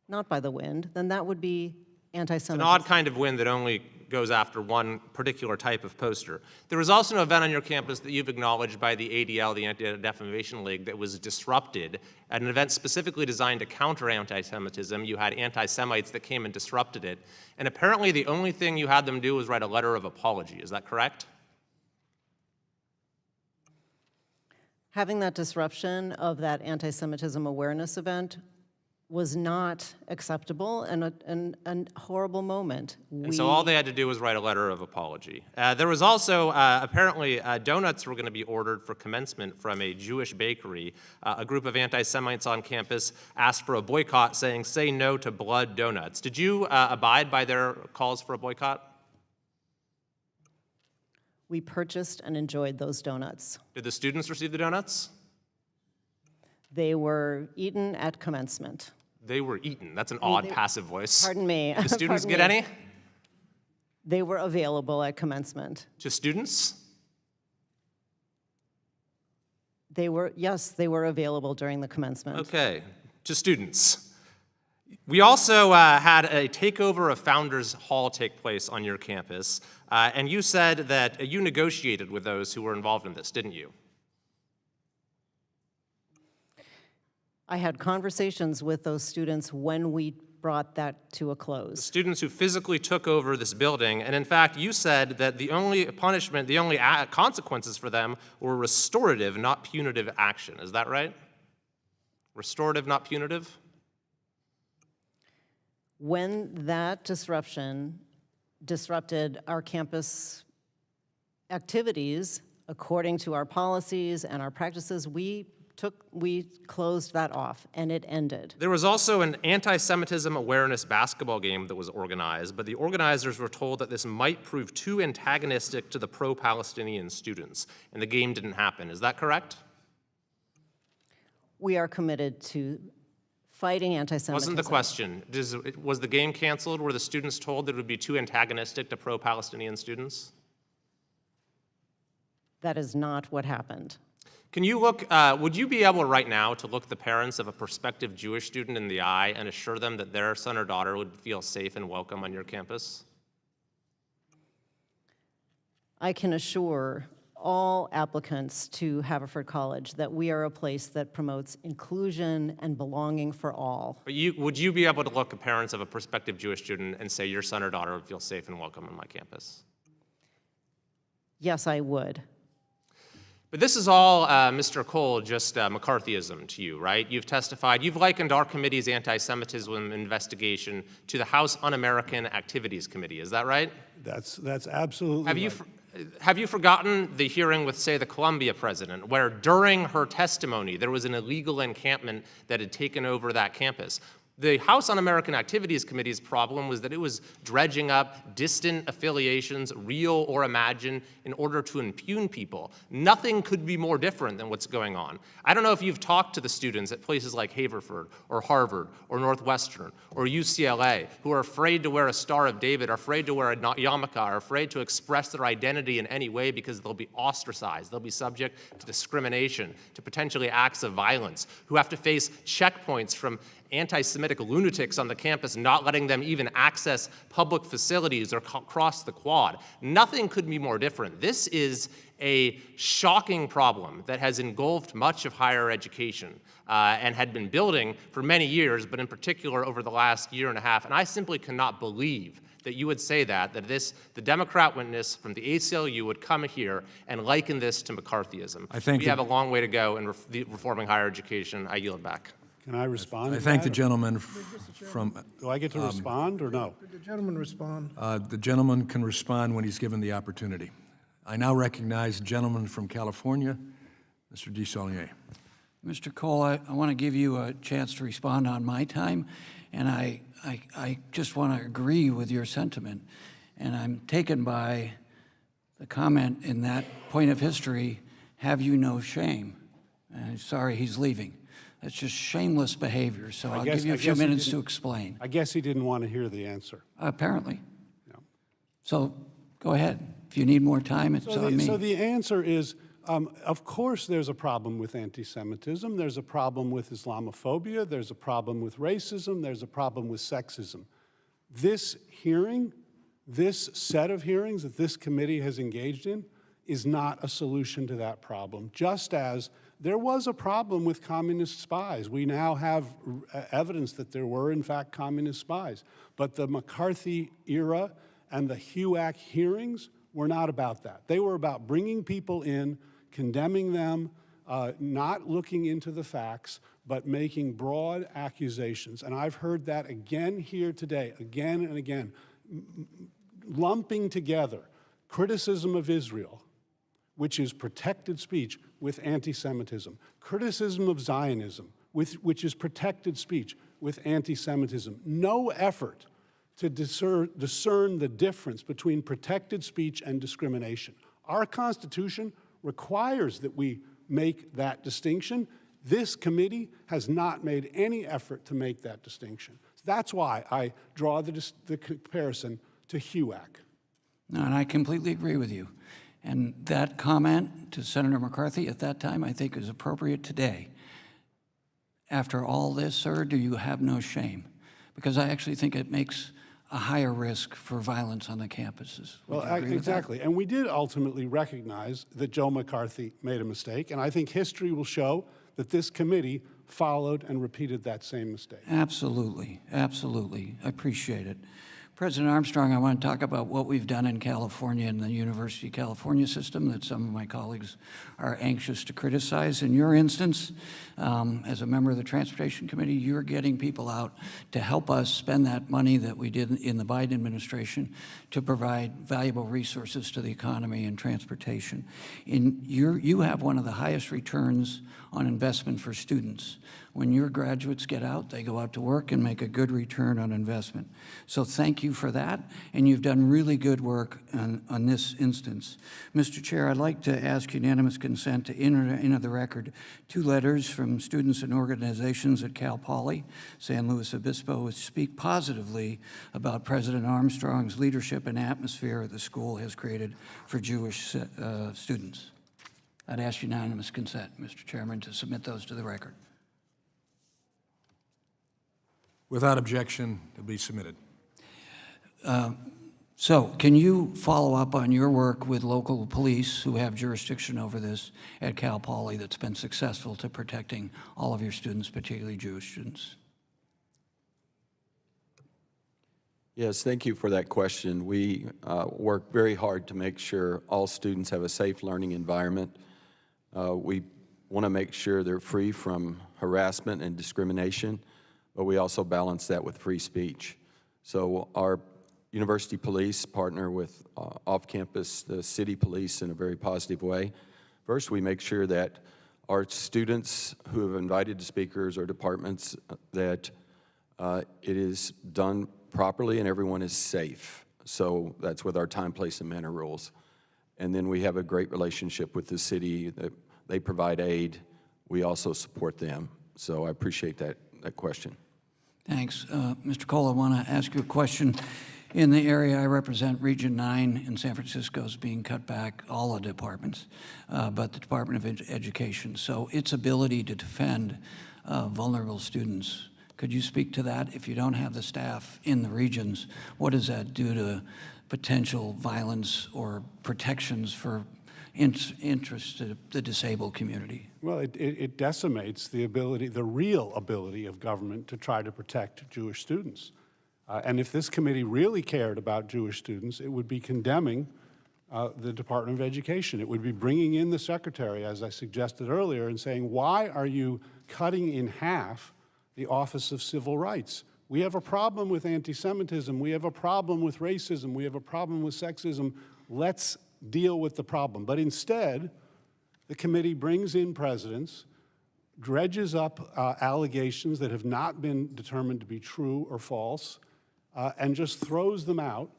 not by the wind, then that would be anti-Semitism. An odd kind of wind that only goes after one particular type of poster. There was also an event on your campus that you've acknowledged by the ADL, the Anti-Defamation League, that was disrupted, at an event specifically designed to counter anti-Semitism. You had anti-Semites that came and disrupted it, and apparently the only thing you had them do was write a letter of apology. Is that correct? Having that disruption of that anti-Semitism awareness event was not acceptable and a horrible moment. And so all they had to do was write a letter of apology. There was also, apparently, donuts were going to be ordered for commencement from a Jewish bakery. A group of anti-Semites on campus asked for a boycott, saying, say no to blood donuts. Did you abide by their calls for a boycott? We purchased and enjoyed those donuts. Did the students receive the donuts? They were eaten at commencement. They were eaten. That's an odd passive voice. Pardon me. Did the students get any? They were available at commencement. To students? They were, yes, they were available during the commencement. Okay, to students. We also had a takeover of Founders Hall take place on your campus, and you said that you negotiated with those who were involved in this, didn't you? I had conversations with those students when we brought that to a close. The students who physically took over this building, and in fact, you said that the only punishment, the only consequences for them were restorative, not punitive action. Is that right? Restorative, not punitive? When that disruption disrupted our campus activities, according to our policies and our practices, we closed that off, and it ended. There was also an anti-Semitism awareness basketball game that was organized, but the organizers were told that this might prove too antagonistic to the pro-Palestinian students, and the game didn't happen. Is that correct? We are committed to fighting anti-Semitism. Wasn't the question. Was the game canceled? Were the students told that it would be too antagonistic to pro-Palestinian students? That is not what happened. Can you look, would you be able right now to look the parents of a prospective Jewish student in the eye and assure them that their son or daughter would feel safe and welcome on your campus? I can assure all applicants to Haverford College that we are a place that promotes inclusion and belonging for all. But would you be able to look at parents of a prospective Jewish student and say your son or daughter would feel safe and welcome on my campus? Yes, I would. But this is all, Mr. Cole, just McCarthyism to you, right? You've testified, you've likened our committee's anti-Semitism investigation to the House Un-American Activities Committee. Is that right? That's absolutely right. Have you forgotten the hearing with, say, the Columbia president, where during her testimony there was an illegal encampment that had taken over that campus? The House Un-American Activities Committee's problem was that it was dredging up distant affiliations, real or imagined, in order to impugn people. Nothing could be more different than what's going on. I don't know if you've talked to the students at places like Haverford or Harvard or Northwestern or UCLA who are afraid to wear a Star of David, are afraid to wear a yarmulke, are afraid to express their identity in any way because they'll be ostracized, they'll be subject to discrimination, to potentially acts of violence, who have to face checkpoints from anti-Semitic lunatics on the campus, not letting them even access public facilities or cross the quad. Nothing could be more different. This is a shocking problem that has engulfed much of higher education and had been building for many years, but in particular over the last year and a half. And I simply cannot believe that you would say that the Democrat witness from the ACLU would come here and liken this to McCarthyism. We have a long way to go in reforming higher education. I yield back. Can I respond? I thank the gentleman from... Do I get to respond or no? Did the gentleman respond? The gentleman can respond when he's given the opportunity. I now recognize the gentleman from California, Mr. DeSaulnier. Mr. Cole, I want to give you a chance to respond on my time, and I just want to agree with your sentiment. And I'm taken by the comment in that point of history, have you no shame? And sorry, he's leaving. That's just shameless behavior, so I'll give you a few minutes to explain. I guess he didn't want to hear the answer. Apparently. No. So go ahead. If you need more time, it's on me. So the answer is, of course there's a problem with anti-Semitism, there's a problem with Islamophobia, there's a problem with racism, there's a problem with sexism. This hearing, this set of hearings that this committee has engaged in is not a solution to that problem, just as there was a problem with communist spies. We now have evidence that there were, in fact, communist spies. But the McCarthy era and the HUAC hearings were not about that. They were about bringing people in, condemning them, not looking into the facts, but making broad accusations. And I've heard that again here today, again and again, lumping together criticism of Israel, which is protected speech, with anti-Semitism. Criticism of Zionism, which is protected speech, with anti-Semitism. No effort to discern the difference between protected speech and discrimination. Our Constitution requires that we make that distinction. This committee has not made any effort to make that distinction. That's why I draw the comparison to HUAC. No, and I completely agree with you. And that comment to Senator McCarthy at that time, I think, is appropriate today. After all this, sir, do you have no shame? Because I actually think it makes a higher risk for violence on the campuses. Would you agree with exactly. that? And we did ultimately recognize that Joe McCarthy made a mistake. And I think history will show that this committee followed and repeated that same mistake. Absolutely, absolutely. I appreciate it. President Armstrong, I want to talk about what we've done in California and the University of California system that some of my colleagues are anxious to criticize. In your instance, as a member of the Transportation Committee, you're getting people out to help us spend that money that we did in the Biden administration to provide valuable resources to the economy and transportation. You have one of the highest returns on investment for students. When your graduates get out, they go out to work and make a good return on investment. So thank you for that, and you've done really good work on this instance. Mr. Chair, I'd like to ask unanimous consent to enter into the record 2 letters from students and organizations at Cal Poly, San Luis Obispo, which speak positively about President Armstrong's leadership and atmosphere the school has created for Jewish students. I'd ask unanimous consent, Mr. Chairman, to submit those to the record. Without objection, to be submitted. So can you follow up on your work with local police who have jurisdiction over this at Cal Poly that's been successful to protecting all of your students, particularly Jewish students? Yes, thank you for that question. We work very hard to make sure all students have a safe learning environment. We want to make sure they're free from harassment and discrimination, but we also balance that with free speech. So our university police partner with off-campus, the city police, in a very positive way. First, we make sure that our students who have invited speakers or departments that it is done properly and everyone is safe. So that's with our time, place, and manner rules. And then we have a great relationship with the city. They provide aid. We also support them. So I appreciate that question. Thanks. Mr. Cole, I want to ask you a question. In the area I represent, Region 9 in San Francisco is being cut back, all the departments, but the Department of Education. So its ability to defend vulnerable students. Could you speak to that? If you don't have the staff in the regions, what does that do to potential violence or protections for interest to the disabled community? Well, it decimates the ability, the real ability of government to try to protect Jewish students. And if this committee really cared about Jewish students, it would be condemning the Department of Education. It would be bringing in the secretary, as I suggested earlier, and saying, why are you cutting in half the Office of Civil Rights? We have a problem with anti-Semitism. We have a problem with racism. We have a problem with sexism. Let's deal with the problem. But instead, the committee brings in presidents, dredges up allegations that have not been determined to be true or false, and just throws them out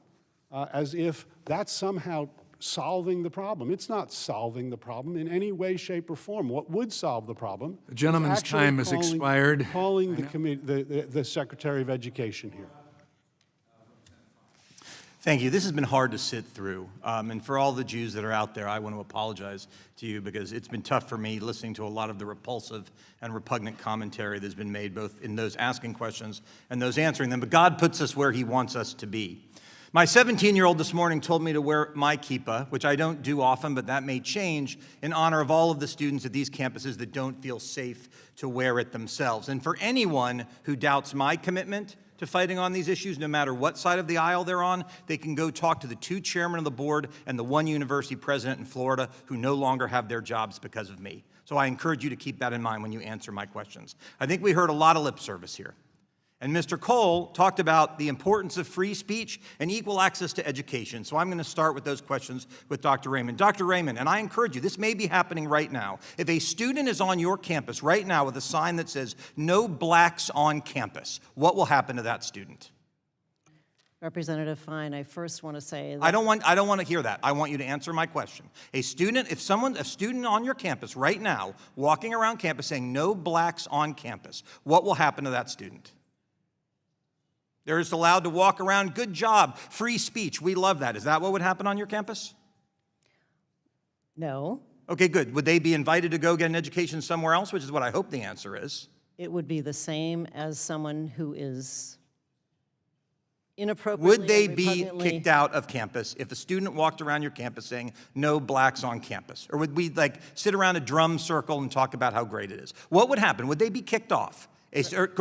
as if that's somehow solving the problem. It's not solving the problem in any way, shape, or form. What would solve the problem? The gentleman's time has expired. Calling the Secretary of Education here. Thank you. This has been hard to sit through. And for all the Jews that are out there, I want to apologize to you because it's been tough for me listening to a lot of the repulsive and repugnant commentary that's been made both in those asking questions and those answering them. But God puts us where he wants us to be. My 17-year-old this morning told me to wear my kippah, which I don't do often, but that may change, in honor of all of the students at these campuses that don't feel safe to wear it themselves. And for anyone who doubts my commitment to fighting on these issues, no matter what side of the aisle they're on, they can go talk to the 2 chairmen of the board and the 1 university president in Florida who no longer have their jobs because of me. So I encourage you to keep that in mind when you answer my questions. I think we heard a lot of lip service here. And Mr. Cole talked about the importance of free speech and equal access to education. So I'm going to start with those questions with Dr. Raymond. Dr. Raymond, and I encourage you, this may be happening right now. If a student is on your campus right now with a sign that says, "No blacks on campus," what will happen to that student? Representative Fine, I first want to say that I don't want to hear that. I want you to answer my question. A student on your campus right now, walking around campus saying, "No blacks on campus," what will happen to that student? They're just allowed to walk around. Good job. Free speech. We love that. Is that what would happen on your campus? No. Okay, good. Would they be invited to go get an education somewhere else, which is what I hope the answer is? It would be the same as someone who is inappropriately. Would they be kicked out of campus if a student walked around your campus saying, "No blacks on campus"? Or would we sit around a drum circle and talk about how great it is? What would happen? Would they be kicked off?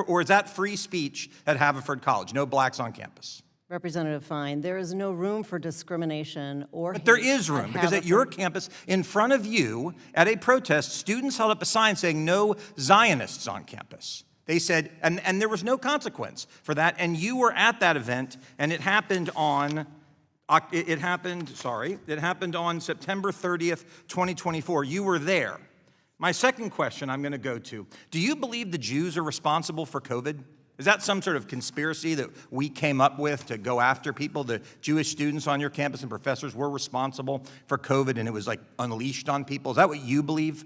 Or is that free speech at Haverford College? No blacks on campus. Representative Fine, there is no room for discrimination or But there is room, because at your campus, in front of you, at a protest, students held up a sign saying, "No Zionists on campus." They said, and there was no consequence for that, and you were at that event, and it happened on September 30th, 2024. You were there. My second question I'm going to go to, do you believe the Jews are responsible for COVID? Is that some sort of conspiracy that we came up with to go after people? The Jewish students on your campus and professors were responsible for COVID and it was unleashed on people? Is that what you believe?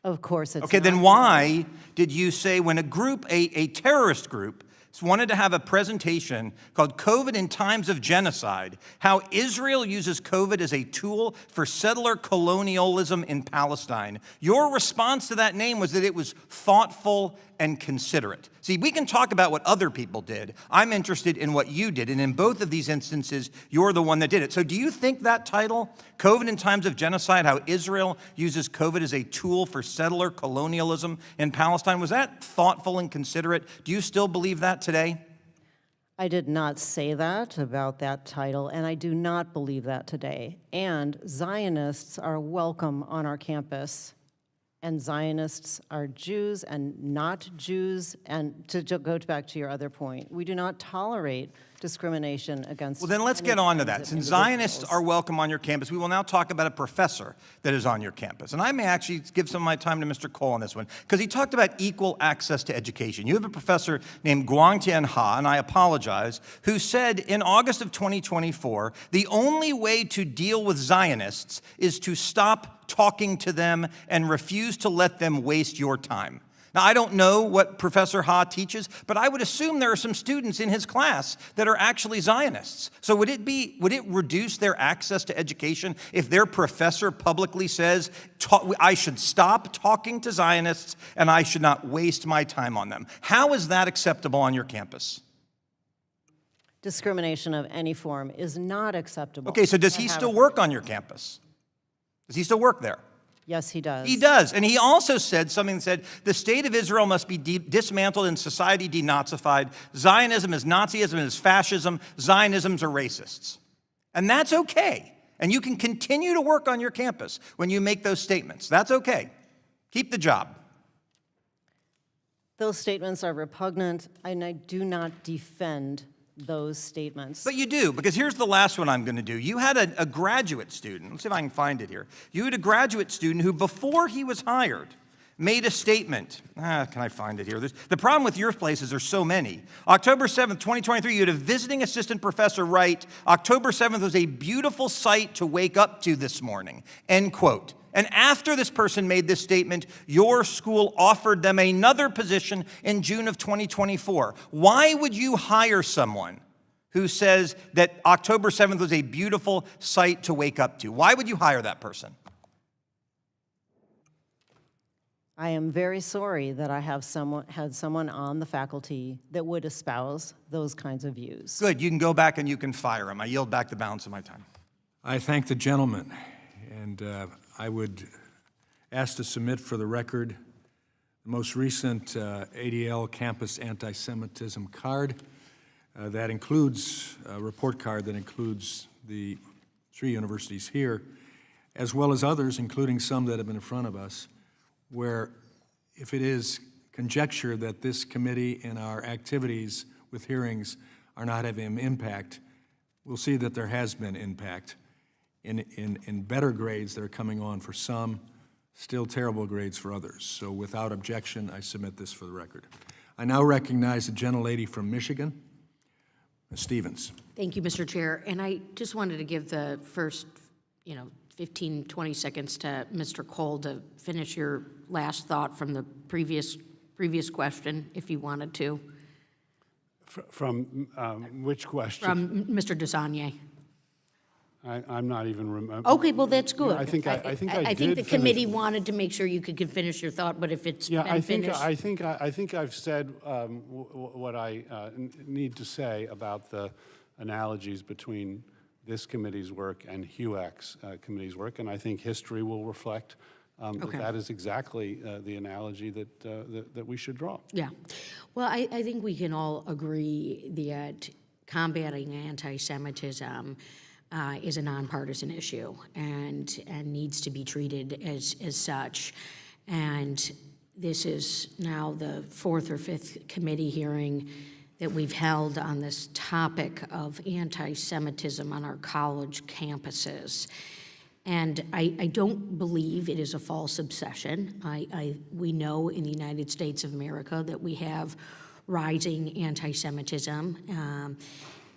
Of course it's Okay, then why did you say when a group, a terrorist group, wanted to have a presentation called "COVID in Times of Genocide," how Israel uses COVID as a tool for settler colonialism in Palestine, your response to that name was that it was thoughtful and considerate. See, we can talk about what other people did. I'm interested in what you did, and in both of these instances, you're the one that did it. So do you think that title, "COVID in Times of Genocide, how Israel uses COVID as a tool for settler colonialism in Palestine," was that thoughtful and considerate? Do you still believe that today? I did not say that about that title, and I do not believe that today. And Zionists are welcome on our campus. And Zionists are Jews and not Jews. And to go back to your other point, we do not tolerate discrimination against. Well, then let's get on to that. Since Zionists are welcome on your campus, we will now talk about a professor that is on your campus. And I may actually give some of my time to Mr. Cole on this one, because he talked about equal access to education. You have a professor named Guangtian Ha, and I apologize, who said in August of 2024, the only way to deal with Zionists is to stop talking to them and refuse to let them waste your time. Now, I don't know what Professor Ha teaches, but I would assume there are some students in his class that are actually Zionists. So would it reduce their access to education if their professor publicly says, I should stop talking to Zionists and I should not waste my time on them? How is that acceptable on your campus? Discrimination of any form is not acceptable. Okay, so does he still work on your campus? Does he still work there? Yes, he does. He does. And he also said something that said, the state of Israel must be dismantled and society denazified. Zionism is Nazism, is fascism. Zionisms are racists. And that's okay. And you can continue to work on your campus when you make those statements. That's okay. Keep the job. Those statements are repugnant, and I do not defend those statements. But you do, because here's the last one I'm going to do. You had a graduate student. Let's see if I can find it here. You had a graduate student who, before he was hired, made a statement. Can I find it here? The problem with your places, there's so many. October 7th, 2023, you had a visiting assistant professor write, October 7th was a beautiful sight to wake up to this morning, end quote. And after this person made this statement, your school offered them another position in June of 2024. Why would you hire someone who says that October 7th was a beautiful sight to wake up to? Why would you hire that person? I am very sorry that I had someone on the faculty that would espouse those kinds of views. Good, you can go back and you can fire him. I yield back the balance of my time. I thank the gentleman, and I would ask to submit for the record the most recent ADL campus anti-Semitism card that includes a report card that includes the 3 universities here, as well as others, including some that have been in front of us, where if it is conjecture that this committee and our activities with hearings are not having an impact, we'll see that there has been impact in better grades that are coming on for some, still terrible grades for others. So without objection, I submit this for the record. I now recognize the gentlelady from Michigan, Ms. Stevens. Thank you, Mr. Chair. And I just wanted to give the first, 15, 20 seconds to Mr. Cole to finish your last thought from the previous question, if you wanted to. From which question? From Mr. Desagne. I'm not even remembering. Okay, well, that's good. I think the committee wanted to make sure you could finish your thought, but if it's been finished. I think I've said what I need to say about the analogies between this committee's work and HUAC's committee's work, and I think history will reflect that is exactly the analogy that we should draw. Yeah. Well, I think we can all agree that combating anti-Semitism is a nonpartisan issue and needs to be treated as such. And this is now the 4th or 5th committee hearing that we've held on this topic of anti-Semitism on our college campuses. And I don't believe it is a false obsession. We know in the United States of America that we have rising anti-Semitism,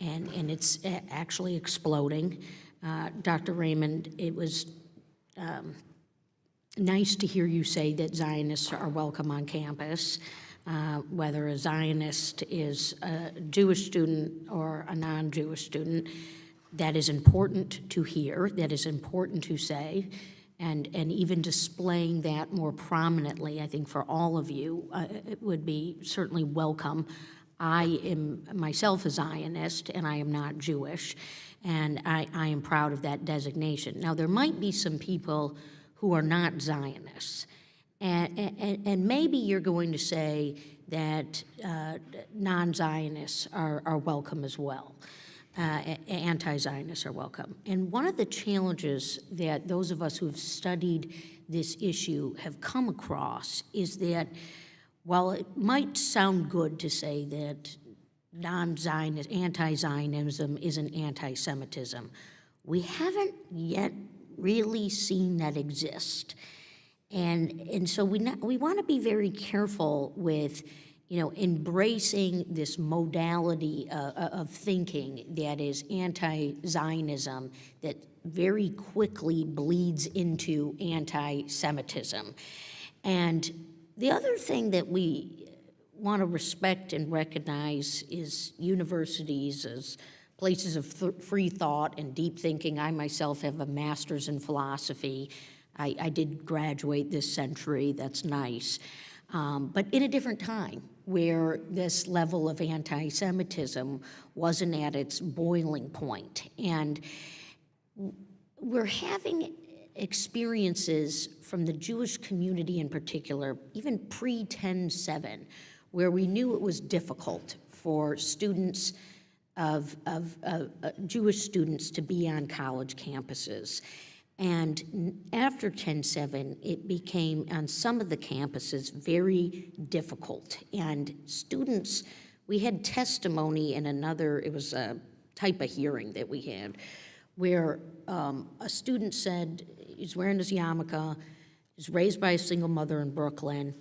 and it's actually exploding. Dr. Raymond, it was nice to hear you say that Zionists are welcome on campus. Whether a Zionist is a Jewish student or a non-Jewish student, that is important to hear, that is important to say, and even displaying that more prominently, I think for all of you, it would be certainly welcome. I am myself a Zionist, and I am not Jewish, and I am proud of that designation. Now, there might be some people who are not Zionists, and maybe you're going to say that non-Zionists are welcome as well. Anti-Zionists are welcome. And one of the challenges that those of us who have studied this issue have come across is that while it might sound good to say that anti-Zionism isn't anti-Semitism. We haven't yet really seen that exist. And so we want to be very careful with, embracing this modality of thinking that is anti-Zionism that very quickly bleeds into anti-Semitism. And the other thing that we want to respect and recognize is universities as places of free thought and deep thinking. I myself have a master's in philosophy. I did graduate this century, that's nice. But in a different time where this level of anti-Semitism wasn't at its boiling point. And we're having experiences from the Jewish community in particular, even pre-10/7, where we knew it was difficult for students Jewish students to be on college campuses. And after 10/7, it became, on some of the campuses, very difficult. And students, we had testimony in another, it was a type of hearing that we had, where a student said he's wearing his yarmulke, was raised by a single mother in Brooklyn,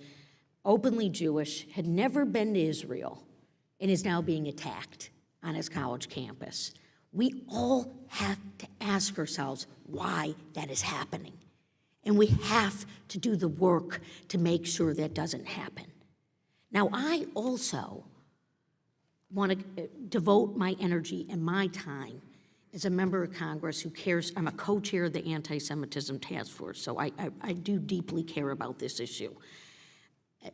openly Jewish, had never been to Israel, and is now being attacked on his college campus. We all have to ask ourselves why that is happening. And we have to do the work to make sure that doesn't happen. Now, I also want to devote my energy and my time as a member of Congress who cares. I'm a co-chair of the Anti-Semitism Task Force, so I do deeply care about this issue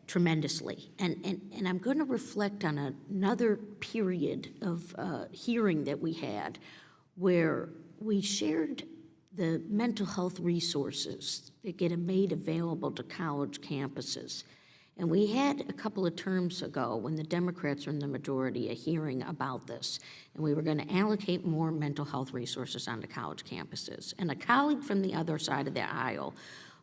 tremendously. And I'm going to reflect on another period of hearing that we had where we shared the mental health resources that get made available to college campuses. And we had a couple of terms ago, when the Democrats were in the majority, a hearing about this. And we were going to allocate more mental health resources onto college campuses. And a colleague from the other side of the aisle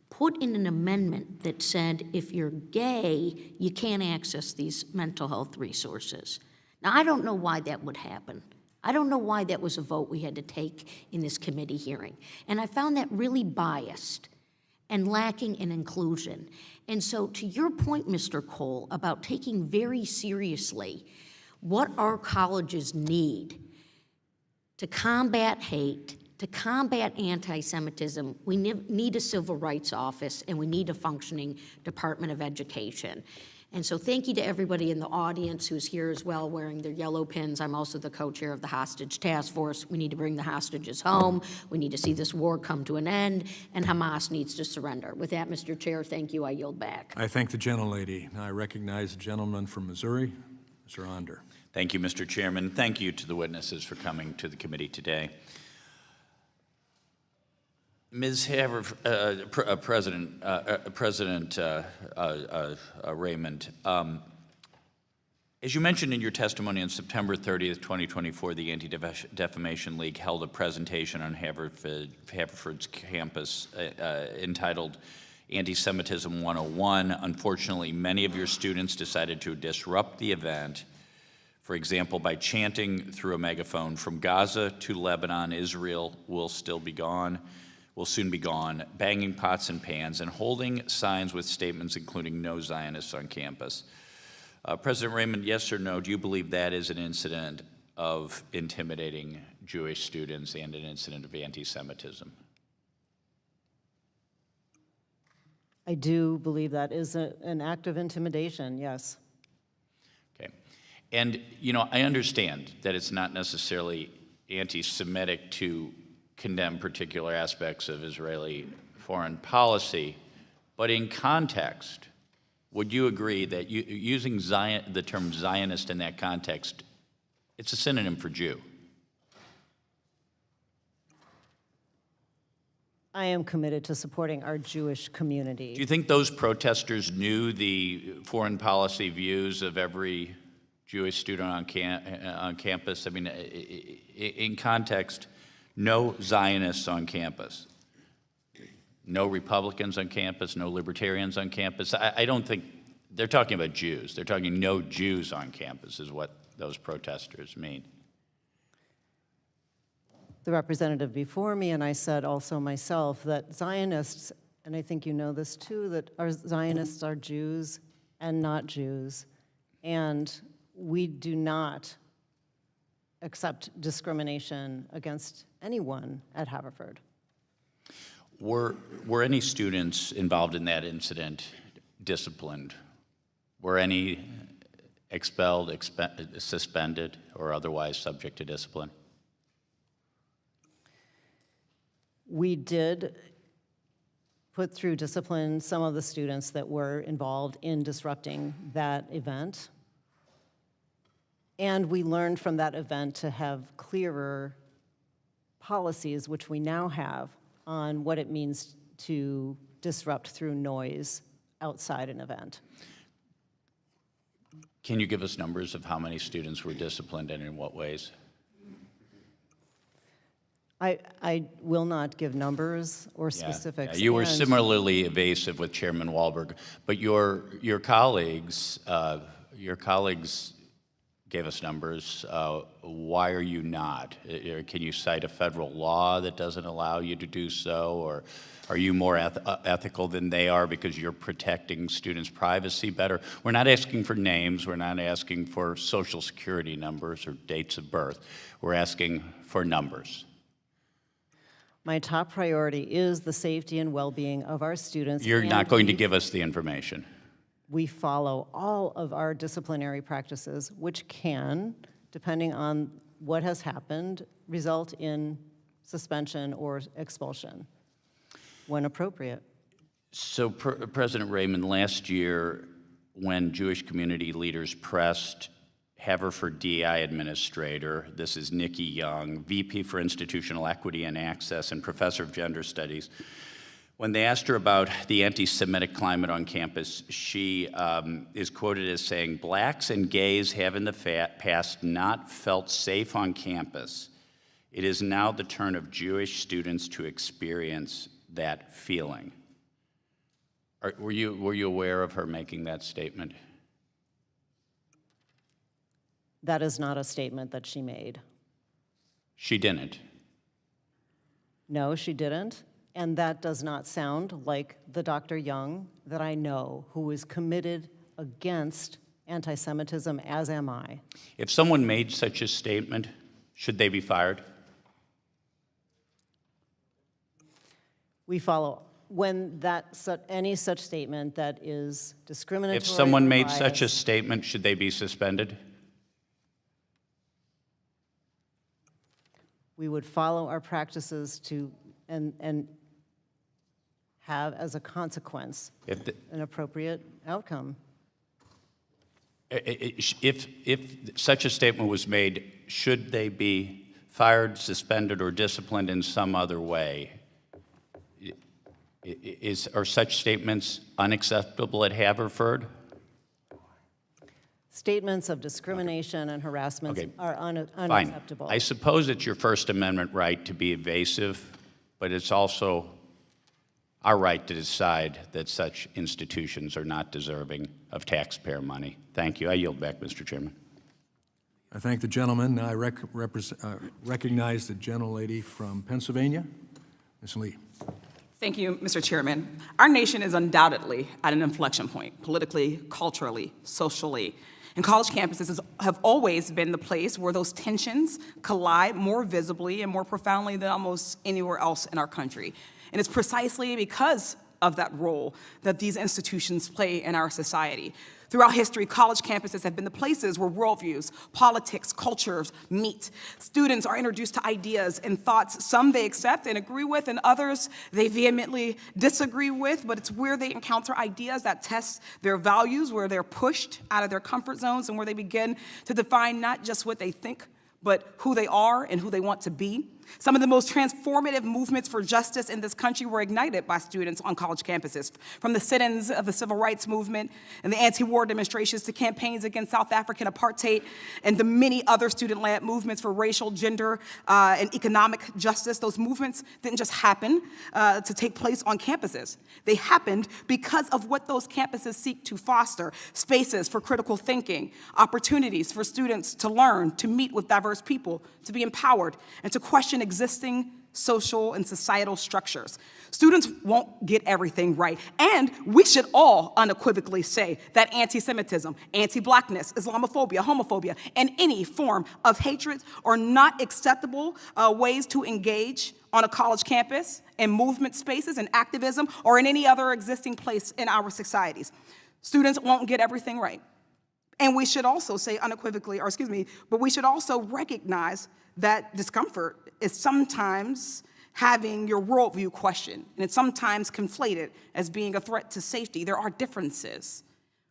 put in an amendment that said if you're gay, you can't access these mental health resources. Now, I don't know why that would happen. I don't know why that was a vote we had to take in this committee hearing. And I found that really biased and lacking in inclusion. And so to your point, Mr. Cole, about taking very seriously what our colleges need to combat hate, to combat anti-Semitism, we need a civil rights office and we need a functioning Department of Education. And so thank you to everybody in the audience who's here as well wearing their yellow pins. I'm also the co-chair of the Hostage Task Force. We need to bring the hostages home. We need to see this war come to an end, and Hamas needs to surrender. With that, Mr. Chair, thank you. I yield back. I thank the gentlelady. Now I recognize the gentleman from Missouri, Mr. Onder. Thank you, Mr. Chairman. Thank you to the witnesses for coming to the committee today. Ms. Haverford, President Raymond, as you mentioned in your testimony on September 30th, 2024, the Anti-Defamation League held a presentation on Haverford's campus entitled Anti-Semitism 101. Unfortunately, many of your students decided to disrupt the event, for example, by chanting through a megaphone, "From Gaza to Lebanon, Israel will soon be gone," banging pots and pans, and holding signs with statements including "No Zionists on campus." President Raymond, yes or no, do you believe that is an incident of intimidating Jewish students and an incident of anti-Semitism? I do believe that is an act of intimidation, yes. Okay. And, you know, I understand that it's not necessarily anti-Semitic to condemn particular aspects of Israeli foreign policy, but in context, would you agree that using the term Zionist in that context, it's a synonym for Jew? I am committed to supporting our Jewish community. Do you think those protesters knew the foreign policy views of every Jewish student on campus? I mean, in context, no Zionists on campus, no Republicans on campus, no Libertarians on campus. I don't think they're talking about Jews. They're talking no Jews on campus is what those protesters mean? The representative before me, and I said also myself, that Zionists, and I think you know this too, that our Zionists are Jews and not Jews, and we do not accept discrimination against anyone at Haverford. Were any students involved in that incident disciplined? Were any expelled, suspended, or otherwise subject to discipline? We did put through discipline some of the students that were involved in disrupting that event. And we learned from that event to have clearer policies, which we now have, on what it means to disrupt through noise outside an event. Can you give us numbers of how many students were disciplined and in what ways? I will not give numbers or specifics. You were similarly evasive with Chairman Wahlberg, but your colleagues gave us numbers. Why are you not? Can you cite a federal law that doesn't allow you to do so, or are you more ethical than they are because you're protecting students' privacy better? We're not asking for names. We're not asking for social security numbers or dates of birth. We're asking for numbers. My top priority is the safety and well-being of our students. You're not going to give us the information. We follow all of our disciplinary practices, which can, depending on what has happened, result in suspension or expulsion when appropriate. So, President Raymond, last year, when Jewish community leaders pressed Haverford DI Administrator, this is Nikki Young, VP for Institutional Equity and Access and Professor of Gender Studies, when they asked her about the anti-Semitic climate on campus, she is quoted as saying, "Blacks and gays have in the past not felt safe on campus. It is now the turn of Jewish students to experience that feeling." Were you aware of her making that statement? That is not a statement that she made. She didn't. No, she didn't. And that does not sound like the Dr. Young that I know, who is committed against anti-Semitism, as am I. If someone made such a statement, should they be fired? We follow when any such statement that is discriminatory. If someone made biased, such a statement, should they be suspended? we would follow our practices to and have as a consequence an appropriate outcome. If such a statement was made, should they be fired, suspended, or disciplined in some other way? Are such statements unacceptable at Haverford? Statements of discrimination and harassment are unacceptable. Fine. I suppose it's your First Amendment right to be evasive, but it's also our right to decide that such institutions are not deserving of taxpayer money. Thank you. I yield back, Mr. Chairman. I thank the gentleman. I recognize the gentlelady from Pennsylvania, Ms. Lee. Thank you, Mr. Chairman. Our nation is undoubtedly at an inflection point, politically, culturally, socially. And college campuses have always been the place where those tensions collide more visibly and more profoundly than almost anywhere else in our country. And it's precisely because of that role that these institutions play in our society. Throughout history, college campuses have been the places where worldviews, politics, cultures meet. Students are introduced to ideas and thoughts, some they accept and agree with, and others they vehemently disagree with, but it's where they encounter ideas that test their values, where they're pushed out of their comfort zones, and where they begin to define not just what they think, but who they are and who they want to be. Some of the most transformative movements for justice in this country were ignited by students on college campuses, from the sit-ins of the civil rights movement and the anti-war demonstrations to campaigns against South African apartheid and the many other student-led movements for racial, gender, and economic justice. Those movements didn't just happen to take place on campuses. They happened because of what those campuses seek to foster: spaces for critical thinking, opportunities for students to learn, to meet with diverse people, to be empowered, and to question existing social and societal structures. Students won't get everything right, and we should all unequivocally say that anti-Semitism, anti-Blackness, Islamophobia, homophobia, and any form of hatred are not acceptable ways to engage on a college campus, in movement spaces, in activism, or in any other existing place in our societies. Students won't get everything right. And we should also say unequivocally, but we should also recognize that discomfort is sometimes having your worldview questioned, and it's sometimes conflated as being a threat to safety. There are differences.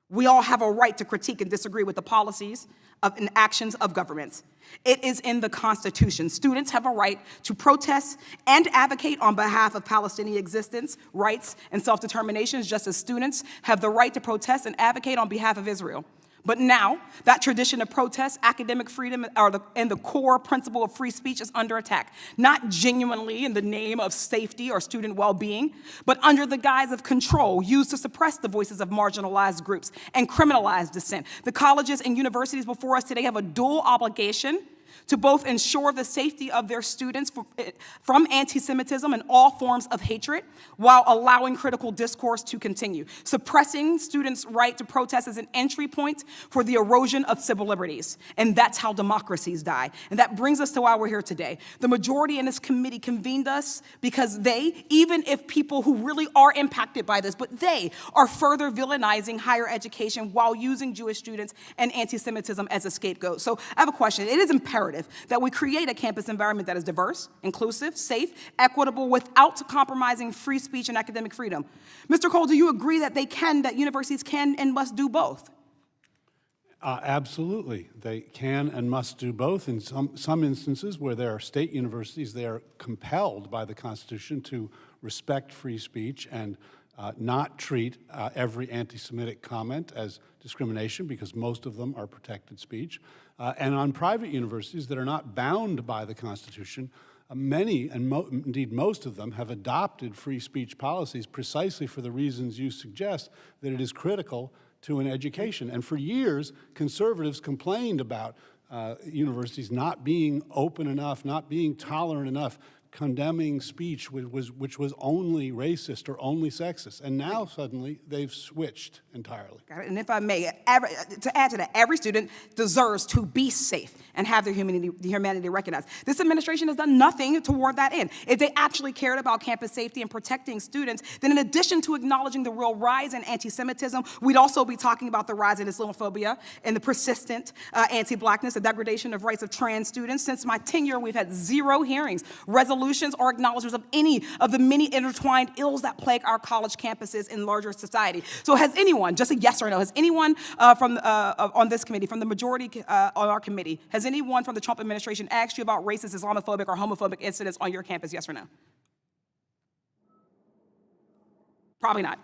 We all have a right to critique and disagree with the policies and actions of governments. It is in the Constitution. Students have a right to protest and advocate on behalf of Palestinian existence, rights, and self-determination, just as students have the right to protest and advocate on behalf of Israel. But now, that tradition of protest, academic freedom, and the core principle of free speech is under attack, not genuinely in the name of safety or student well-being, but under the guise of control used to suppress the voices of marginalized groups and criminalize dissent. The colleges and universities before us today have a dual obligation to both ensure the safety of their students from anti-Semitism and all forms of hatred, while allowing critical discourse to continue. Suppressing students' right to protest is an entry point for the erosion of civil liberties, and that's how democracies die. And that brings us to why we're here today. The majority in this committee convened us because they, even if people who really are impacted by this, but they are further villainizing higher education while using Jewish students and anti-Semitism as a scapegoat. So I have a question. It is imperative that we create a campus environment that is diverse, inclusive, safe, equitable, without compromising free speech and academic freedom. Mr. Cole, do you agree that that universities can and must do both? Absolutely. They can and must do both. In some instances where there are state universities, they are compelled by the Constitution to respect free speech and not treat every anti-Semitic comment as discrimination, because most of them are protected speech. And on private universities that are not bound by the Constitution, many, and indeed most of them, have adopted free speech policies precisely for the reasons you suggest, that it is critical to an education. And for years, conservatives complained about universities not being open enough, not being tolerant enough, condemning speech which was only racist or only sexist. And now suddenly they've switched entirely. And if I may, to add to that, every student deserves to be safe and have their humanity recognized. This administration has done nothing toward that end. If they actually cared about campus safety and protecting students, then in addition to acknowledging the real rise in anti-Semitism, we'd also be talking about the rise in Islamophobia and the persistent anti-Blackness, the degradation of rights of trans students. Since my tenure, we've had 0 hearings, resolutions, or acknowledgments of any of the many intertwined ills that plague our college campuses in larger society. So has anyone, just a yes or no, has anyone on this committee, from the majority on our committee, has anyone from the Trump administration asked you about racist, Islamophobic, or homophobic incidents on your campus, yes or no? Probably not,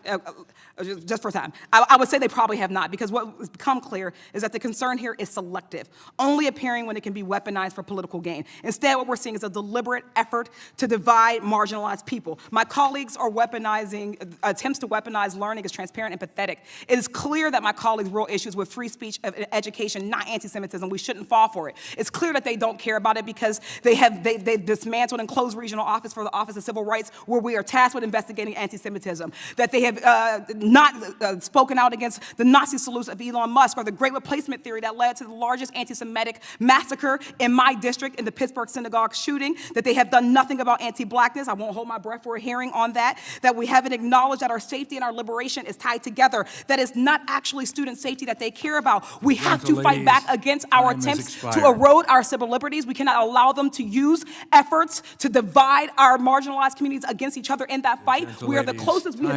just for time. I would say they probably have not, because what has become clear is that the concern here is selective, only appearing when it can be weaponized for political gain. Instead, what we're seeing is a deliberate effort to divide marginalized people. My colleagues are weaponizing, attempts to weaponize learning as transparent and pathetic. It is clear that my colleagues' real issues with free speech, education, not anti-Semitism. We shouldn't fall for it. It's clear that they don't care about it because they've dismantled and closed regional office for the Office of Civil Rights, where we are tasked with investigating anti-Semitism. That they have not spoken out against the Nazi salutes of Elon Musk, or the Great Replacement theory that led to the largest anti-Semitic massacre in my district in the Pittsburgh synagogue shooting, that they have done nothing about anti-Blackness. I won't hold my breath for a hearing on that. That we haven't acknowledged that our safety and our liberation is tied together. That it's not actually student safety that they care about. We have to fight back against our attempts to erode our civil liberties. We cannot allow them to use efforts to divide our marginalized communities against each other in that fight. We are the closest we have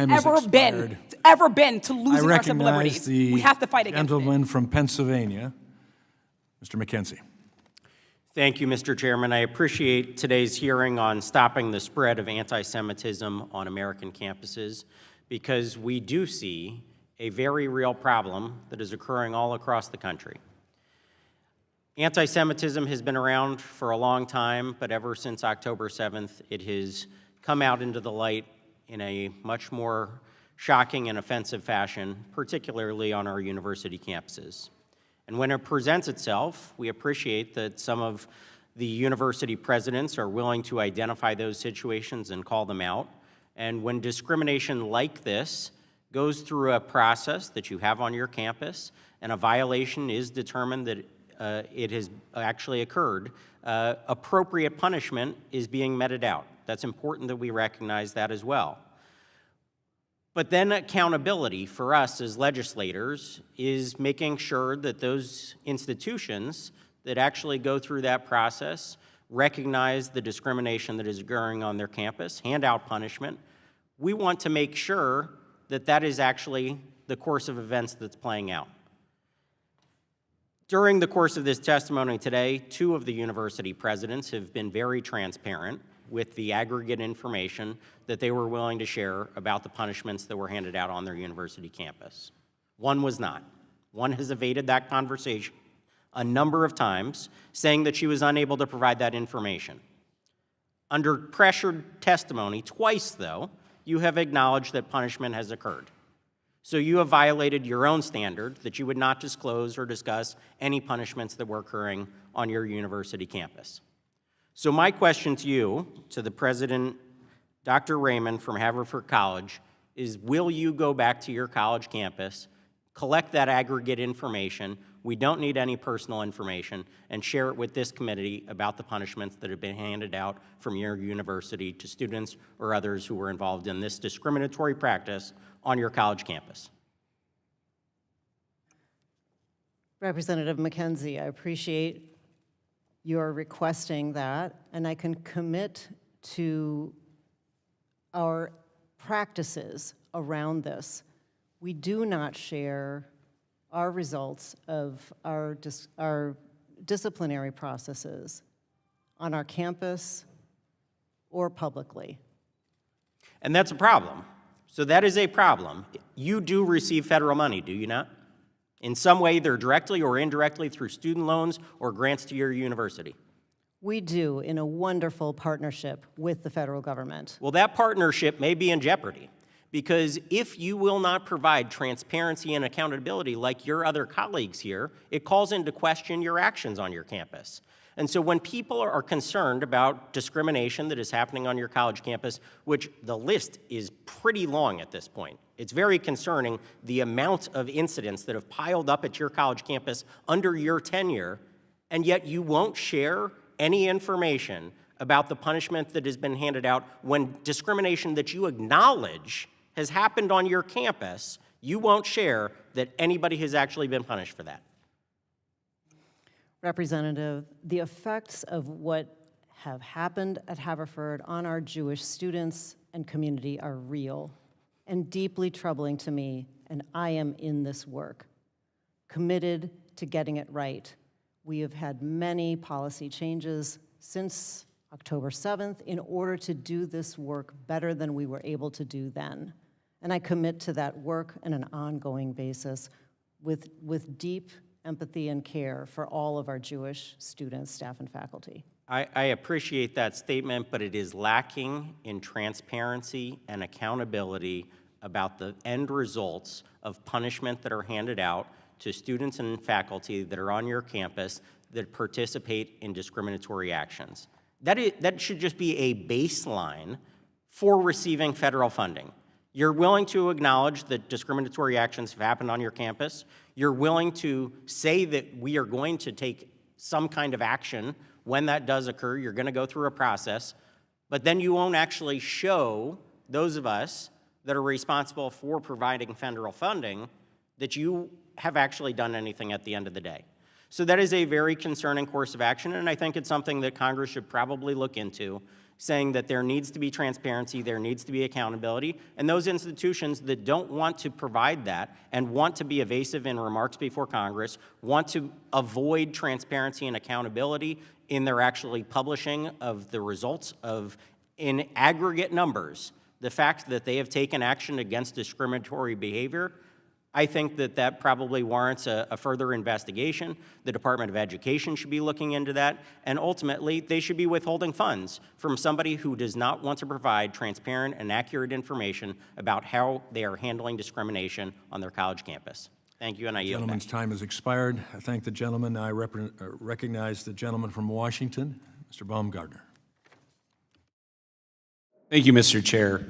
ever been to losing our civil liberties. We have to fight against it. Gentleman from Pennsylvania, Mr. McKenzie. Thank you, Mr. Chairman. I appreciate today's hearing on stopping the spread of anti-Semitism on American campuses, because we do see a very real problem that is occurring all across the country. Anti-Semitism has been around for a long time, but ever since October 7th, it has come out into the light in a much more shocking and offensive fashion, particularly on our university campuses. And when it presents itself, we appreciate that some of the university presidents are willing to identify those situations and call them out. And when discrimination like this goes through a process that you have on your campus and a violation is determined that it has actually occurred, appropriate punishment is being meted out. That's important that we recognize that as well. But then accountability for us as legislators is making sure that those institutions that actually go through that process recognize the discrimination that is occurring on their campus, hand out punishment. We want to make sure that that is actually the course of events that's playing out. During the course of this testimony today, 2 of the university presidents have been very transparent with the aggregate information that they were willing to share about the punishments that were handed out on their university campus. One was not. One has evaded that conversation a number of times, saying that she was unable to provide that information. Under pressured testimony, twice though, you have acknowledged that punishment has occurred. So you have violated your own standard that you would not disclose or discuss any punishments that were occurring on your university campus. So my question to you, to the President, Dr. Raymond from Haverford College, is will you go back to your college campus, collect that aggregate information, we don't need any personal information, and share it with this committee about the punishments that have been handed out from your university to students or others who were involved in this discriminatory practice on your college campus? Representative McKenzie, I appreciate your requesting that, and I can commit to our practices around this. We do not share our results of our disciplinary processes on our campus or publicly. And that's a problem. So that is a problem. You do receive federal money, do you not? In some way, either directly or indirectly through student loans or grants to your university. We do, in a wonderful partnership with the federal government. Well, that partnership may be in jeopardy, because if you will not provide transparency and accountability like your other colleagues here, it calls into question your actions on your campus. And so when people are concerned about discrimination that is happening on your college campus, which the list is pretty long at this point, it's very concerning the amount of incidents that have piled up at your college campus under your tenure, and yet you won't share any information about the punishment that has been handed out when discrimination that you acknowledge has happened on your campus, you won't share that anybody has actually been punished for that. Representative, the effects of what have happened at Haverford on our Jewish students and community are real and deeply troubling to me, and I am in this work, committed to getting it right. We have had many policy changes since October 7th in order to do this work better than we were able to do then. And I commit to that work on an ongoing basis with deep empathy and care for all of our Jewish students, staff, and faculty. I appreciate that statement, but it is lacking in transparency and accountability about the end results of punishment that are handed out to students and faculty that are on your campus that participate in discriminatory actions. That should just be a baseline for receiving federal funding. You're willing to acknowledge that discriminatory actions have happened on your campus. You're willing to say that we are going to take some kind of action when that does occur. You're going to go through a process, but then you won't actually show those of us that are responsible for providing federal funding that you have actually done anything at the end of the day. So that is a very concerning course of action, and I think it's something that Congress should probably look into, saying that there needs to be transparency, there needs to be accountability, and those institutions that don't want to provide that and want to be evasive in remarks before Congress, want to avoid transparency and accountability in their actually publishing of the results of, in aggregate numbers, the fact that they have taken action against discriminatory behavior, I think that that probably warrants a further investigation. The Department of Education should be looking into that, and ultimately, they should be withholding funds from somebody who does not want to provide transparent and accurate information about how they are handling discrimination on their college campus. Thank you, and I yield back. Gentleman's time has expired. I thank the gentleman. I recognize the gentleman from Washington, Mr. Baumgartner. Thank you, Mr. Chair.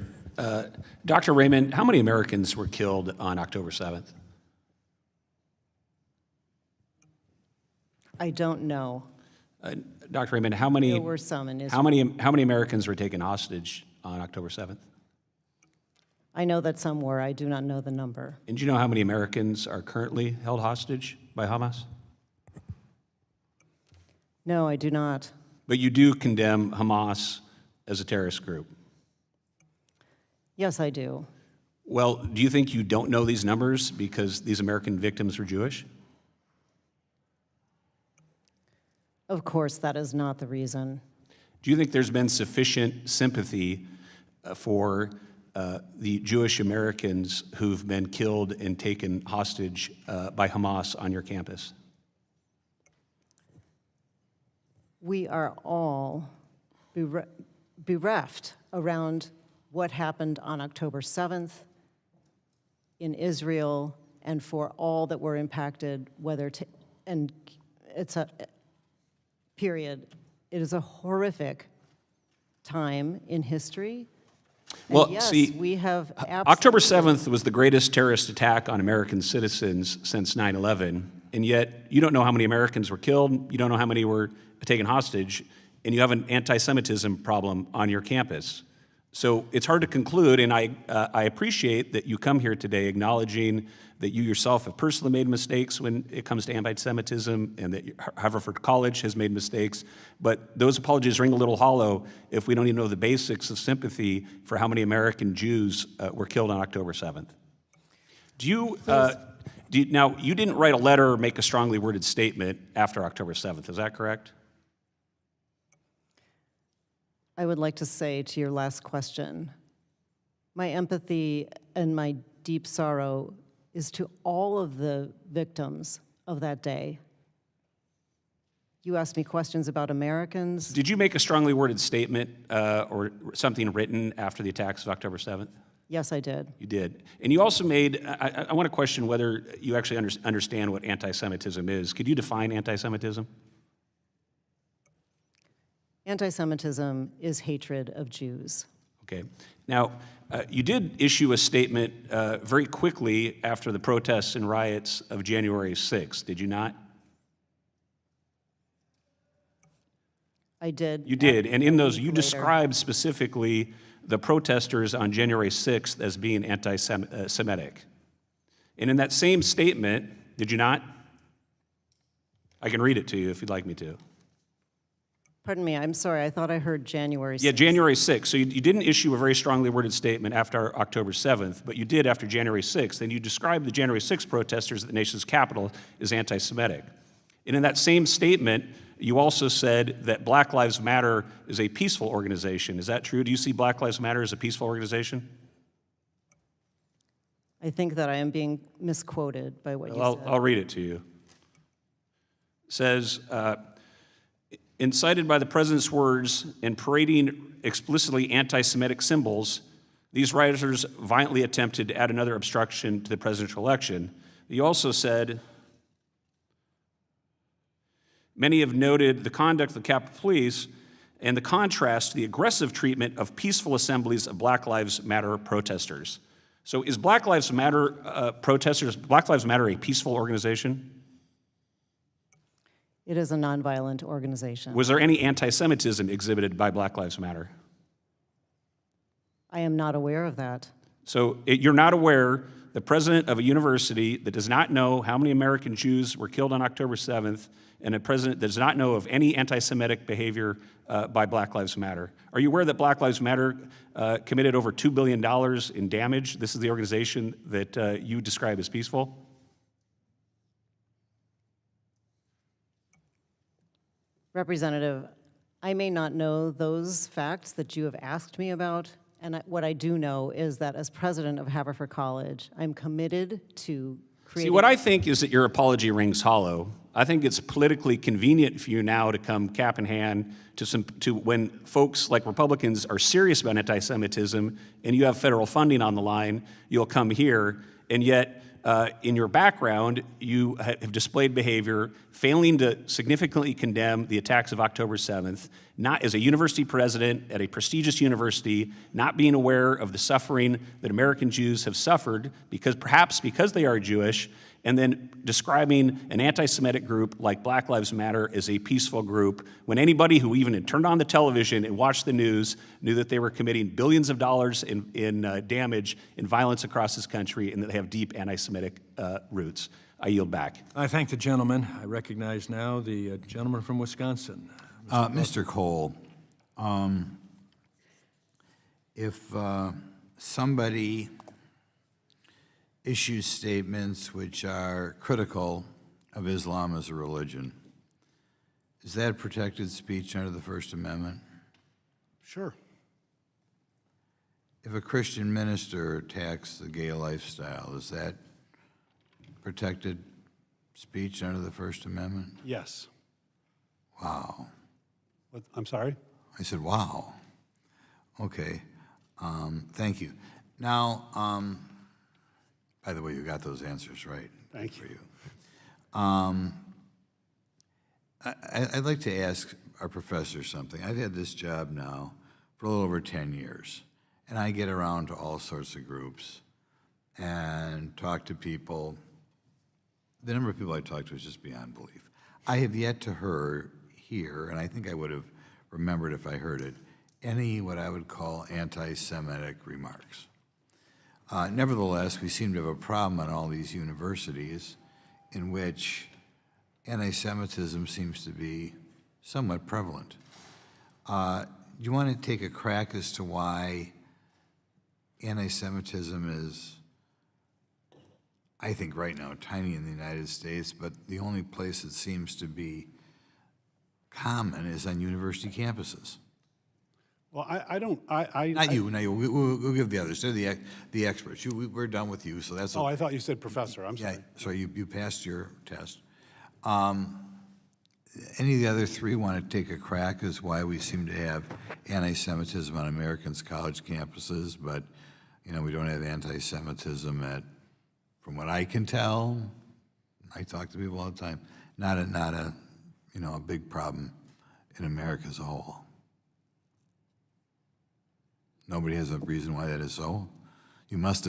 Dr. Raymond, how many Americans were killed on October 7th? I don't know. Dr. Raymond, how many? There were some in Israel. How many Americans were taken hostage on October 7th? I know that some were. I do not know the number. And do you know how many Americans are currently held hostage by Hamas? No, I do not. But you do condemn Hamas as a terrorist group. Yes, I do. Well, do you think you don't know these numbers because these American victims were Jewish? Of course, that is not the reason. Do you think there's been sufficient sympathy for the Jewish Americans who've been killed and taken hostage by Hamas on your campus? We are all bereft around what happened on October 7th in Israel, and for all that were impacted, and it's a period. It is a horrific time in history. Well, and yes, see, we have October 7th was the greatest terrorist attack on American citizens since 9/11, and yet you don't know how many Americans were killed, you don't know how many were taken hostage, and you have an anti-Semitism problem on your campus. So it's hard to conclude, and I appreciate that you come here today acknowledging that you yourself have personally made mistakes when it comes to anti-Semitism, and that Haverford College has made mistakes, but those apologies ring a little hollow if we don't even know the basics of sympathy for how many American Jews were killed on October 7th. Now, you didn't write a letter or make a strongly worded statement after October 7th, is that correct? I would like to say to your last question, my empathy and my deep sorrow is to all of the victims of that day. You asked me questions about Americans. Did you make a strongly worded statement or something written after the attacks of October 7th? Yes, I did. You did. And you also made, I want to question whether you actually understand what anti-Semitism is. Could you define anti-Semitism? Anti-Semitism is hatred of Jews. Okay. Now, you did issue a statement very quickly after the protests and riots of January 6th, did you not? I did. You did, and in those, you described specifically the protesters on January 6th as being anti-Semitic. And in that same statement, did you not? I can read it to you if you'd like me to. Pardon me, I'm sorry, I thought I heard January 6th. Yeah, January 6th. So you didn't issue a very strongly worded statement after October 7th, but you did after January 6th, and you described the January 6th protesters at the nation's capital as anti-Semitic. And in that same statement, you also said that Black Lives Matter is a peaceful organization. Is that true? Do you see Black Lives Matter as a peaceful organization? I think that I am being misquoted by what you said. I'll read it to you. It says, incited by the president's words and parading explicitly anti-Semitic symbols, these rioters violently attempted to add another obstruction to the presidential election. You also said, many have noted the conduct of the Capitol Police and the contrast to the aggressive treatment of peaceful assemblies of Black Lives Matter protesters. So is Black Lives Matter protesters, Black Lives Matter a peaceful organization? It is a nonviolent organization. Was there any anti-Semitism exhibited by Black Lives Matter? I am not aware of that. So you're not aware the president of a university that does not know how many American Jews were killed on October 7th, and a president that does not know of any anti-Semitic behavior by Black Lives Matter. Are you aware that Black Lives Matter committed over $2 billion in damage? This is the organization that you describe as peaceful. Representative, I may not know those facts that you have asked me about, and what I do know is that as president of Haverford College, I'm committed to creating... See, what I think is that your apology rings hollow. I think it's politically convenient for you now to come cap in hand to when folks like Republicans are serious about anti-Semitism and you have federal funding on the line, you'll come here, and yet in your background, you have displayed behavior failing to significantly condemn the attacks of October 7th, not as a university president at a prestigious university, not being aware of the suffering that American Jews have suffered perhaps because they are Jewish, and then describing an anti-Semitic group like Black Lives Matter as a peaceful group, when anybody who even had turned on the television and watched the news knew that they were committing billions of dollars in damage and violence across this country, and that they have deep anti-Semitic roots. I yield back. I thank the gentleman. I recognize now the gentleman from Wisconsin. Mr. Cole, if somebody issues statements which are critical of Islam as a religion, is that protected speech under the First Amendment? Sure. If a Christian minister attacks the gay lifestyle, is that protected speech under the First Amendment? Yes. Wow. What, I'm sorry? I said, wow. Okay. Thank you. Now, by the way, you got those answers right. Thank you. I'd like to ask our professor something. I've had this job now for a little over 10 years, and I get around to all sorts of groups and talk to people. The number of people I talk to is just beyond belief. I have yet to hear, and I think I would have remembered if I heard it, any what I would call anti-Semitic remarks. Nevertheless, we seem to have a problem in all these universities in which anti-Semitism seems to be somewhat prevalent. Do you want to take a crack as to why anti-Semitism is, I think right now, tiny in the United States, but the only place it seems to be common is on university campuses? Well, I don't. Not you. We'll give the others. They're the experts. We're done with you, so that's. Oh, I thought you said professor. I'm sorry. Yeah, so you passed your test. Any of the other three want to take a crack as why we seem to have anti-Semitism on Americans' college campuses, but we don't have anti-Semitism at, from what I can tell, I talk to people all the time, not a big problem in America as a whole. Nobody has a reason why that is so. You must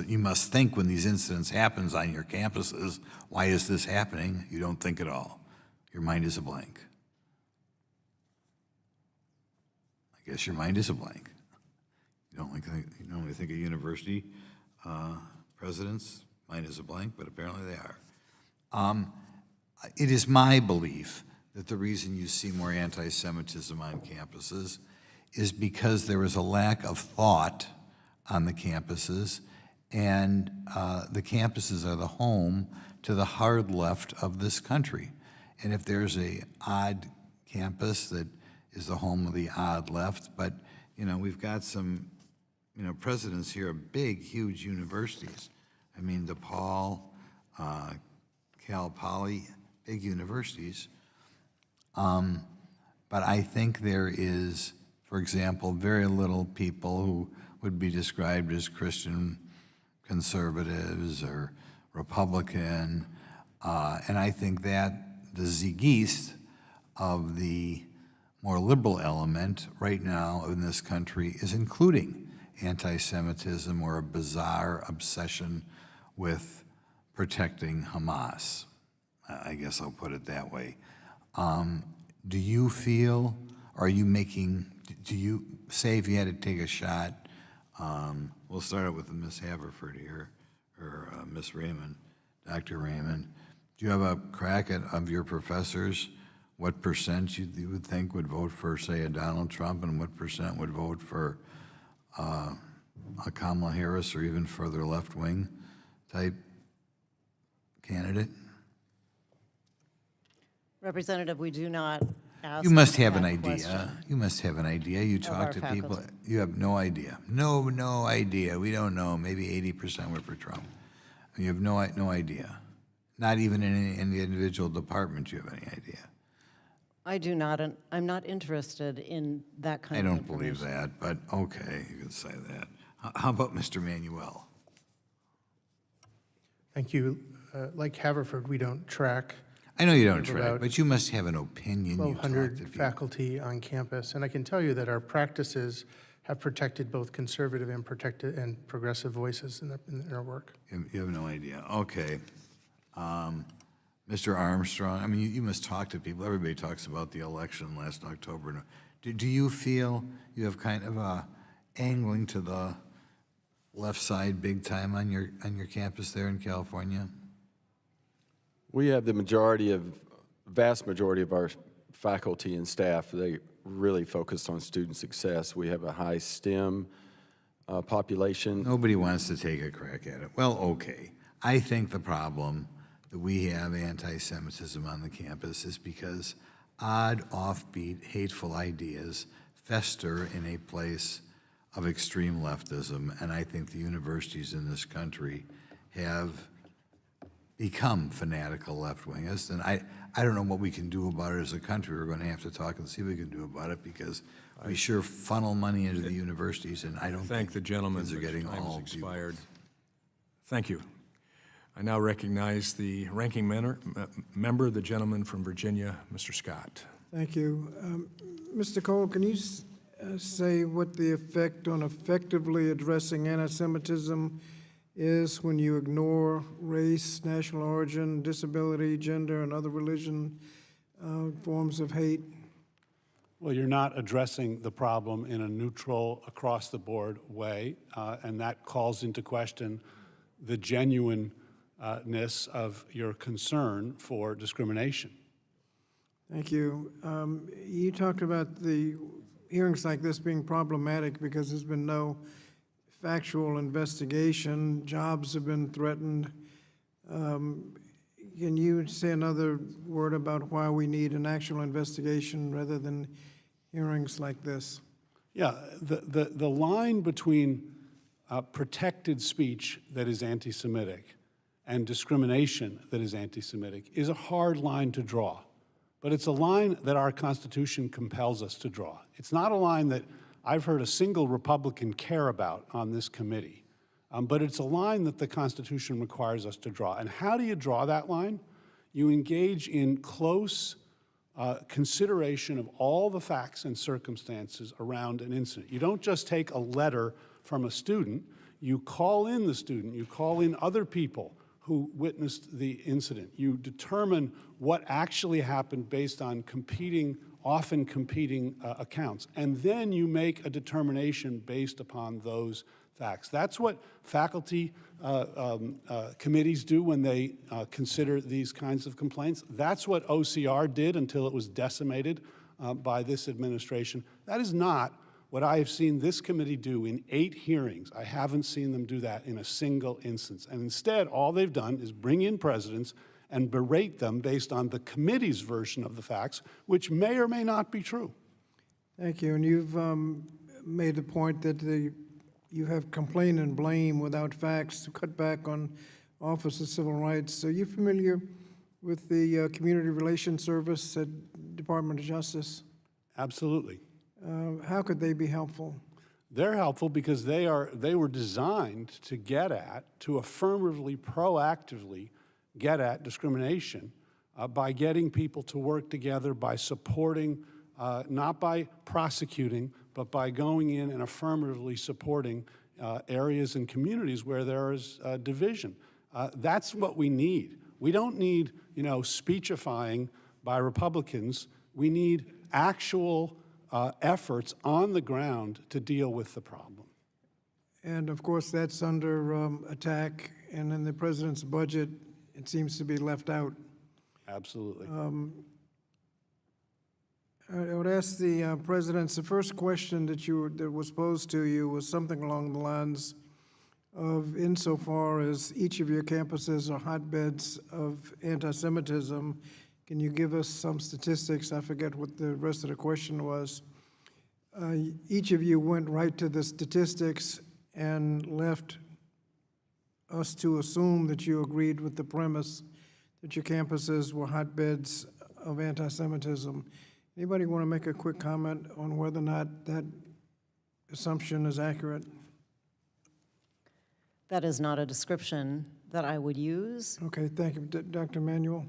think when these incidents happen on your campuses, why is this happening? You don't think at all. Your mind is a blank. I guess your mind is a blank. You don't really think of university presidents' mind is a blank, but apparently they are. It is my belief that the reason you see more anti-Semitism on campuses is because there is a lack of thought on the campuses, and the campuses are the home to the hard left of this country. And if there's a odd campus that is the home of the odd left, but we've got some presidents here of big, huge universities. I mean, DePaul, Cal Poly, big universities. But I think there is, for example, very little people who would be described as Christian conservatives or Republican, and I think that the Zionism of the more liberal element right now in this country is including anti-Semitism or a bizarre obsession with protecting Hamas. I guess I'll put it that way. Do you feel, do you say if you had to take a shot, we'll start out with Ms. Haverford here, Ms. Raymond, Dr. Raymond, do you have a crack at, of your professors, what percent you would think would vote for, say, a Donald Trump, and what percent would vote for a Kamala Harris, or even further left-wing type candidate? Representative, we do not ask. You must have an that idea. question You must have an idea. You talk our to people. faculty. You have no idea. No idea. We don't know. Maybe 80% were for Trump. You have no idea. Not even in the individual department you have any idea. I do not, and I'm not interested in that kind I of don't believe information. that, but okay, you can say that. How about Mr. Manuel? Thank you. Like Haverford, we don't track. I know you don't We have track, about but you must have an opinion. You talk to 1,200 people. faculty on campus, and I can tell you that our practices have protected both conservative and progressive voices in our work. You have no idea. Okay. Mr. Armstrong, I mean, you must talk to people. Everybody talks about the election last October. Do you feel you have kind of a angling to the left side big time on your campus there in California? We have the vast majority of our faculty and staff, they really focus on student success. We have a high STEM population. Nobody wants to take a crack at it. Well, okay. I think the problem that we have anti-Semitism on the campus is because odd, offbeat, hateful ideas fester in a place of extreme leftism, and I think the universities in this country have become fanatical left-wingists, and I don't know what we can do about it as a country. We're going to have to talk and see what we can do about it, because we sure funnel money into the universities, and I don't think the gentleman. kids are getting Time has all expired. Thank you. I now recognize the ranking member, the gentleman from Virginia, Mr. Scott. Thank you. Mr. Cole, can you say what the effect on effectively addressing anti-Semitism is when you ignore race, national origin, disability, gender, and other religion forms of hate? Well, you're not addressing the problem in a neutral, across-the-board way, and that calls into question the genuineness of your concern for discrimination. Thank you. You talked about the hearings like this being problematic because there's been no factual investigation. Jobs have been threatened. Can you say another word about why we need an actual investigation rather than hearings like this? Yeah, the line between protected speech that is anti-Semitic and discrimination that is anti-Semitic is a hard line to draw. But it's a line that our Constitution compels us to draw. It's not a line that I've heard a single Republican care about on this committee, but it's a line that the Constitution requires us to draw. And how do you draw that line? You engage in close consideration of all the facts and circumstances around an incident. You don't just take a letter from a student, you call in the student, you call in other people who witnessed the incident. You determine what actually happened based on often competing accounts. And then you make a determination based upon those facts. That's what faculty committees do when they consider these kinds of complaints. That's what OCR did until it was decimated by this administration. That is not what I have seen this committee do in 8 hearings. I haven't seen them do that in a single instance. And instead, all they've done is bring in presidents and berate them based on the committee's version of the facts, which may or may not be true. Thank you. And you've made the point that you have complain and blame without facts to cut back on Office of Civil Rights. Are you familiar with the Community Relations Service at Department of Justice? Absolutely. How could they be helpful? They're helpful because they were designed to affirmatively, proactively get at discrimination by getting people to work together, by supporting, not by prosecuting, but by going in and affirmatively supporting areas and communities where there is division. That's what we need. We don't need, speechifying by Republicans. We need actual efforts on the ground to deal with the problem. And of course, that's under attack, and in the president's budget, it seems to be left out. Absolutely. I would ask the presidents, the first question that was posed to you was something along the lines of, insofar as each of your campuses are hotbeds of anti-Semitism, can you give us some statistics? I forget what the rest of the question was. Each of you went right to the statistics and left us to assume that you agreed with the premise that your campuses were hotbeds of anti-Semitism. Anybody want to make a quick comment on whether or not that assumption is accurate? That is not a description that I would use. Okay, thank you. Dr. Manuel?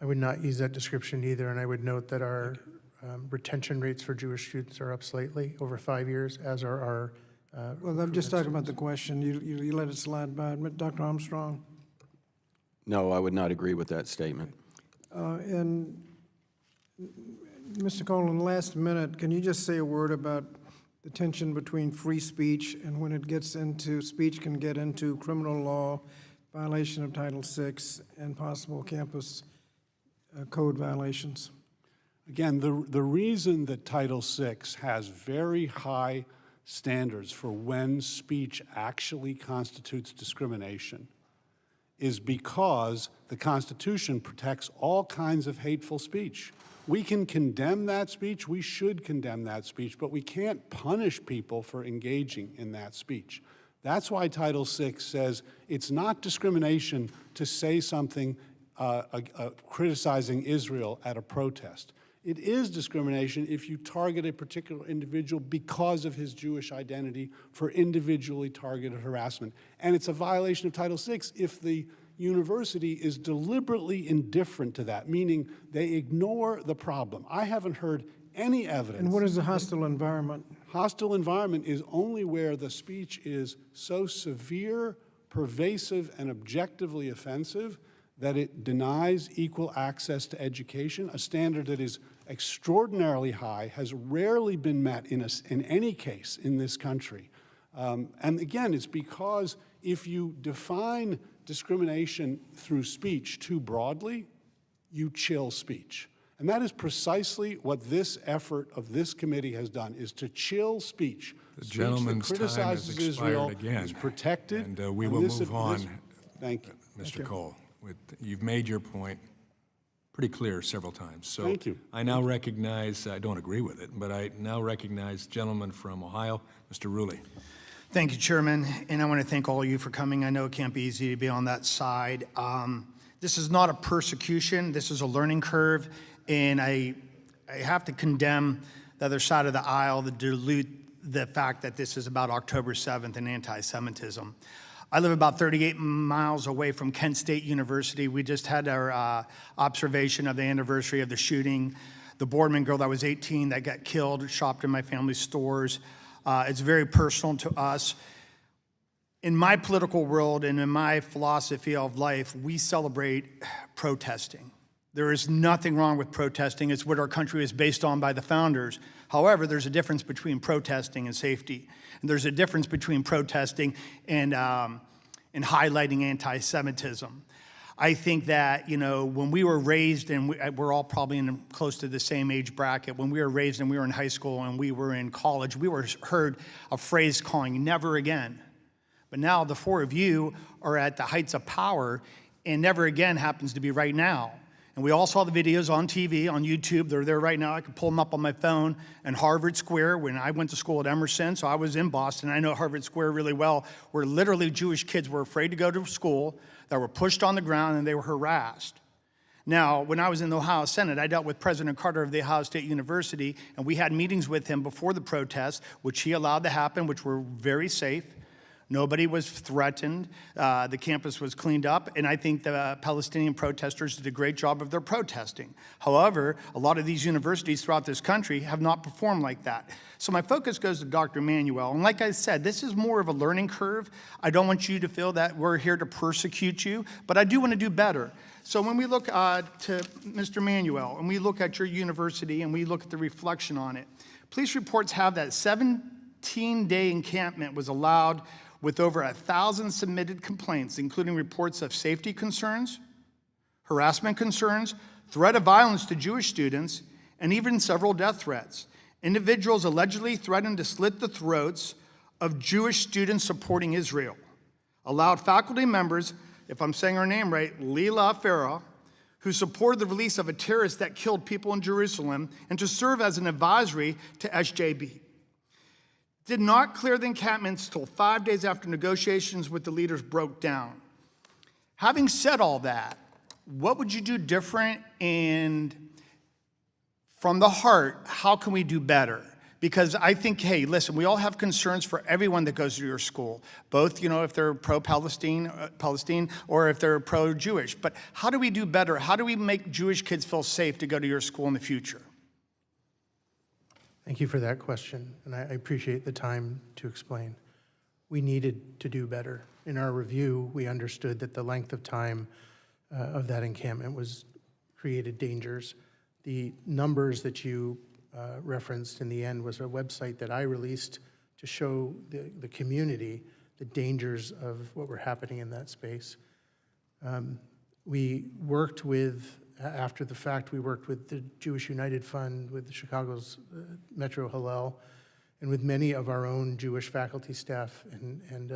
I would not use that description either, and I would note that our retention rates for Jewish students are up slightly over 5 years, as are our Well, I'm just talking about the question. You let it slide by. Dr. Armstrong? No, I would not agree with that statement. And Mr. Cole, in the last minute, can you just say a word about the tension between free speech and when it gets into, speech can get into criminal law, violation of Title VI, and possible campus code violations? Again, the reason that Title VI has very high standards for when speech actually constitutes discrimination is because the Constitution protects all kinds of hateful speech. We can condemn that speech, we should condemn that speech, but we can't punish people for engaging in that speech. That's why Title VI says it's not discrimination to say something criticizing Israel at a protest. It is discrimination if you target a particular individual because of his Jewish identity for individually targeted harassment. And it's a violation of Title VI if the university is deliberately indifferent to that, meaning they ignore the problem. I haven't heard any evidence. And what is a hostile environment? Hostile environment is only where the speech is so severe, pervasive, and objectively offensive that it denies equal access to education, a standard that is extraordinarily high, has rarely been met in any case in this country. And again, it's because if you define discrimination through speech too broadly, you chill speech. And that is precisely what this effort of this committee has done, is to chill speech. The Speech gentleman's that time has criticizes expired Israel again. is protected. And we will move on. Thank you. Mr. Cole, you've made your point pretty clear several times. So Thank you. I now recognize, I don't agree with it, but I now recognize gentleman from Ohio, Mr. Rulli. Thank you, Chairman, and I want to thank all of you for coming. I know it can't be easy to be on that side. This is not a persecution. This is a learning curve, and I have to condemn the other side of the aisle that dilute the fact that this is about October 7th and anti-Semitism. I live about 38 miles away from Kent State University. We just had our observation of the anniversary of the shooting. The Boardman girl that was 18 that got killed shopped in my family's stores. It's very personal to us. In my political world and in my philosophy of life, we celebrate protesting. There is nothing wrong with protesting. It's what our country is based on by the founders. However, there's a difference between protesting and safety. And there's a difference between protesting and highlighting anti-Semitism. I think that, you know, when we were raised, and we're all probably in close to the same age bracket, when we were raised and we were in high school and we were in college, we were heard a phrase calling never again. But now the four of you are at the heights of power, and never again happens to be right now. And we all saw the videos on TV, on YouTube. They're there right now. I can pull them up on my phone. And Harvard Square, when I went to school at Emerson, so I was in Boston. I know Harvard Square really well, where literally Jewish kids were afraid to go to school, that were pushed on the ground, and they were harassed. Now, when I was in the Ohio Senate, I dealt with President Carter of the Ohio State University, and we had meetings with him before the protests, which he allowed to happen, which were very safe. Nobody was threatened. The campus was cleaned up, and I think the Palestinian protesters did a great job of their protesting. However, a lot of these universities throughout this country have not performed like that. So my focus goes to Dr. Manuel, and like I said, this is more of a learning curve. I don't want you to feel that we're here to persecute you, but I do want to do better. So when we look to Mr. Manuel, and we look at your university, and we look at the reflection on it, police reports have that 17 15-day encampment was allowed with over 1,000 submitted complaints, including reports of safety concerns, harassment concerns, threat of violence to Jewish students, and even several death threats. Individuals allegedly threatened to slit the throats of Jewish students supporting Israel. Allowed faculty members, if I'm saying her name right, Leila Farah, who supported the release of a terrorist that killed people in Jerusalem, and to serve as an advisory to SJB. Did not clear the encampments till 5 days after negotiations with the leaders broke down. Having said all that, what would you do different, and from the heart, how can we do better? Because I think, hey, listen, we all have concerns for everyone that goes to your school, both, if they're pro-Palestine or if they're pro-Jewish. But how do we do better? How do we make Jewish kids feel safe to go to your school in the future? Thank you for that question, and I appreciate the time to explain. We needed to do better. In our review, we understood that the length of time of that encampment created dangers. The numbers that you referenced in the end was a website that I released to show the community the dangers of what were happening in that space. We worked with, after the fact, we worked with the Jewish United Fund, with Chicago's Metro Hillel, and with many of our own Jewish faculty, staff, and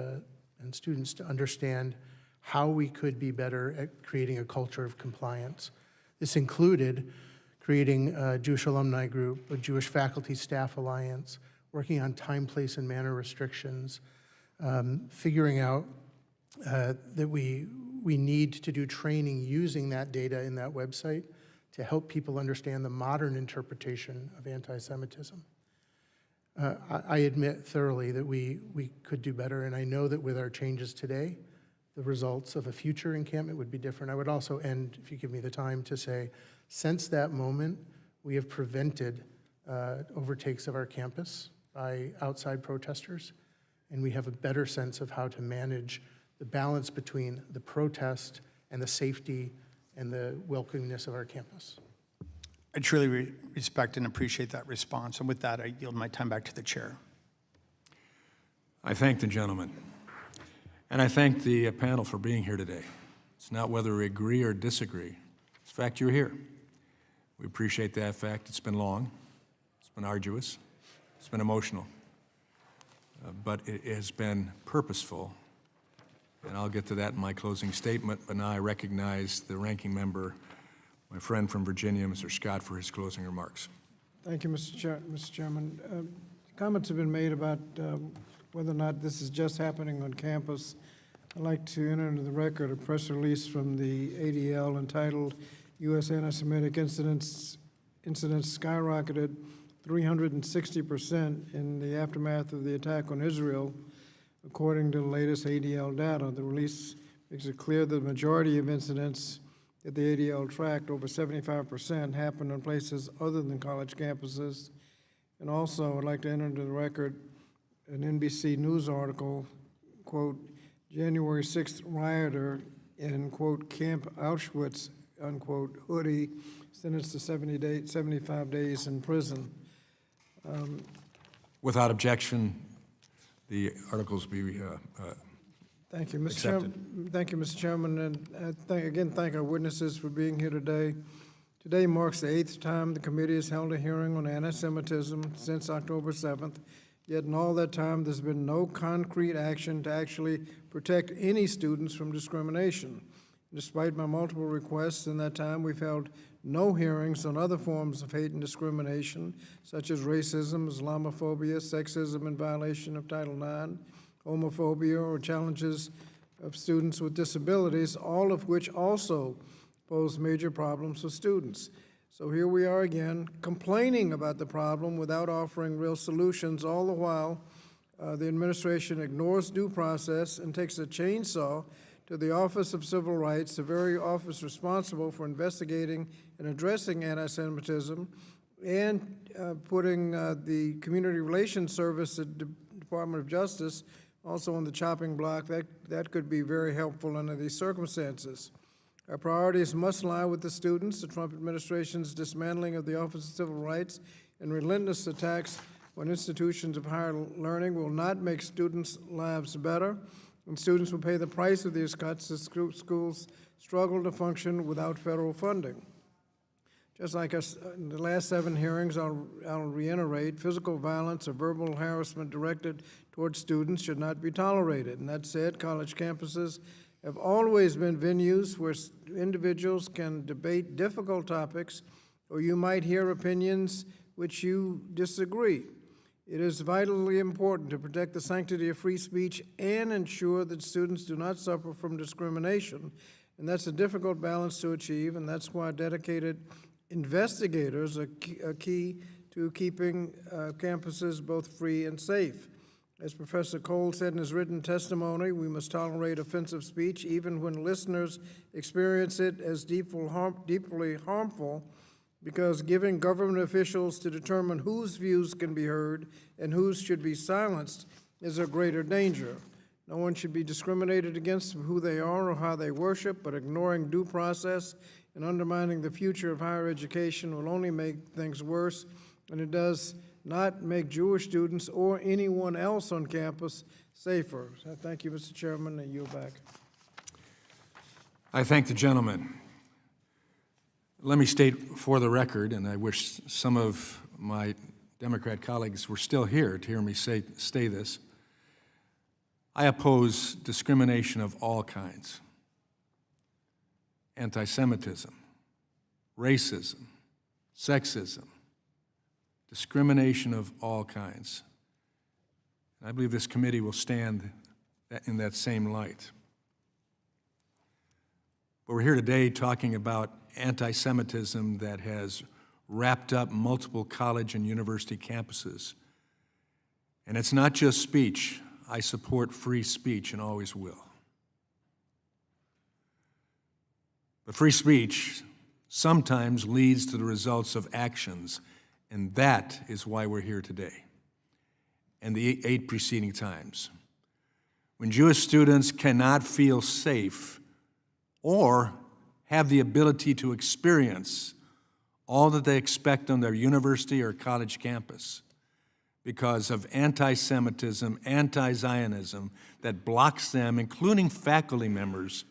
students to understand how we could be better at creating a culture of compliance. This included creating a Jewish alumni group, a Jewish faculty staff alliance, working on time, place, and manner restrictions, figuring out that we need to do training using that data in that website to help people understand the modern interpretation of anti-Semitism. I admit thoroughly that we could do better, and I know that with our changes today, the results of a future encampment would be different. I would also end, if you give me the time, to say, since that moment, we have prevented overtakes of our campus by outside protesters, and we have a better sense of how to manage the balance between the protest and the safety and the welcomingness of our campus. I truly respect and appreciate that response, and with that, I yield my time back to the chair. I thank the gentleman, and I thank the panel for being here today. It's not whether we agree or disagree. It's the fact you're here. We appreciate that fact. It's been long, it's been arduous, it's been emotional, but it has been purposeful, and I'll get to that in my closing statement, but now I recognize the ranking member, my friend from Virginia, Mr. Scott, for his closing remarks. Thank you, Mr. Chairman. Comments have been made about whether or not this is just happening on campus. I'd like to enter into the record a press release from the ADL entitled U.S. Anti-Semitic Incidents skyrocketed 360% in the aftermath of the attack on Israel, according to the latest ADL data. The release makes it clear that the majority of incidents that the ADL tracked, over 75%, happened in places other than college campuses. And also, I'd like to enter into the record an NBC News article, quote, January 6th rioter in, quote, Camp Auschwitz, unquote, hoodie, sentenced to 75 days in prison. Without objection, the articles be Thank you, Mr. accepted. Chairman. Thank you, Mr. Chairman, and thank our witnesses for being here today. Today marks the 8th time the committee has held a hearing on anti-Semitism since October 7th. Yet in all that time, there's been no concrete action to actually protect any students from discrimination. Despite my multiple requests in that time, we've held no hearings on other forms of hate and discrimination, such as racism, Islamophobia, sexism in violation of Title IX, homophobia, or challenges of students with disabilities, all of which also pose major problems for students. So here we are again, complaining about the problem without offering real solutions. All the while, the administration ignores due process and takes a chainsaw to the Office of Civil Rights, the very office responsible for investigating and addressing anti-Semitism, and putting the Community Relations Service at the Department of Justice also on the chopping block. That could be very helpful under these circumstances. Our priorities must lie with the students. The Trump administration's dismantling of the Office of Civil Rights and relentless attacks on institutions of higher learning will not make students' lives better, and students will pay the price of these cuts as schools struggle to function without federal funding. Just like us, in the last 7 hearings, I'll reiterate, physical violence or verbal harassment directed towards students should not be tolerated. And that said, college campuses have always been venues where individuals can debate difficult topics, or you might hear opinions which you disagree. It is vitally important to protect the sanctity of free speech and ensure that students do not suffer from discrimination. And that's a difficult balance to achieve, and that's why dedicated investigators are key to keeping campuses both free and safe. As Professor Cole said in his written testimony, we must tolerate offensive speech even when listeners experience it as deeply harmful, because giving government officials to determine whose views can be heard and whose should be silenced is a greater danger. No one should be discriminated against for who they are or how they worship, but ignoring due process and undermining the future of higher education will only make things worse, and it does not make Jewish students or anyone else on campus safer. So thank you, Mr. Chairman, and yield back. I thank the gentleman. Let me state for the record, and I wish some of my Democrat colleagues were still here to hear me say this, I oppose discrimination of all kinds. Anti-Semitism, racism, sexism, discrimination of all kinds. And I believe this committee will stand in that same light. But we're here today talking about anti-Semitism that has wrapped up multiple college and university campuses. And it's not just speech. I support free speech and always will. But free speech sometimes leads to the results of actions, and that is why we're here today and the 8 preceding times. When Jewish students cannot feel safe or have the ability to experience all that they expect on their university or college campus because of anti-Semitism, anti-Zionism that blocks them, including faculty members,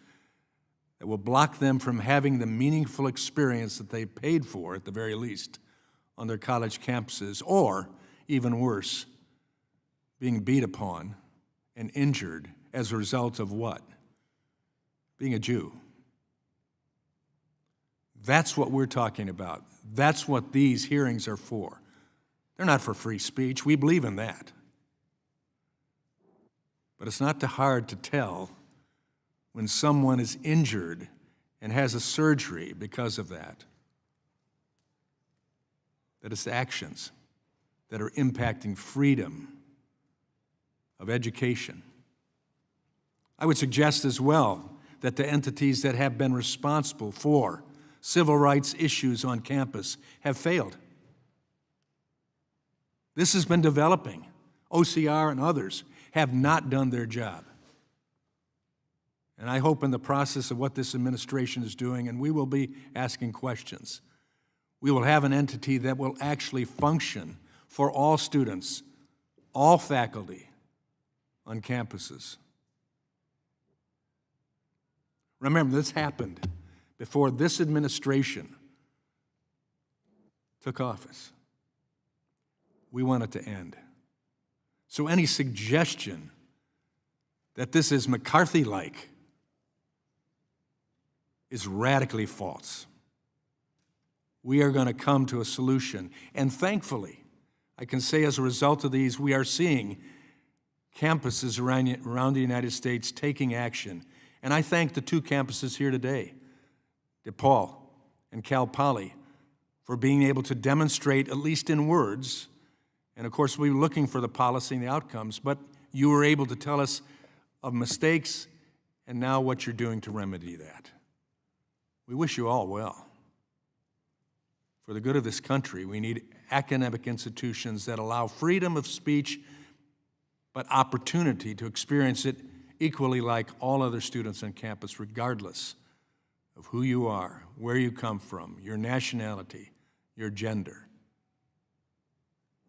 that will block them from having the meaningful experience that they paid for, at the very least, on their college campuses, or, even worse, being beat upon and injured as a result of what? Being a Jew. That's what we're talking about. That's what these hearings are for. They're not for free speech. We believe in that. But it's not too hard to tell when someone is injured and has a surgery because of that it's actions that are impacting freedom of education. I would suggest as well that the entities that have been responsible for civil rights issues on campus have failed. This has been developing. OCR and others have not done their job. And I hope in the process of what this administration is doing, and we will be asking questions, we will have an entity that will actually function for all students, all faculty on campuses. Remember, this happened before this administration took office. We want it to end. So any suggestion that this is McCarthy-like is radically false. We are going to come to a solution. And thankfully, I can say as a result of these, we are seeing campuses around the United States taking action. And I thank the 2 campuses here today, DePaul and Cal Poly, for being able to demonstrate, at least in words, and of course we were looking for the policy and the outcomes, but you were able to tell us of mistakes and now what you're doing to remedy that. We wish you all well. For the good of this country, we need academic institutions that allow freedom of speech, but opportunity to experience it equally like all other students on campus, regardless of who you are, where you come from, your nationality, your gender,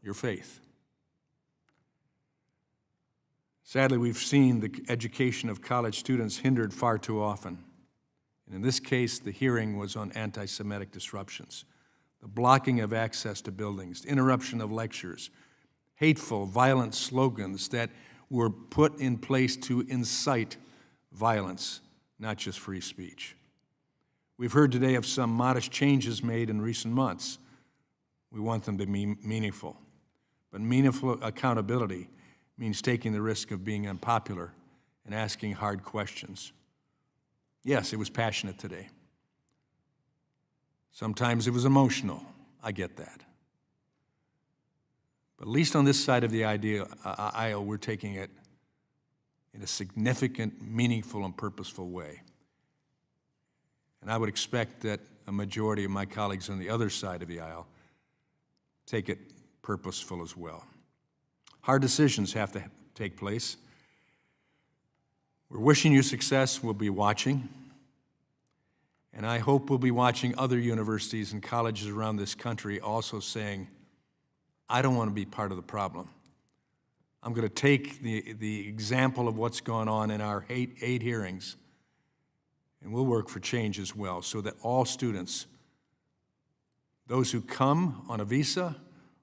your faith. Sadly, we've seen the education of college students hindered far too often. And in this case, the hearing was on anti-Semitic disruptions, the blocking of access to buildings, interruption of lectures, hateful, violent slogans that were put in place to incite violence, not just free speech. We've heard today of some modest changes made in recent months. We want them to be meaningful. But meaningful accountability means taking the risk of being unpopular and asking hard questions. Yes, it was passionate today. Sometimes it was emotional. I get that. But at least on this side of the aisle, we're taking it in a significant, meaningful, and purposeful way. And I would expect that a majority of my colleagues on the other side of the aisle take it purposeful as well. Hard decisions have to take place. We're wishing you success. We'll be watching. And I hope we'll be watching other universities and colleges around this country also saying, I don't want to be part of the problem. I'm going to take the example of what's gone on in our eight hearings, and we'll work for change as well so that all students, those who come on a visa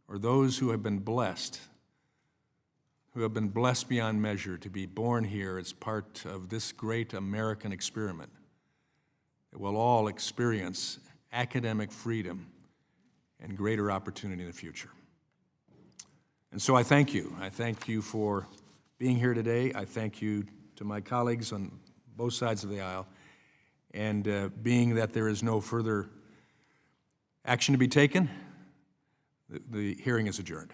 or those who have been blessed beyond measure to be born here as part of this great American experiment, that we'll all experience academic freedom and greater opportunity in the future. And so I thank you. I thank you for being here today. I thank you to my colleagues on both sides of the aisle. And being that there is no further action to be taken, the hearing is adjourned.